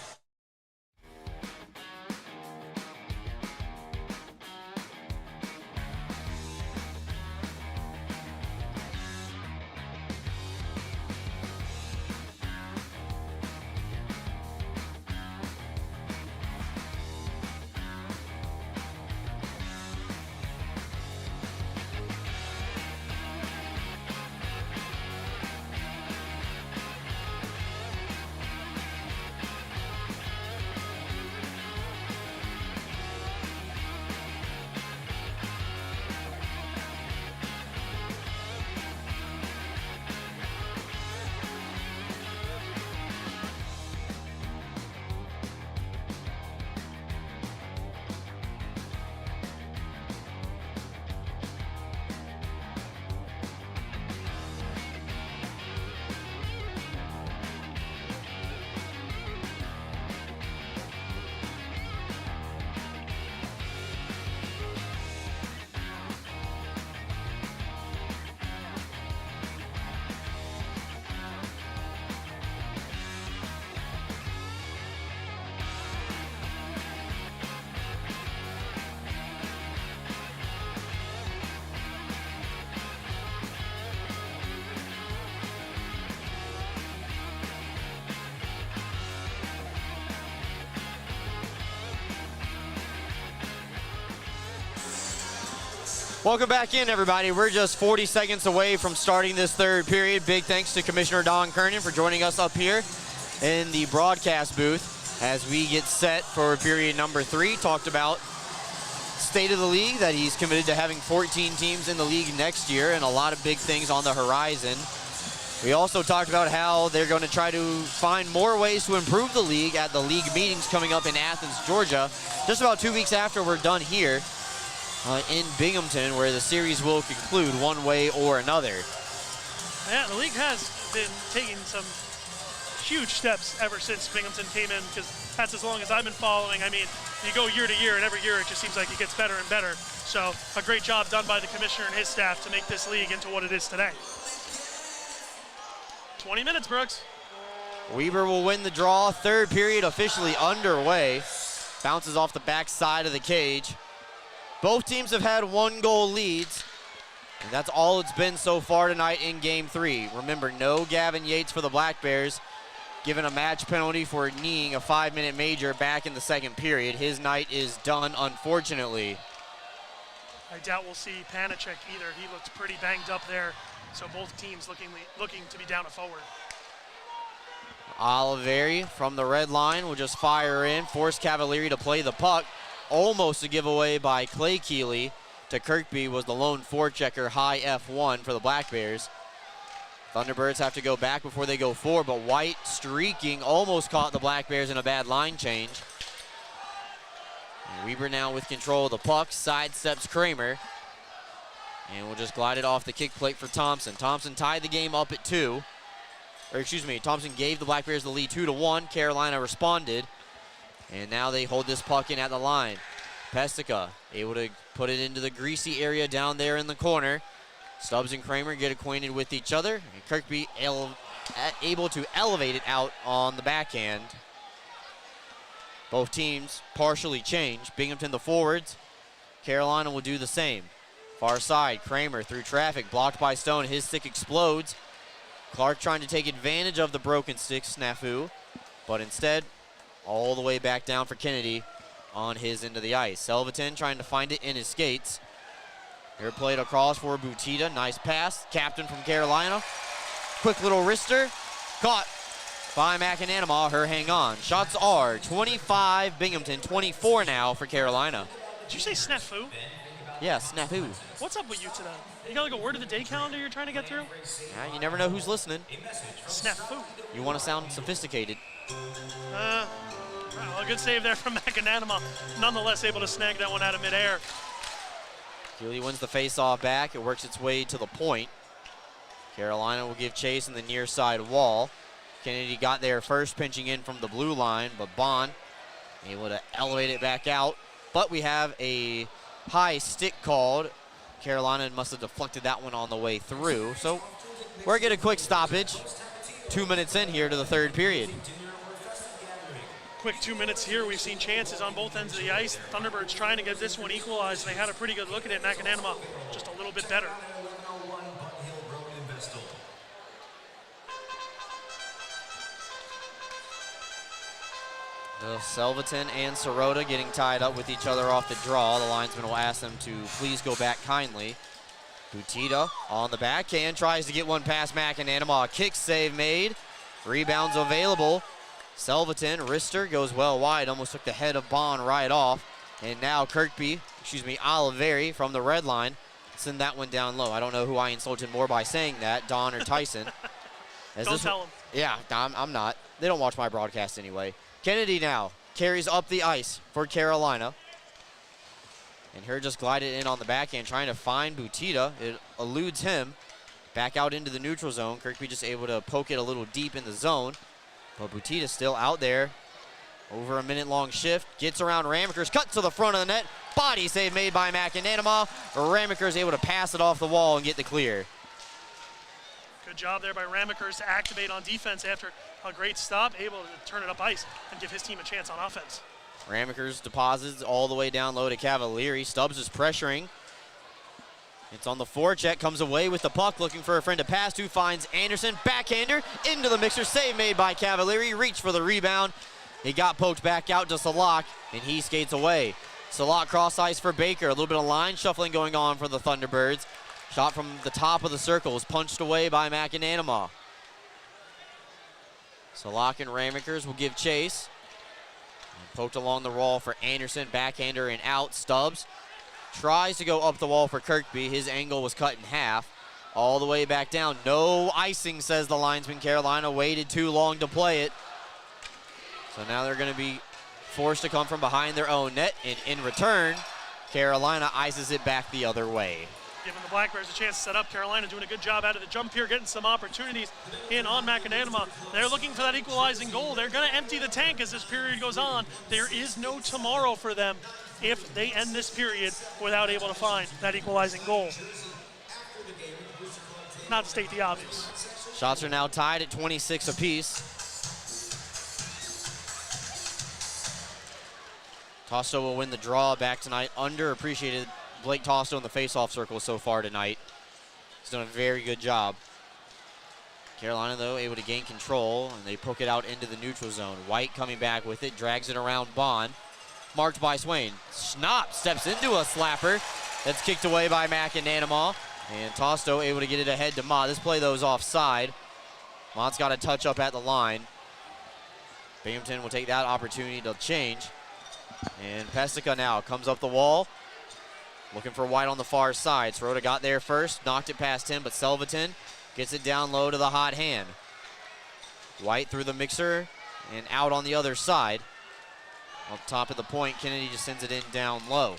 Speaker 1: Welcome back in, everybody. We're just 40 seconds away from starting this third period. Big thanks to Commissioner Don Kernan for joining us up here in the broadcast booth as we get set for period number 3. Talked about state of the league, that he's committed to having 14 teams in the league next year and a lot of big things on the horizon. We also talked about how they're going to try to find more ways to improve the league at the league meetings coming up in Athens, Georgia, just about 2 weeks after we're done here in Binghamton, where the series will conclude one way or another.
Speaker 2: Yeah, the league has been taking some huge steps ever since Binghamton came in, because that's as long as I've been following. I mean, you go year to year, and every year it just seems like it gets better and better. So a great job done by the commissioner and his staff to make this league into what it is today. 20 minutes, Brooks.
Speaker 1: Weber will win the draw. Third period officially underway. Bounces off the back side of the cage. Both teams have had 1-goal leads, and that's all it's been so far tonight in Game 3. Remember, no Gavin Yates for the Black Bears, given a match penalty for kneeing a 5-minute major back in the second period. His night is done, unfortunately.
Speaker 2: I doubt we'll see Panachek either. He looked pretty banged up there, so both teams looking to be down a forward.
Speaker 1: Oliveri from the red line will just fire in, force Cavalieri to play the puck. Almost a giveaway by Clay Keeley to Kirkby, was the lone forechecker, high F1 for the Black Bears. Thunderbirds have to go back before they go forward, but White streaking almost caught the Black Bears in a bad line change. And Weber now with control of the puck, sidesteps Kramer, and will just glide it off the kick plate for Thompson. Thompson tied the game up at 2. Or excuse me, Thompson gave the Black Bears the lead 2-1. Carolina responded. And now they hold this puck in at the line. Pestica able to put it into the greasy area down there in the corner. Stubbs and Kramer get acquainted with each other. And Kirkby able to elevate it out on the backhand. Both teams partially change. Binghamton the forwards. Carolina will do the same. Far side, Kramer through traffic, blocked by Stone. His stick explodes. Clark trying to take advantage of the broken stick snafu, but instead, all the way back down for Kennedy on his end of the ice. Selvatin trying to find it in his skates. Here played across for Butita. Nice pass. Captain from Carolina. Quick little wrister. Caught by McAnanama. Her hang on. Shots are 25 Binghamton, 24 now for Carolina.
Speaker 2: Did you say snafu?
Speaker 1: Yeah, snafu.
Speaker 2: What's up with you today? You got like a word of the day calendar you're trying to get through?
Speaker 1: Yeah, you never know who's listening.
Speaker 2: Snafu.
Speaker 1: You want to sound sophisticated.
Speaker 2: Well, a good save there from McAnanama. Nonetheless, able to snag that one out of midair.
Speaker 1: Keeley wins the face-off back. It works its way to the point. Carolina will give chase in the near side wall. Kennedy got there first, pinching in from the blue line, but Bond able to elevate it back out. But we have a high stick called. Carolina must have deflected that one on the way through. So we're getting a quick stoppage. 2 minutes in here to the third period.
Speaker 2: Quick 2 minutes here. We've seen chances on both ends of the ice. Thunderbirds trying to get this one equalized. They had a pretty good look at it. McAnanama just a little bit better.
Speaker 1: Selvatin and Sirota getting tied up with each other off the draw. The linesman will ask them to please go back kindly. Butita on the backhand tries to get one past McAnanama. Kick save made. Rebounds available. Selvatin, wrister, goes well wide. Almost took the head of Bond right off. And now Oliveri from the red line. Send that one down low. I don't know who I insulted more by saying that, Don or Tyson.
Speaker 2: Don't tell him.
Speaker 1: Yeah, I'm not. They don't watch my broadcast anyway. Kennedy now carries up the ice for Carolina. And her just glided in on the backhand, trying to find Butita. It eludes him. Back out into the neutral zone. Kirkby just able to poke it a little deep in the zone. But Butita still out there. Over a minute-long shift. Gets around Ramaker's, cut to the front of the net. Body save made by McAnanama. Ramaker's able to pass it off the wall and get the clear.
Speaker 2: Good job there by Ramakers to activate on defense after a great stop, able to turn it up ice and give his team a chance on offense.
Speaker 1: Ramakers deposits all the way down low to Cavalieri. Stubbs is pressuring. It's on the forecheck, comes away with the puck, looking for a friend to pass to, finds Anderson, backhander, into the mixer, save made by Cavalieri, reach for the rebound. He got poked back out to Salak, and he skates away. Salak cross ice for Baker, a little bit of line shuffling going on for the Thunderbirds. Shot from the top of the circle is punched away by McAnanama. Salak and Ramakers will give chase. And poked along the wall for Anderson, backhander and out. Stubbs tries to go up the wall for Kirkby. His angle was cut in half. All the way back down. No icing, says the linesman. Carolina waited too long to play it. So now they're going to be forced to come from behind their own net. And in return, Carolina ices it back the other way.
Speaker 2: Giving the Black Bears a chance to set up. Carolina doing a good job out of the jump here, getting some opportunities in on McAnanama. They're looking for that equalizing goal. They're going to empty the tank as this period goes on. There is no tomorrow for them if they end this period without able to find that equalizing goal. Not to state the obvious.
Speaker 1: Shots are now tied at 26 apiece. Tosto will win the draw back tonight. Underappreciated Blake Tosto in the face-off circle so far tonight. He's done a very good job. Carolina, though, able to gain control, and they poke it out into the neutral zone. White coming back with it, drags it around Bond. Marked by Swain. Schnapp steps into a slapper. That's kicked away by McAnanama. And Tosto able to get it ahead to Ma. This play, though, is offside. Mott's got a touch up at the line. Binghamton will take that opportunity to change. And Pestica now comes up the wall. Looking for White on the far side. Sirota got there first, knocked it past him, but Selvatin gets it down low to the hot hand. White through the mixer and out on the other side. Up top of the point, Kennedy just sends it in down low.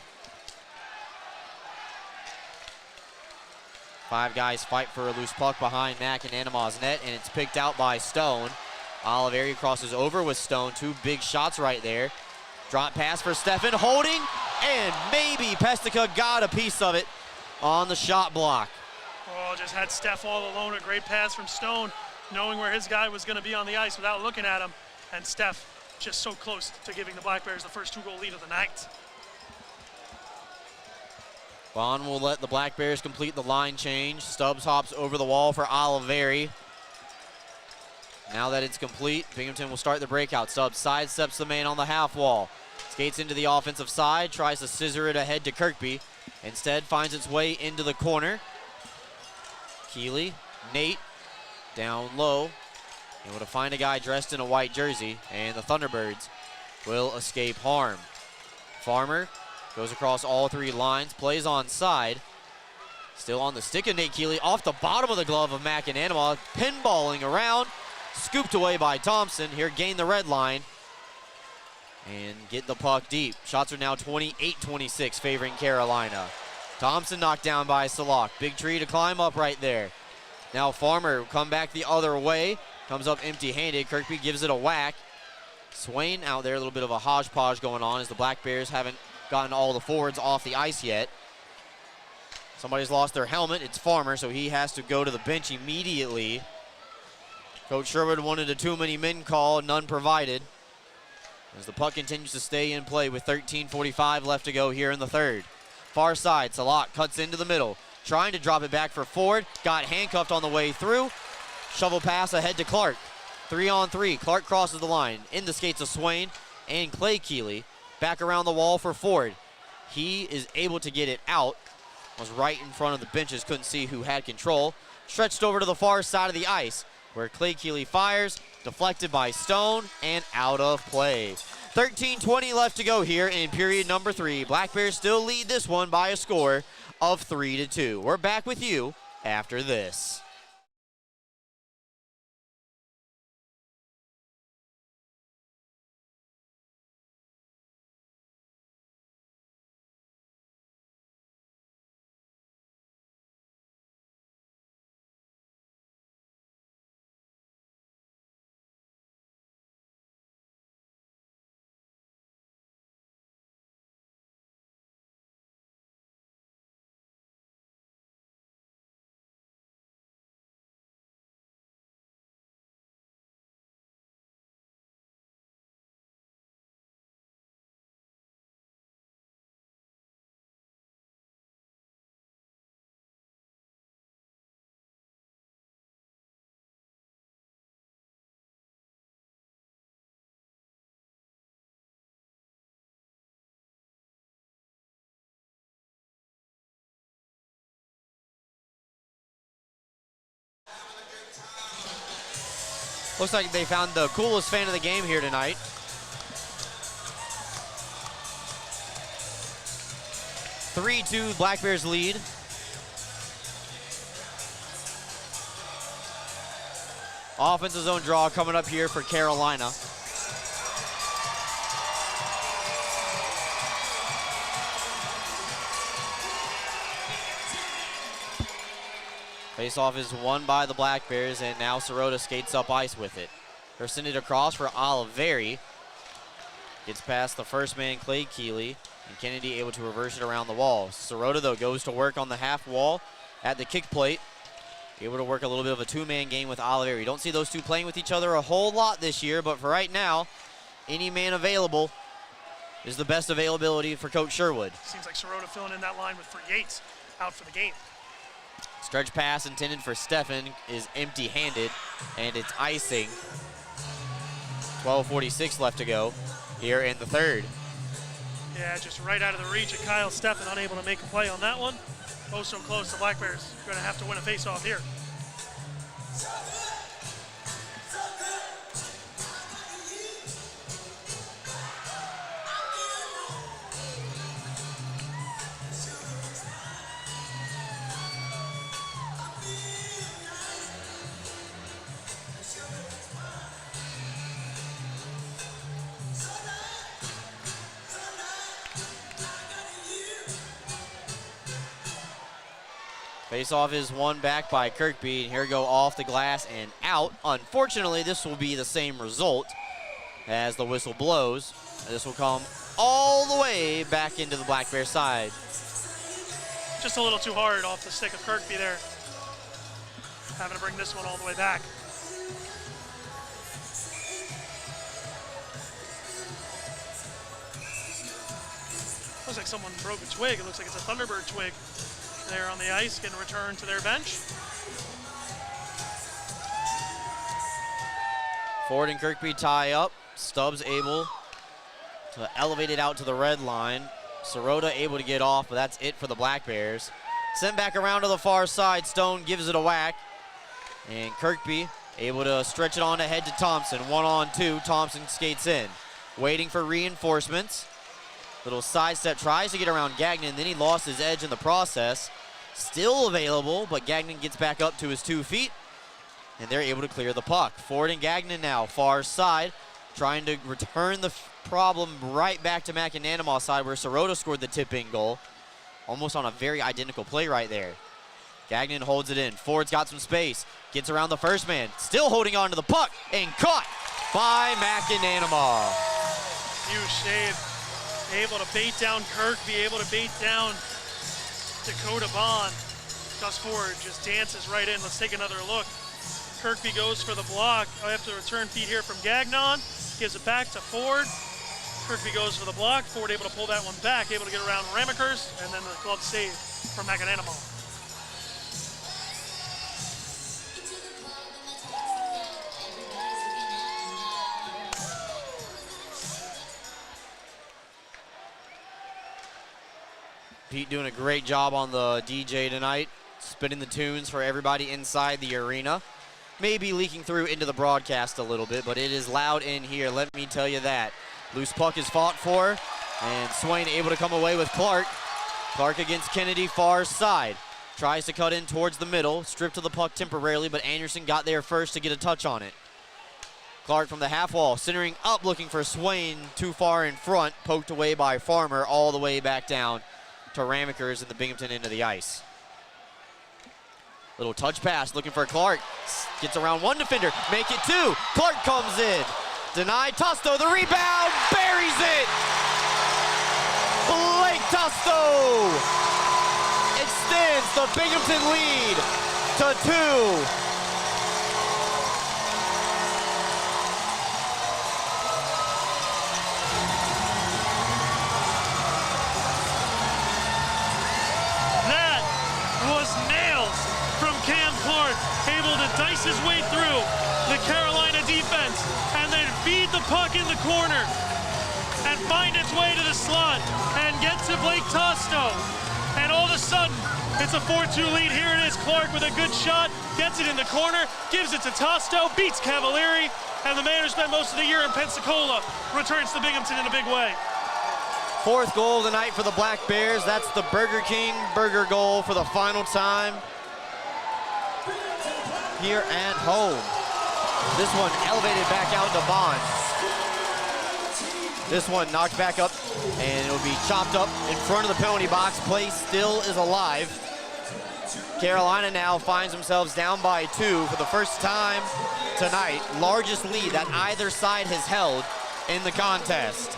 Speaker 1: 5 guys fight for a loose puck behind McAnanama's net, and it's picked out by Stone. Oliveri crosses over with Stone. 2 big shots right there. Drop pass for Stefan, holding, and maybe Pestica got a piece of it on the shot block.
Speaker 2: Oh, just had Steph all alone. A great pass from Stone, knowing where his guy was going to be on the ice without looking at him. And Steph just so close to giving the Black Bears the first 2-goal lead of the night.
Speaker 1: Vaughn will let the Black Bears complete the line change. Stubbs hops over the wall for Oliveri. Now that it's complete, Binghamton will start the breakout. Stubbs sidesteps the man on the half wall. Skates into the offensive side, tries to scissor it ahead to Kirkby. Instead, finds its way into the corner. Keeley, Nate, down low. Able to find a guy dressed in a white jersey, and the Thunderbirds will escape harm. Farmer goes across all 3 lines, plays onside. Still on the stick of Nate Keeley, off the bottom of the glove of McAnanima, pinballing around, scooped away by Thompson. Here, gain the red line and get the puck deep. Shots are now 28-26, favoring Carolina. Thompson knocked down by Salak. Big tree to climb up right there. Now Farmer will come back the other way. Comes up empty-handed. Kirkby gives it a whack. Swain out there, a little bit of a hodgepodge going on as the Black Bears haven't gotten all the forwards off the ice yet. Somebody's lost their helmet. It's Farmer, so he has to go to the bench immediately. Coach Sherwood wanted a too-many-men call, none provided. As the puck continues to stay in play with 13:45 left to go here in the third. Far side, Salak cuts into the middle, trying to drop it back for Ford. Got handcuffed on the way through. Shovel pass ahead to Clark. 3-on-3. Clark crosses the line. In the skates of Swain and Clay Keeley. Back around the wall for Ford. He is able to get it out. Was right in front of the benches. Couldn't see who had control. Stretched over to the far side of the ice where Clay Keeley fires. Deflected by Stone and out of play. 13:20 left to go here in period number 3. Black Bears still lead this one by a score of 3-2. We're back with you after this. Looks like they found the coolest fan of the game here tonight. (3-2) Black Bears lead. Offensive zone draw coming up here for Carolina. Face-off is won by the Black Bears, and now Sirota skates up ice with it. They're sending it across for Oliveri. Gets past the first man, Clay Keeley, and Kennedy able to reverse it around the wall. Sirota, though, goes to work on the half wall at the kick plate. Able to work a little bit of a 2-man game with Oliveri. You don't see those two playing with each other a whole lot this year, but for right now, any man available is the best availability for Coach Sherwood.
Speaker 2: Seems like Sirota filling in that line with Yates out for the game.
Speaker 1: Stretch pass intended for Stefan is empty-handed, and it's icing. 12:46 left to go here in the third.
Speaker 2: Yeah, just right out of the reach of Kyle Stefan, unable to make a play on that one. Oh, so close. The Black Bears going to have to win a face-off here.
Speaker 1: Face-off is won back by Kirkby, and here go off the glass and out. Unfortunately, this will be the same result as the whistle blows. This will come all the way back into the Black Bear side.
Speaker 2: Just a little too hard off the stick of Kirkby there. Having to bring this one all the way back. Looks like someone broke a twig. It looks like it's a Thunderbird twig there on the ice, getting returned to their bench.
Speaker 1: Ford and Kirkby tie up. Stubbs able to elevate it out to the red line. Sirota able to get off, but that's it for the Black Bears. Sent back around to the far side. Stone gives it a whack. And Kirkby able to stretch it on ahead to Thompson. 1-on-2. Thompson skates in. Waiting for reinforcements. Little sidestep, tries to get around Gagnon, then he lost his edge in the process. Still available, but Gagnon gets back up to his 2 feet, and they're able to clear the puck. Ford and Gagnon now, far side, trying to return the problem right back to Macananamaw's side where Sirota scored the tip-in goal. Almost on a very identical play right there. Gagnon holds it in. Ford's got some space, gets around the first man, still holding on to the puck, and caught by Macananamaw.
Speaker 2: Huge save. Able to bait down Kirkby, able to bait down Dakota Bond. Gus Ford just dances right in. Let's take another look. Kirkby goes for the block. I have to return feed here from Gagnon. Gives it back to Ford. Kirkby goes for the block. Ford able to pull that one back, able to get around Ramekers, and then the glove save from Macananamaw.
Speaker 1: Pete doing a great job on the DJ tonight, spinning the tunes for everybody inside the arena. Maybe leaking through into the broadcast a little bit, but it is loud in here, let me tell you that. Loose puck is fought for, and Swain able to come away with Clark. Clark against Kennedy, far side. Tries to cut in towards the middle, stripped to the puck temporarily, but Anderson got there first to get a touch on it. Clark from the half wall, centering up, looking for Swain, too far in front, poked away by Farmer, all the way back down to Ramekers in the Binghamton end of the ice. Little touch pass, looking for Clark. Gets around one defender, make it 2. Clark comes in. Denied, Tusto, the rebound, buries it! Blake Tusto extends the Binghamton lead to 2.
Speaker 2: Dice his way through the Carolina defense and then feed the puck in the corner and find its way to the slot and get to Blake Tosto. And all of a sudden, it's a 4-2 lead. Here it is, Clark with a good shot, gets it in the corner, gives it to Tosto, beats Cavalieri, and the man who spent most of the year in Pensacola returns to Binghamton in a big way.
Speaker 1: 4th goal tonight for the Black Bears. That's the Burger King burger goal for the final time here at home. This one elevated back out to Bond. This one knocked back up, and it'll be chopped up in front of the penalty box. Play still is alive. Carolina now finds themselves down by 2 for the first time tonight. Largest lead that either side has held in the contest.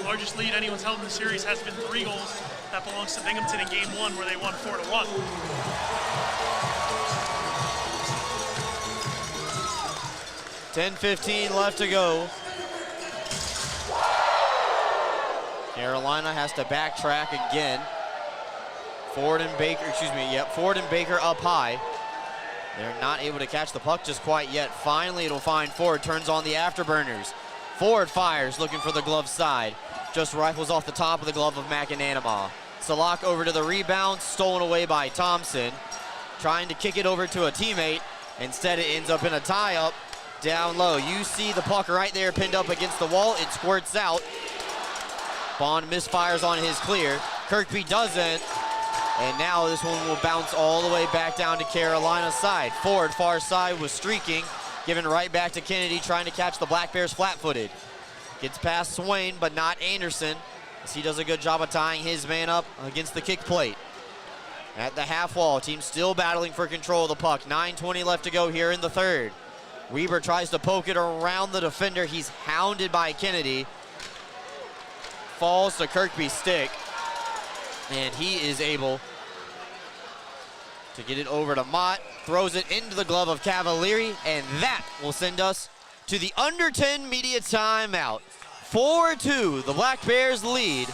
Speaker 2: Largest lead anyone's held in the series has been 3 goals. That belongs to Binghamton in game 1 where they won 4-1.
Speaker 1: 10:15 left to go. Carolina has to backtrack again. Ford and Baker up high. They're not able to catch the puck just quite yet. Finally, it'll find Ford, turns on the afterburners. Ford fires, looking for the glove side. Just rifles off the top of the glove of Macananamaw. Salak over to the rebound, stolen away by Thompson. Trying to kick it over to a teammate. Instead, it ends up in a tie-up. Down low, you see the puck right there pinned up against the wall. It squirts out. Bond misfires on his clear. Kirkby doesn't. And now this one will bounce all the way back down to Carolina's side. Ford, far side, was streaking. Given right back to Kennedy, trying to catch the Black Bears flat-footed. Gets past Swain, but not Anderson, as he does a good job of tying his man up against the kick plate. At the half wall, team still battling for control of the puck. 9:20 left to go here in the 3rd. Weber tries to poke it around the defender. He's hounded by Kennedy. falls to Kirkby's stick, and he is able to get it over to Mott, throws it into the glove of Cavalieri, and that will send us to the under 10 media timeout. 4-2, the Black Bears lead.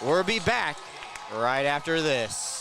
Speaker 1: We'll be back right after this.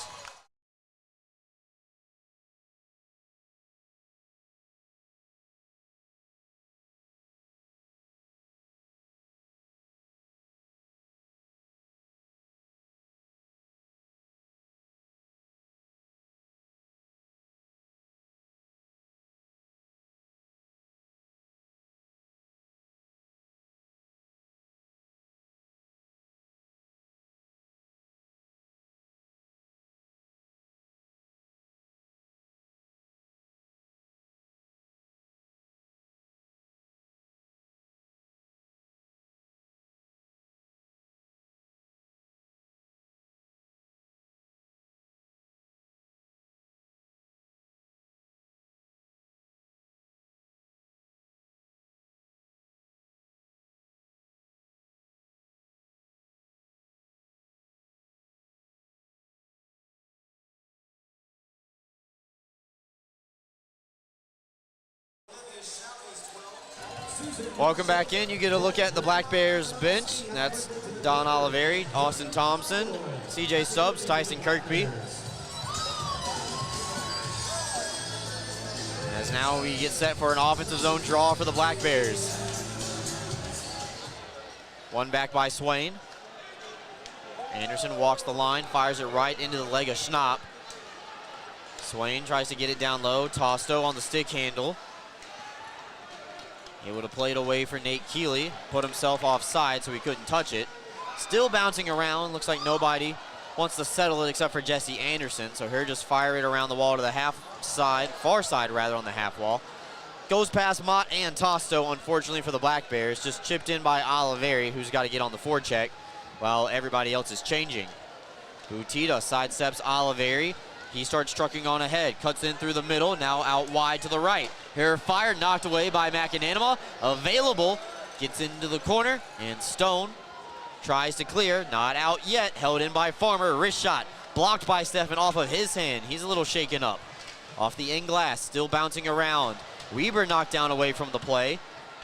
Speaker 1: Welcome back in. You get a look at the Black Bears bench. That's Don Oliveri, Austin Thompson, CJ Stubbs, Tyson Kirkby. As now we get set for an offensive zone draw for the Black Bears. One back by Swain. Anderson walks the line, fires it right into the leg of Schnapp. Swain tries to get it down low. Tosto on the stick handle. Able to play it away for Nate Keeley. Put himself offside so he couldn't touch it. Still bouncing around. Looks like nobody wants to settle it except for Jesse Anderson. So he'll just fire it around the wall to the far side rather, on the half wall. Goes past Mott and Tosto, unfortunately for the Black Bears. Just chipped in by Oliveri, who's got to get on the forecheck while everybody else is changing. Butita sidesteps Oliveri. He starts trucking on ahead, cuts in through the middle, now out wide to the right. Here, fire knocked away by McAnanima. Available, gets into the corner, and Stone tries to clear, not out yet, held in by Farmer. Wrist shot, blocked by Stefan off of his hand. He's a little shaken up. Off the end glass, still bouncing around. Weber knocked down away from the play.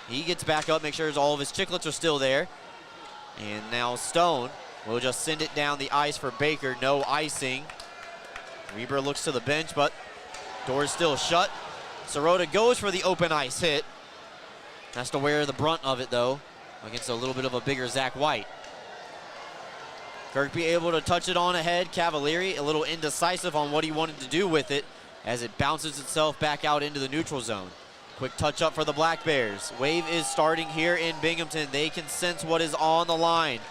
Speaker 1: He gets back up, make sure all of his chiclets are still there. And now Stone will just send it down the ice for Baker, no icing. Weber looks to the bench, but door's still shut. Sirota goes for the open ice hit. Has to wear the brunt of it, though, against a little bit of a bigger Zach White. Kirkby able to touch it on ahead. Cavalieri a little indecisive on what he wanted to do with it as it bounces itself back out into the neutral zone. Quick touch up for the Black Bears. Wave is starting here in Binghamton. They can sense what is on the line.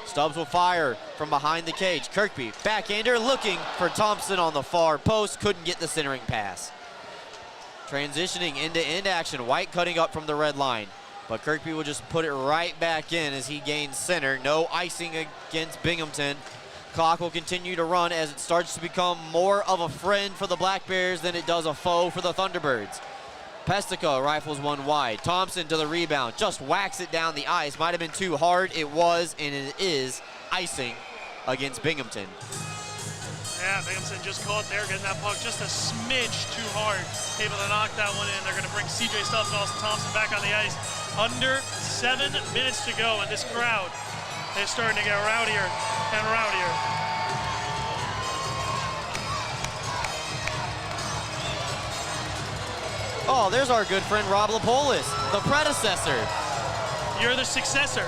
Speaker 1: Stubbs will fire from behind the cage. Kirkby, backhander, looking for Thompson on the far post. Couldn't get the centering pass. Transitioning end-to-end action. White cutting up from the red line. But Kirkby will just put it right back in as he gains center. No icing against Binghamton. Clock will continue to run as it starts to become more of a friend for the Black Bears than it does a foe for the Thunderbirds. Pestica rifles one wide. Thompson to the rebound. Just whacks it down the ice. Might have been too hard. It was, and it is icing against Binghamton.
Speaker 2: Yeah, Binghamton just caught there, getting that puck just a smidge too hard. Able to knock that one in. They're going to bring CJ Stubbs and Austin Thompson back on the ice. Under 7 minutes to go, and this crowd is starting to get rowdier and rowdier.
Speaker 1: Oh, there's our good friend Rob Lapolis, the predecessor.
Speaker 2: You're the successor.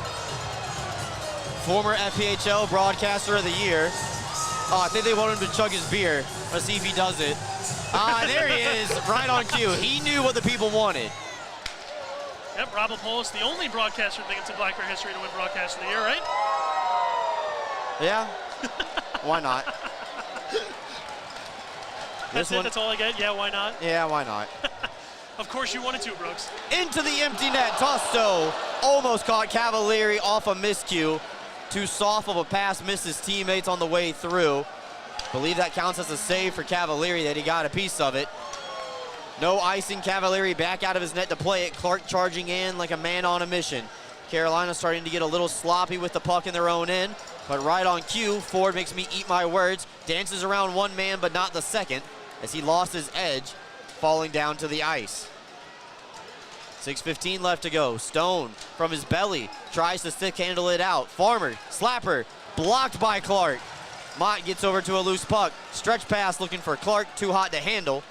Speaker 1: Former FPHL Broadcaster of the Year. Oh, I think they want him to chug his beer. Let's see if he does it. There he is, right on cue. He knew what the people wanted.
Speaker 2: Yep, Rob Lapolis, the only broadcaster in Binghamton Black Bear history to win Broadcaster of the Year, right?
Speaker 1: Yeah, why not?
Speaker 2: That's it, that's all I get? Yeah, why not?
Speaker 1: Yeah, why not?
Speaker 2: Of course you wanted to, Brooks.
Speaker 1: Into the empty net, Tosto almost caught Cavalieri off a miscue. Too soft of a pass, missed his teammates on the way through. Believe that counts as a save for Cavalieri, that he got a piece of it. No icing, Cavalieri back out of his net to play it. Clark charging in like a man on a mission. Carolina starting to get a little sloppy with the puck in their own end, but right on cue, Ford makes me eat my words, dances around one man but not the second as he lost his edge, falling down to the ice. 6:15 left to go. Stone from his belly tries to stick handle it out. Farmer, slapper, blocked by Clark. Mott gets over to a loose puck. Stretch pass looking for Clark, too hot to handle.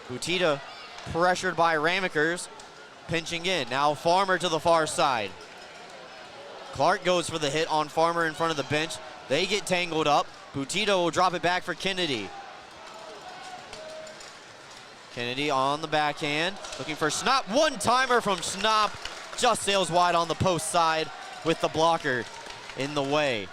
Speaker 1: Butita pressured by Ramekers, pinching in. Now Farmer to the far side. Clark goes for the hit on Farmer in front of the bench. They get tangled up. Butita will drop it back for Kennedy. Kennedy on the backhand, looking for Schnapp. One-timer from Schnapp, just sails wide on the post side with the blocker in the way.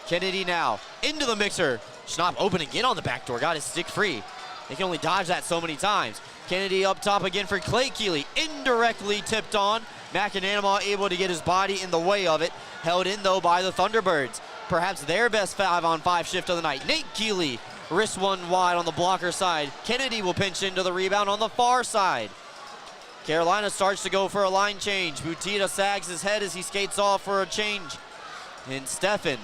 Speaker 1: Kennedy now into the mixer. Schnapp open again on the back door, got his stick free. They can only dodge that so many times. Kennedy up top again for Clay Keeley, indirectly tipped on. McAnanama able to get his body in the way of it, held in though by the Thunderbirds. Perhaps their best 5-on-5 shift of the night. Nate Keeley, wrist one wide on the blocker side. Kennedy will pinch into the rebound on the far side. Carolina starts to go for a line change. Butita sags his head as he skates off for a change. And Stefan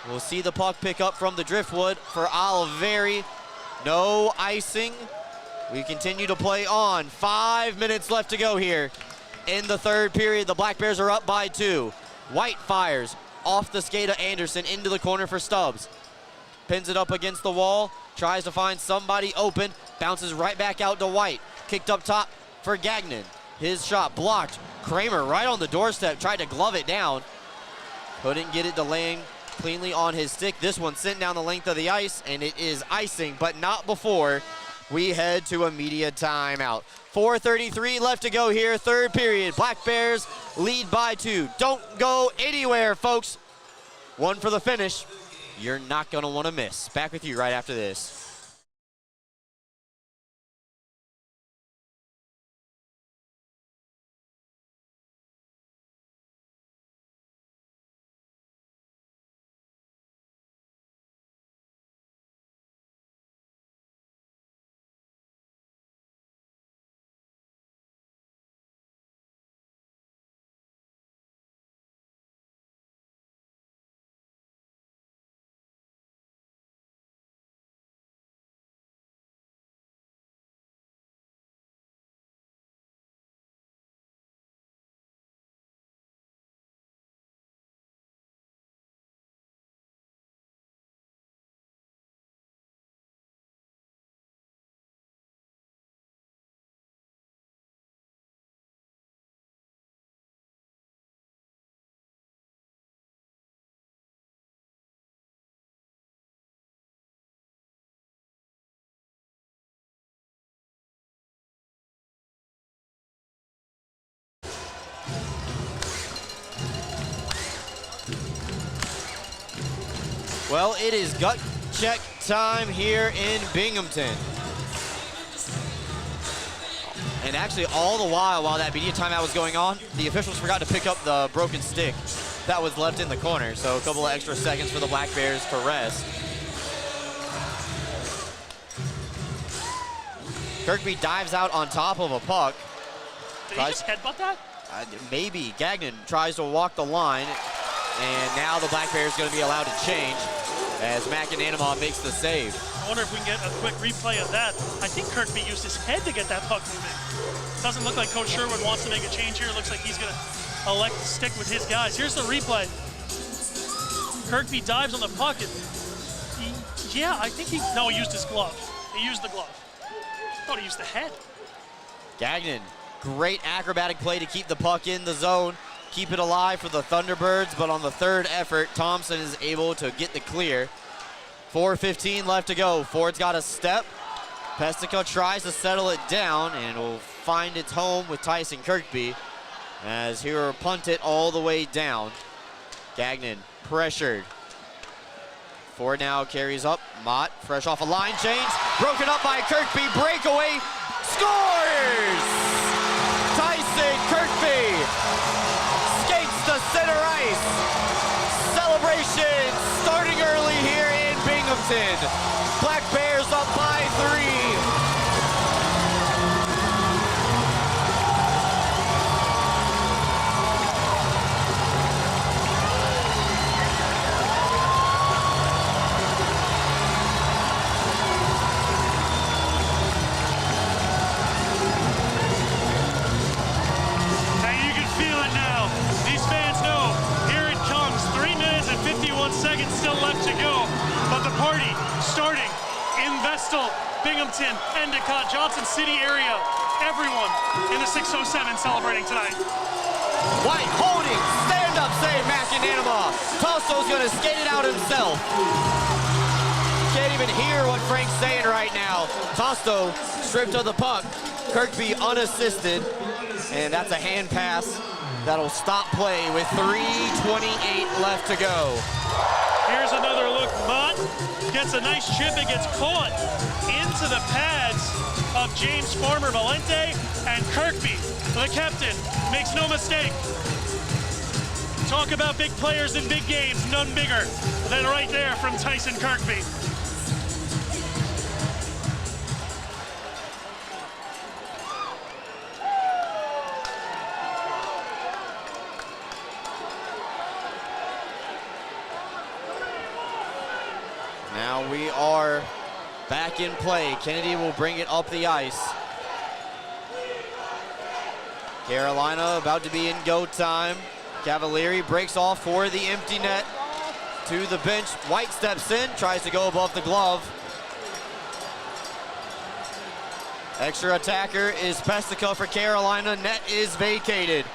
Speaker 1: will see the puck pick up from the driftwood for Oliveri. No icing. We continue to play on. 5 minutes left to go here in the third period. The Black Bears are up by 2. White fires off the skate of Anderson into the corner for Stubbs. Pins it up against the wall, tries to find somebody open, bounces right back out to White. Kicked up top for Gagnon. His shot blocked. Kramer right on the doorstep, tried to glove it down. Couldn't get it to land cleanly on his stick. This one sent down the length of the ice, and it is icing, but not before we head to a media timeout. 4:33 left to go here, third period. Black Bears lead by 2. Don't go anywhere, folks. One for the finish. You're not going to want to miss. Back with you right after this. Well, it is gut check time here in Binghamton. And actually, all the while that media timeout was going on, the officials forgot to pick up the broken stick that was left in the corner. So a couple of extra seconds for the Black Bears to rest. Kirkby dives out on top of a puck.
Speaker 2: Did he just headbutt that?
Speaker 1: Maybe. Gagnon tries to walk the line, and now the Black Bears going to be allowed to change as McAnanama makes the save.
Speaker 2: I wonder if we can get a quick replay of that. I think Kirkby used his head to get that puck moving. Doesn't look like Coach Sherwood wants to make a change here. Looks like he's going to elect to stick with his guys. Here's the replay. Kirkby dives on the puck. And I think he used his glove. He used the glove. I thought he used the head.
Speaker 1: Gagnon, great acrobatic play to keep the puck in the zone, keep it alive for the Thunderbirds, but on the third effort, Thompson is able to get the clear. 4:15 left to go. Ford's got a step. Pestica tries to settle it down and will find its home with Tyson Kirkby as he will punt it all the way down. Gagnon pressured. Ford now carries up. Mott, fresh off a line change. Broken up by Kirkby. Breakaway. Scores! Tyson Kirkby skates the center ice. Celebration starting early here in Binghamton. Black Bears up by 3.
Speaker 2: party starting in Vestal, Binghamton, Endicott, Johnson City area. Everyone in the 607 celebrating tonight.
Speaker 1: White holding, stand up save, McAnanama. Tosto's gonna skate it out himself. Can't even hear what Frank's saying right now. Tosto stripped of the puck. Kirkby unassisted, and that's a hand pass that'll stop play with 3:28 left to go.
Speaker 2: Here's another look. Mott gets a nice chip. It gets caught into the pads of James Farmer Valente, and Kirkby, the captain, makes no mistake. Talk about big players in big games, none bigger than right there from Tyson Kirkby.
Speaker 1: Now we are back in play. Kennedy will bring it up the ice. Carolina about to be in go time. Cavalieri breaks off for the empty net to the bench. White steps in, tries to go above the glove. Extra attacker is Pestica for Carolina. Net is vacated.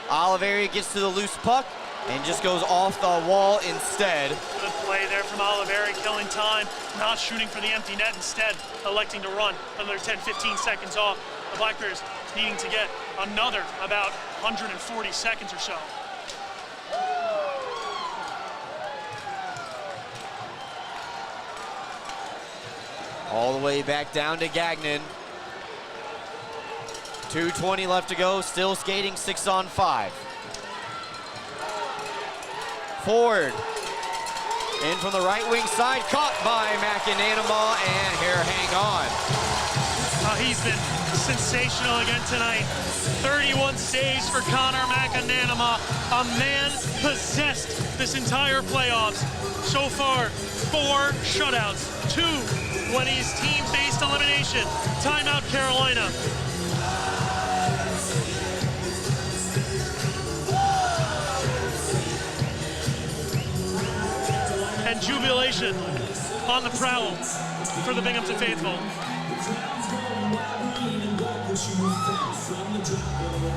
Speaker 1: Oliveri gets to the loose puck and just goes off the wall instead.
Speaker 2: Good play there from Oliveri, killing time, not shooting for the empty net, instead electing to run another 10-15 seconds off. The Black Bears needing to get another about 140 seconds or so.
Speaker 1: All the way back down to Gagnon. 2:20 left to go, still skating 6-on-5. Ford in from the right wing side, caught by McAnanama, and here hang on.
Speaker 2: He's been sensational again tonight. 31 saves for Connor McAnanama, a man possessed this entire playoffs. So far, 4 shutouts, 2 when he's team faced elimination. Timeout, Carolina. And jubilation on the prowl for the Binghamton faithful.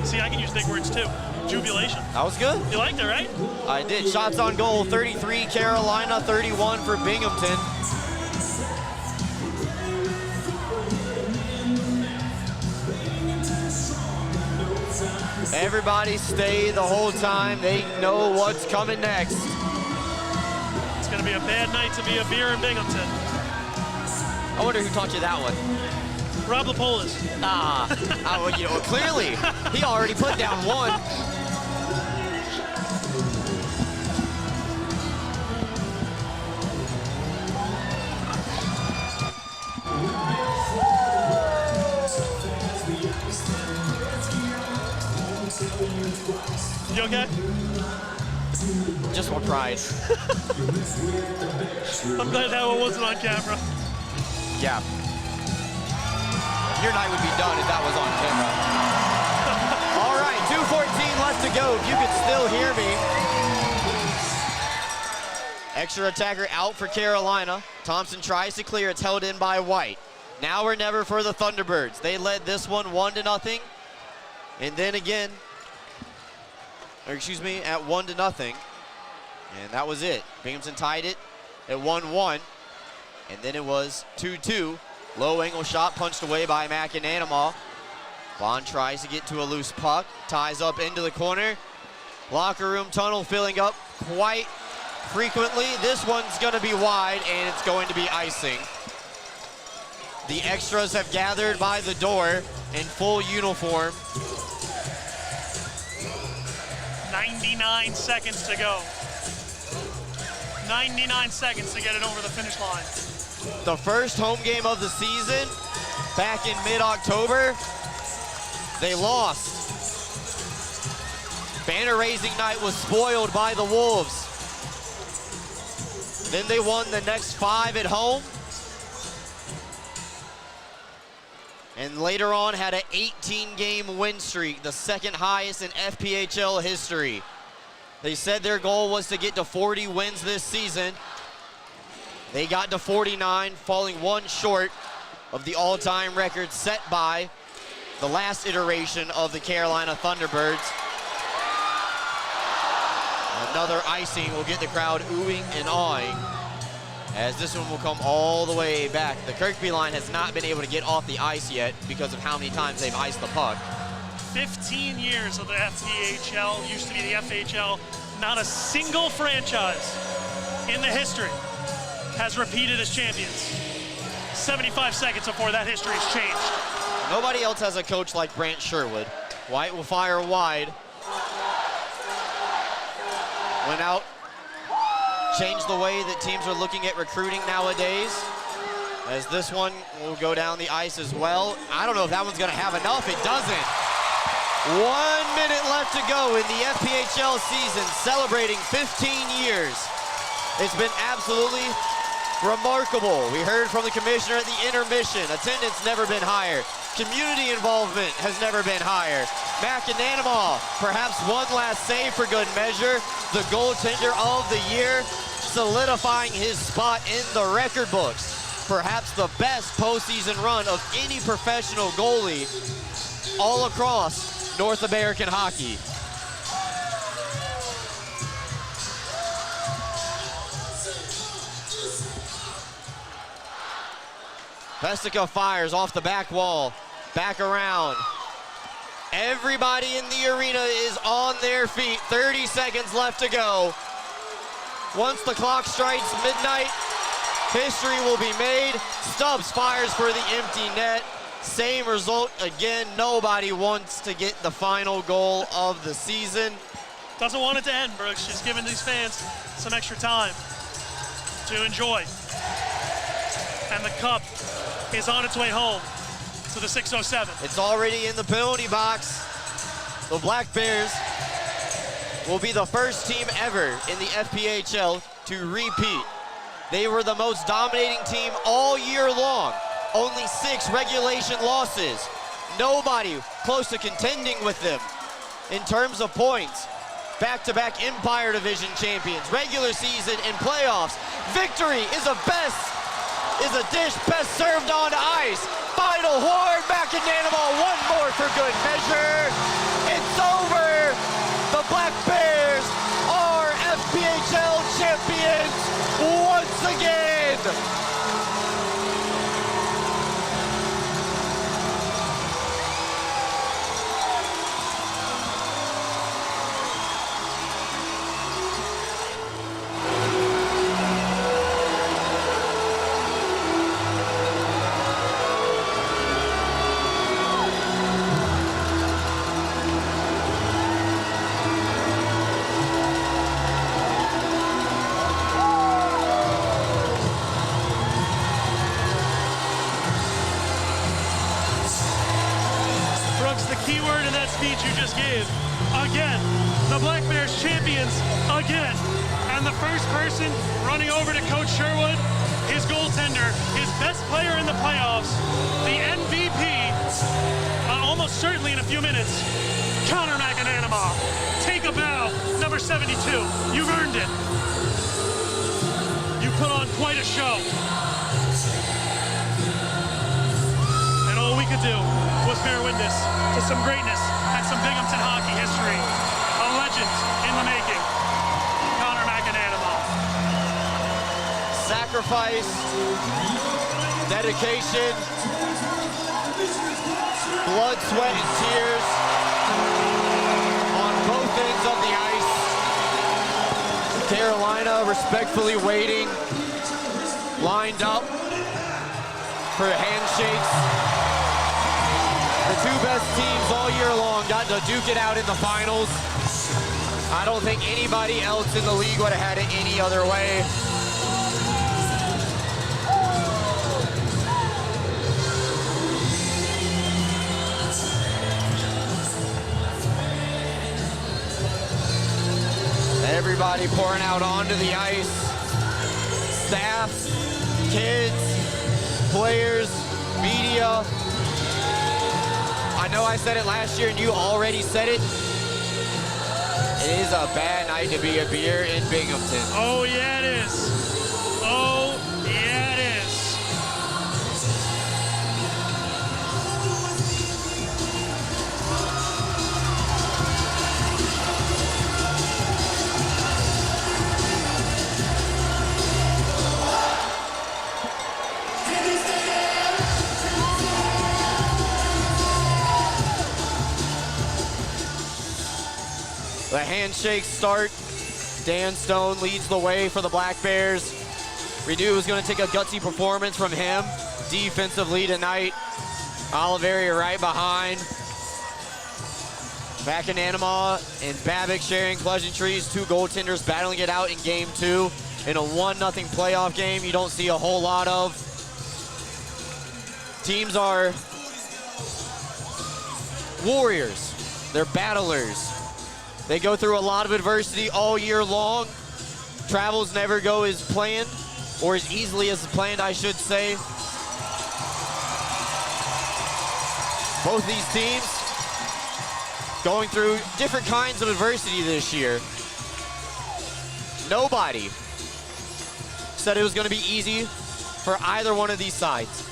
Speaker 2: See, I can use big words too. Jubilation.
Speaker 1: That was good.
Speaker 2: You liked it, right?
Speaker 1: I did. Shots on goal, 33 Carolina, 31 for Binghamton. Everybody stay the whole time. They know what's coming next.
Speaker 2: It's going to be a bad night to be a beer in Binghamton.
Speaker 1: I wonder who taught you that one.
Speaker 2: Rob Lapolis.
Speaker 1: Well, you know, clearly, he already put down one.
Speaker 2: You okay?
Speaker 1: Just more pride.
Speaker 2: I'm glad that one wasn't on camera.
Speaker 1: Yeah. Your night would be done if that was on camera. All right, 2:14 left to go. If you could still hear me. Extra attacker out for Carolina. Thompson tries to clear. It's held in by White. Now or never for the Thunderbirds. They led this one 1-0. And then again, or excuse me, at 1-0. And that was it. Binghamton tied it at 1-1. And then it was 2-2. Low angle shot punched away by McAnanama. Bond tries to get to a loose puck. Ties up into the corner. Locker room tunnel filling up quite frequently. This one's going to be wide, and it's going to be icing. The extras have gathered by the door in full uniform.
Speaker 2: 99 seconds to go. 99 seconds to get it over the finish line.
Speaker 1: The first home game of the season, back in mid-October, they lost. Banner raising night was spoiled by the Wolves. Then they won the next 5 at home. And later on had an 18-game win streak, the second highest in FPHL history. They said their goal was to get to 40 wins this season. They got to 49, falling one short of the all-time record set by the last iteration of the Carolina Thunderbirds. Another icing will get the crowd oohing and awing, as this one will come all the way back. The Kirkby line has not been able to get off the ice yet because of how many times they've iced the puck.
Speaker 2: 15 years of the FPHL, used to be the FHL. Not a single franchise in the history has repeated as champions. 75 seconds before that history has changed.
Speaker 1: Nobody else has a coach like Brant Sherwood. White will fire wide. Went out, changed the way that teams are looking at recruiting nowadays, as this one will go down the ice as well. I don't know if that one's gonna have enough. It doesn't. 1 minute left to go in the FPHL season, celebrating 15 years. It's been absolutely remarkable. We heard from the commissioner at the intermission. Attendance never been higher. Community involvement has never been higher. Macananama, perhaps one last save for good measure. The goaltender of the year, solidifying his spot in the record books. Perhaps the best postseason run of any professional goalie all across North American hockey. Pestica fires off the back wall, back around. Everybody in the arena is on their feet. 30 seconds left to go. Once the clock strikes midnight, history will be made. Stubbs fires for the empty net. Same result again. Nobody wants to get the final goal of the season.
Speaker 2: Doesn't want it to end, Brooks. She's giving these fans some extra time to enjoy. And the cup is on its way home to the 607.
Speaker 1: It's already in the penalty box. The Black Bears will be the first team ever in the FPHL to repeat. They were the most dominating team all year long. Only 6 regulation losses. Nobody close to contending with them in terms of points. Back-to-back Empire Division champions, regular season and playoffs. Victory is a dish best served on ice. Final horn, Macananama, one more for good measure. It's over. The Black Bears are FPHL champions once again.
Speaker 2: Keyword in that speech you just gave. Again, the Black Bears champions again. And the first person running over to Coach Sherwood, his goaltender, his best player in the playoffs, the MVP, almost certainly in a few minutes, Connor Macananama. Take a bow, number 72. You've earned it. You put on quite a show. And all we could do was bear witness to some greatness and some Binghamton hockey history. A legend in the making, Connor Macananama.
Speaker 1: Sacrifice, dedication, blood, sweat, and tears on both ends of the ice. Carolina respectfully waiting, lined up for handshakes. The 2 best teams all year long got to duke it out in the finals. I don't think anybody else in the league would have had it any other way. Everybody pouring out onto the ice. Staff, kids, players, media. I know I said it last year and you already said it. It is a bad night to be a beer in Binghamton.
Speaker 2: Oh yeah, it is. Oh
Speaker 1: handshake start. Dan Stone leads the way for the Black Bears. We knew it was going to take a gutsy performance from him defensively tonight. Oliveri right behind. McAnanima and Babic sharing pleasantries. Two goaltenders battling it out in game 2. In a 1-0 playoff game, you don't see a whole lot of. Teams are warriors. They're battlers. They go through a lot of adversity all year long. Travels never go as planned, or as easily as planned, I should say. Both these teams going through different kinds of adversity this year. Nobody said it was going to be easy for either one of these sides.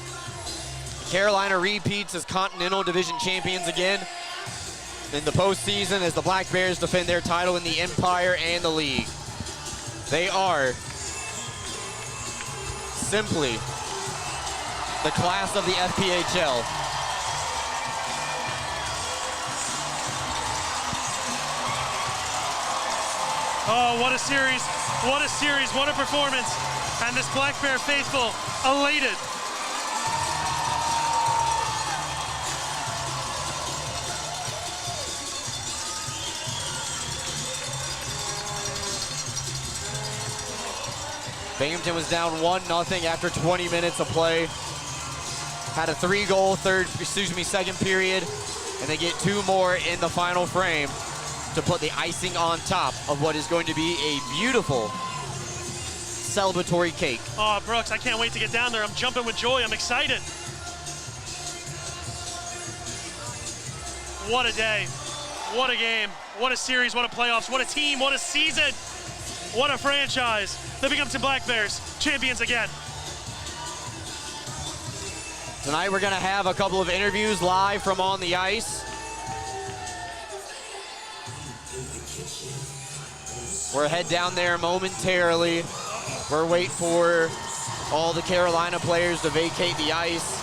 Speaker 1: Carolina repeats as Continental Division champions again in the postseason as the Black Bears defend their title in the Empire and the League. They are simply the class of the FPHL.
Speaker 2: Oh, what a series, what a series, what a performance. And this Black Bear faithful, elated.
Speaker 1: Binghamton was down 1-0 after 20 minutes of play. Had a 3-goal second period, and they get 2 more in the final frame to put the icing on top of what is going to be a beautiful celebratory cake.
Speaker 2: Oh, Brooks, I can't wait to get down there. I'm jumping with joy, I'm excited. What a day, what a game, what a series, what a playoffs, what a team, what a season, what a franchise. The Binghamton Black Bears, champions again.
Speaker 1: Tonight we're gonna have a couple of interviews live from on the ice. We'll head down there momentarily. We're waiting for all the Carolina players to vacate the ice.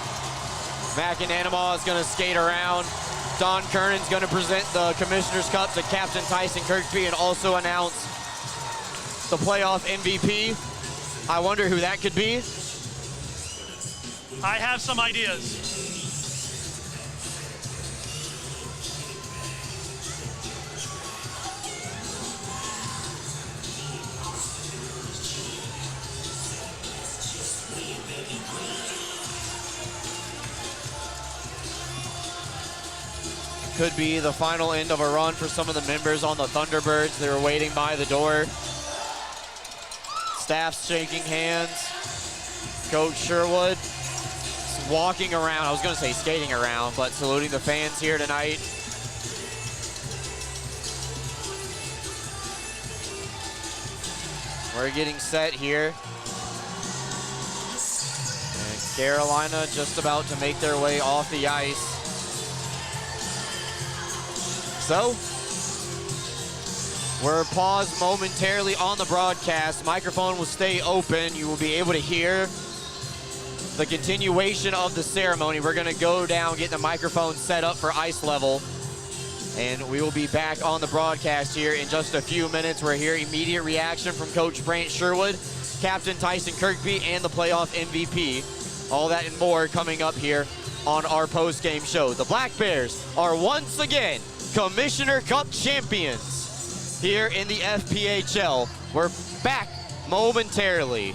Speaker 1: McAnanima is gonna skate around. Don Kernan's gonna present the Commissioner's Cup to Captain Tyson Kirkby and also announce the playoff MVP. I wonder who that could be.
Speaker 2: I have some ideas.
Speaker 1: Could be the final end of a run for some of the members on the Thunderbirds. They were waiting by the door. Staff's shaking hands. Coach Sherwood walking around. I was going to say skating around, but saluting the fans here tonight. We're getting set here. And Carolina just about to make their way off the ice. So, we're paused momentarily on the broadcast. Microphone will stay open. You will be able to hear the continuation of the ceremony. We're going to go down, get the microphone set up for ice level, and we will be back on the broadcast here in just a few minutes. We're here, immediate reaction from Coach Brant Sherwood, Captain Tyson Kirkby, and the playoff MVP. All that and more coming up here on our post-game show. The Black Bears are once again Commissioner Cup champions here in the FPHL. We're back momentarily.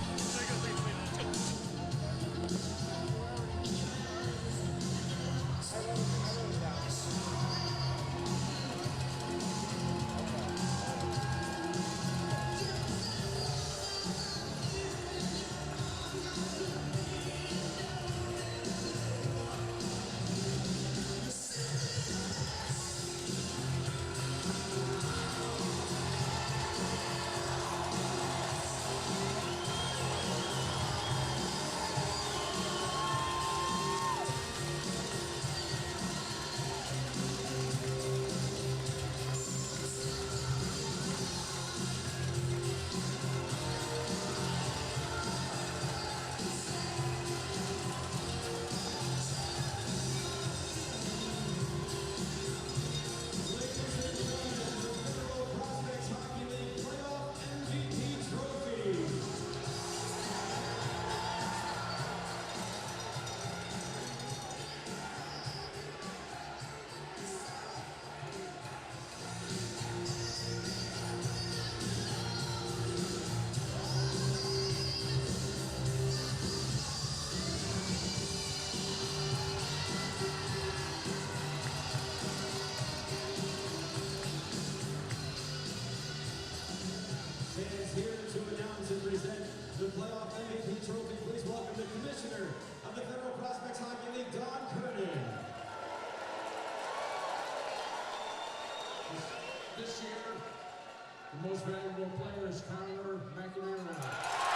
Speaker 3: to present the playoff MVP trophy. Please welcome the Commissioner of the Federal Prospects Hockey League, Don Kernan.
Speaker 9: This year, the most valuable player is Connor McNamara.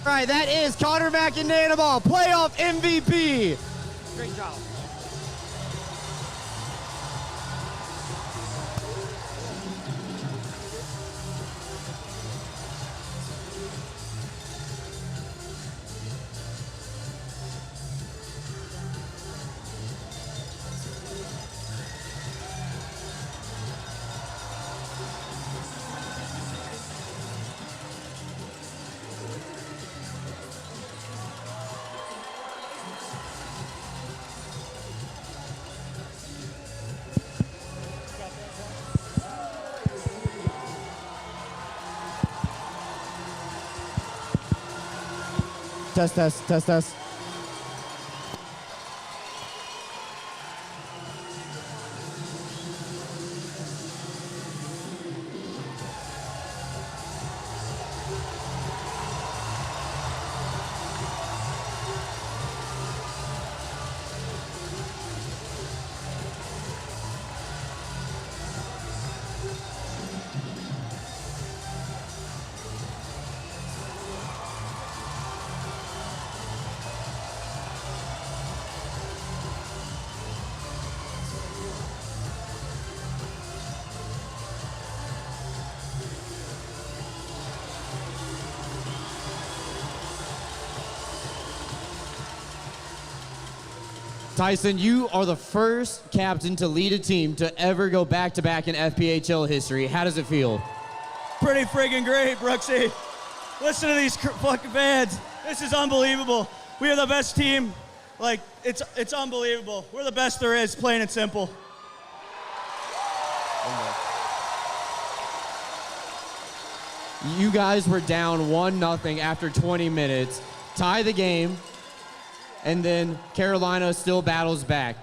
Speaker 10: All right, that is Connor McInerney, playoff MVP. Great job. Test. Tyson, you are the first captain to lead a team to ever go back-to-back in FPHL history. How does it feel?
Speaker 5: Pretty friggin' great, Brooksy. Listen to these fucking fans. This is unbelievable. We are the best team. Like, it's unbelievable. We're the best there is, plain and simple.
Speaker 10: You guys were down 1-0 after 20 minutes, tie the game, and then Carolina still battles back.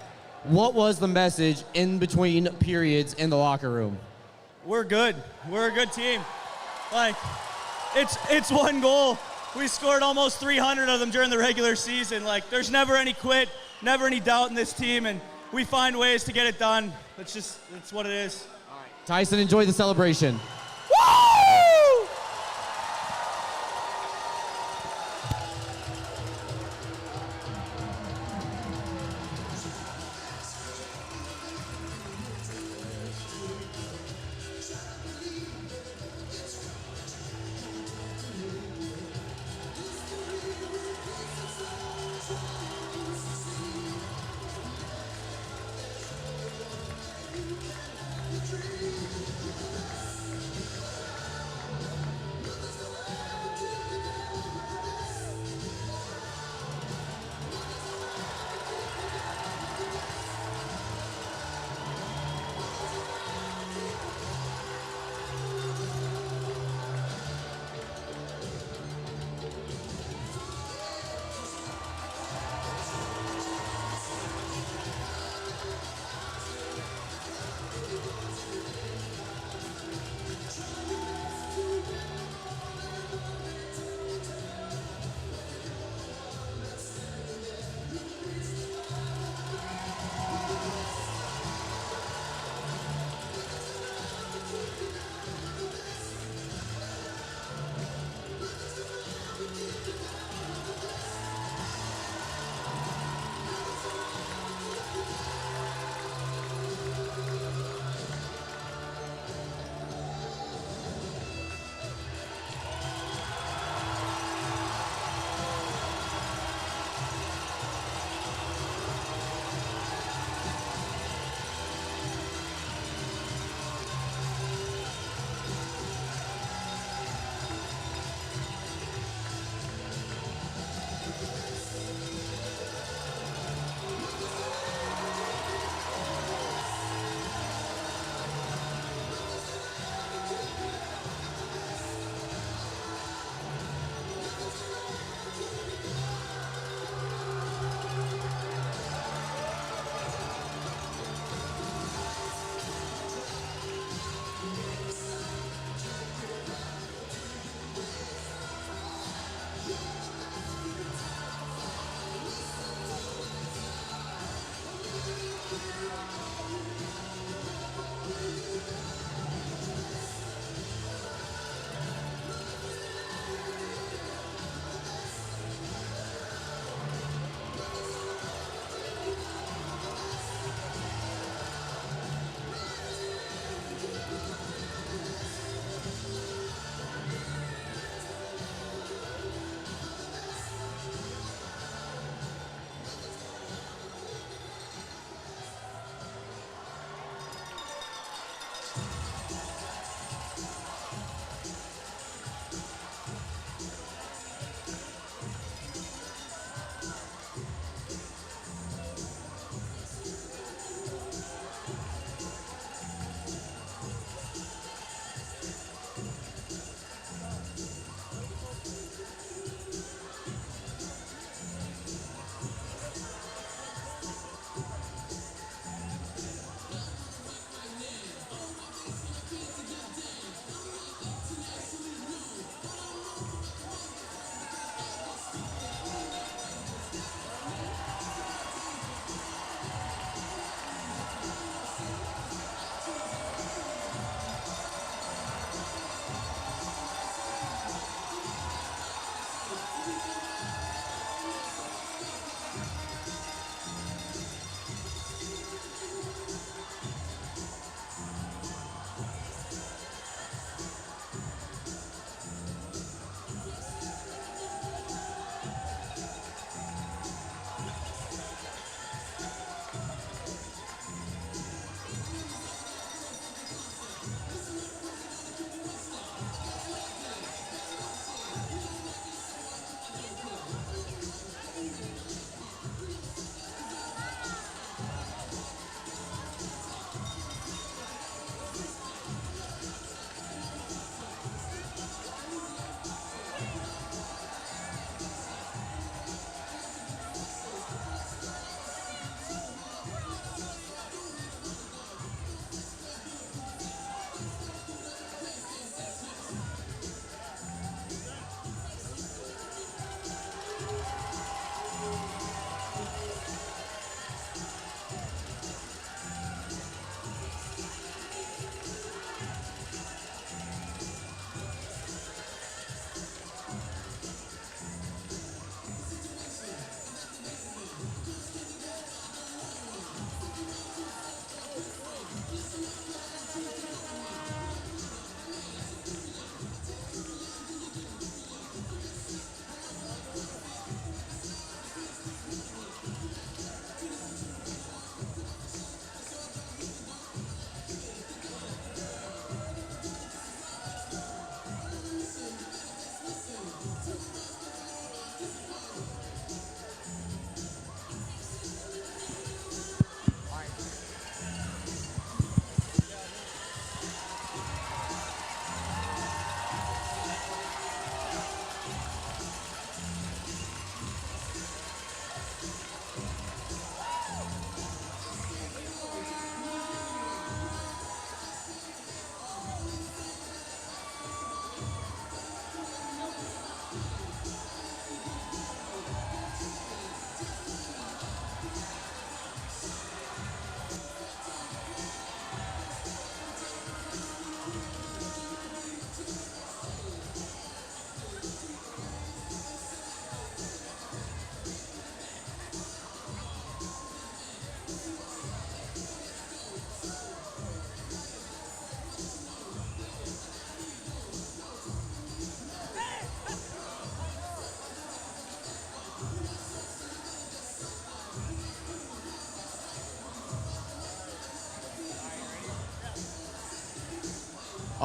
Speaker 10: What was the message in between periods in the locker room?
Speaker 5: We're good. We're a good team. Like, it's one goal. We scored almost 300 of them during the regular season. Like, there's never any quit, never any doubt in this team, and we find ways to get it done. It's what it is.
Speaker 10: All right. Tyson, enjoy the celebration.
Speaker 5: Woo!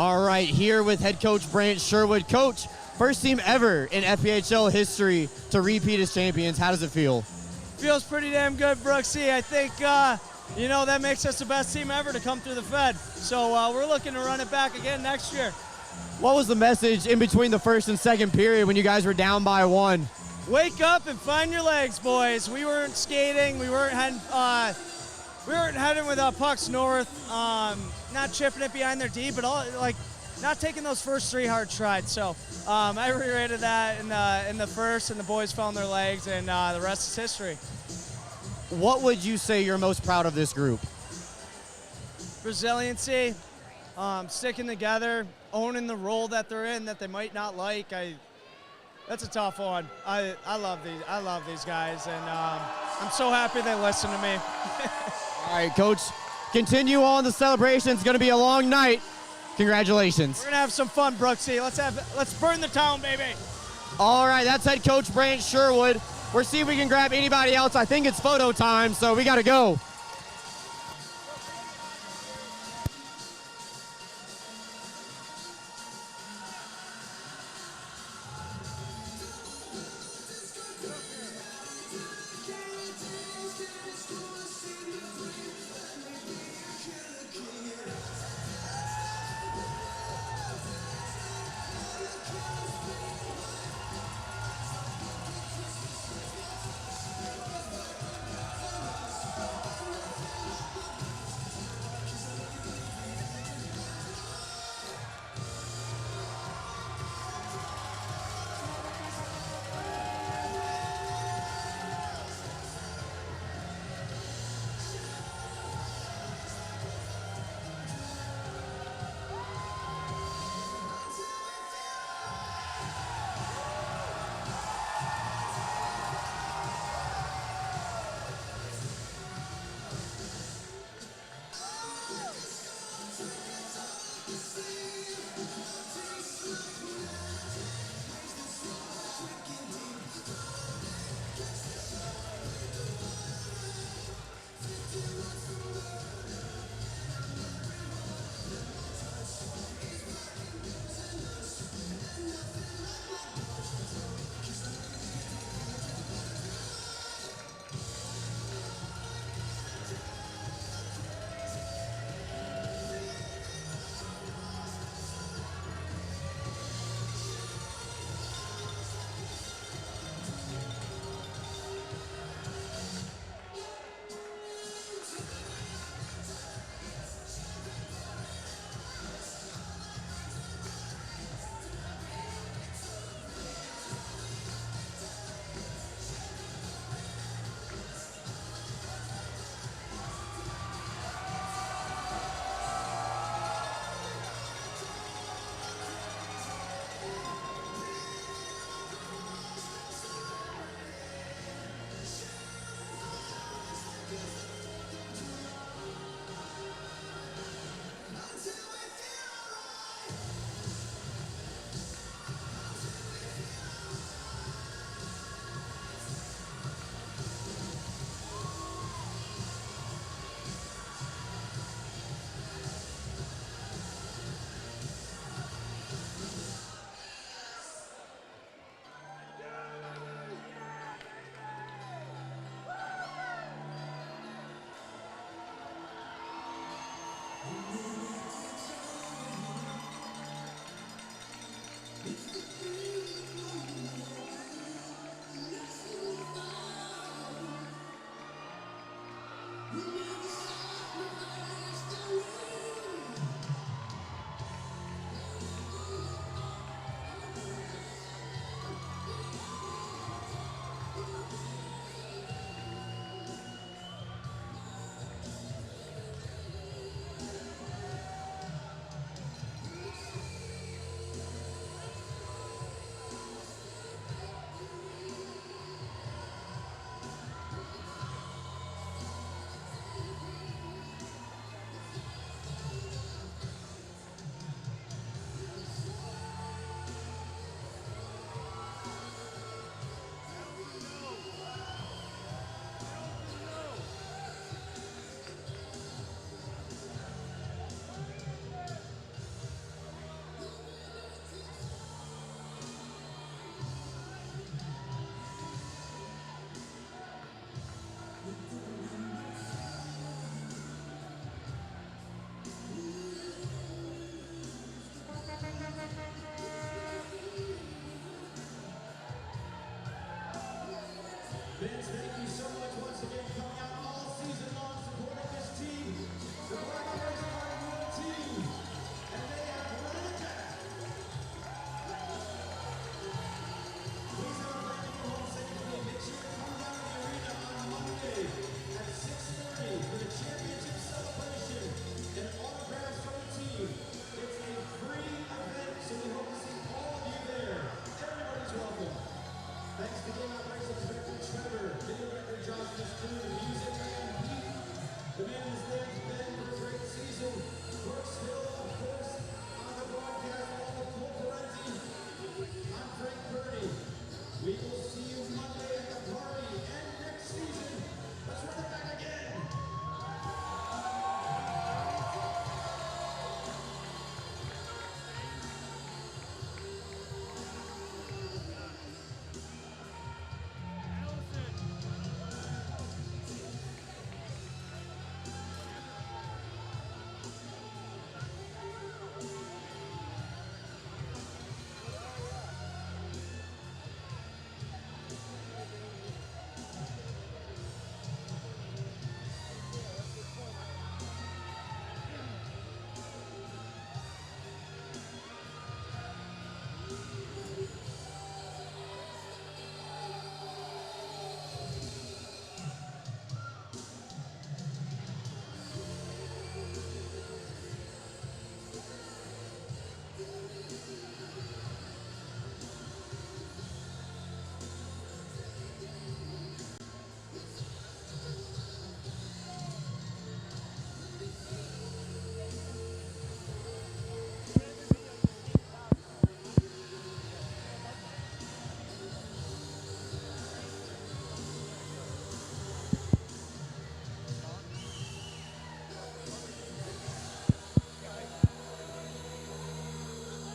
Speaker 10: All right, here with head coach Brant Sherwood. Coach, first team ever in FPHL history to repeat as champions. How does it feel?
Speaker 5: Feels pretty damn good, Brooksy. I think, that makes us the best team ever to come through the Fed. So we're looking to run it back again next year.
Speaker 10: What was the message in between the first and second period when you guys were down by 1?
Speaker 5: Wake up and find your legs, boys. We weren't skating. We weren't heading with pucks north. Not chipping it behind their D, but not taking those first 3 hard strides. So I reiterated that in the first, and the boys found their legs, and the rest is history.
Speaker 10: What would you say you're most proud of this group?
Speaker 5: Resiliency, sticking together, owning the role that they're in that they might not like. That's a tough one. I love these guys, and I'm so happy they listen to me.
Speaker 10: All right, Coach, continue on the celebration. It's going to be a long night. Congratulations.
Speaker 5: We're going to have some fun, Brooksy. Let's burn the town, baby.
Speaker 10: All right, that's head coach Brant Sherwood. We're seeing if we can grab anybody else. I think it's photo time, so we got to go.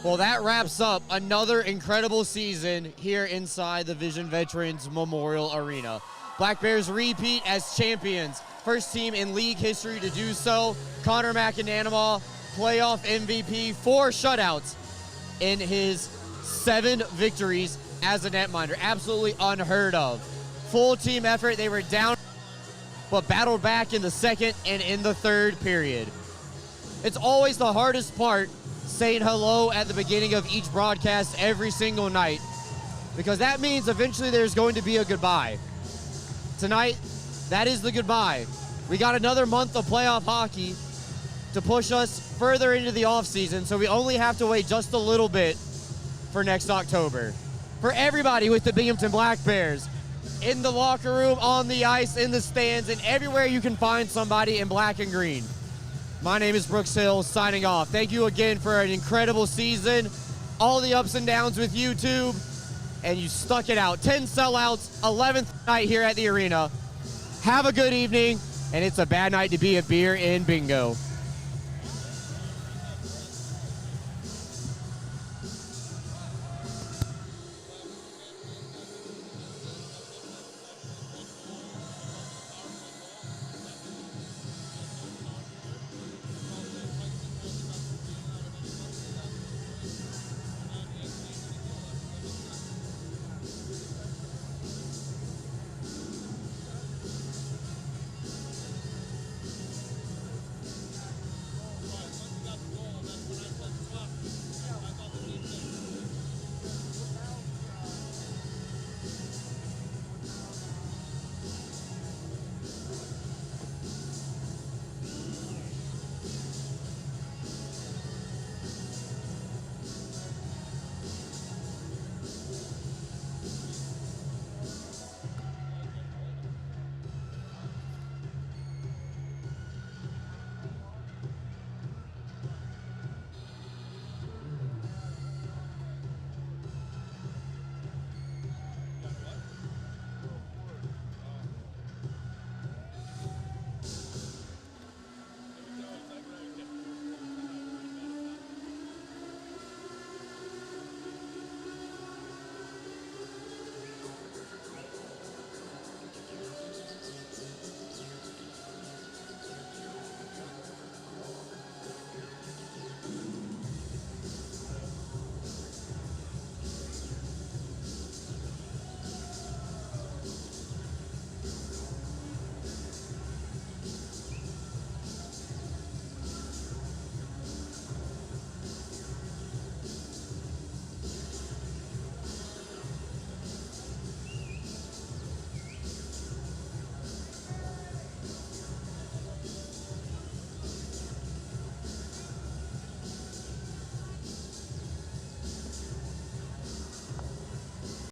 Speaker 10: Well, that wraps up another incredible season here inside the Vision Veterans Memorial Arena. Black Bears repeat as champions. First team in league history to do so. Connor McAnanama, playoff MVP, 4 shutouts in his 7 victories as a netminder. Absolutely unheard of. Full team effort. They were down, but battled back in the second and in the third period. It's always the hardest part, saying hello at the beginning of each broadcast every single night, because that means eventually there's going to be a goodbye. Tonight, that is the goodbye. We got another month of playoff hockey to push us further into the offseason, so we only have to wait just a little bit for next October. For everybody with the Binghamton Black Bears, in the locker room, on the ice, in the stands, and everywhere you can find somebody in black and green, my name is Brooks Hill, signing off. Thank you again for an incredible season, all the ups and downs with YouTube, and you stuck it out. 10 sellouts, 11th night here at the arena. Have a good evening, and it's a bad night to be a beer in bingo.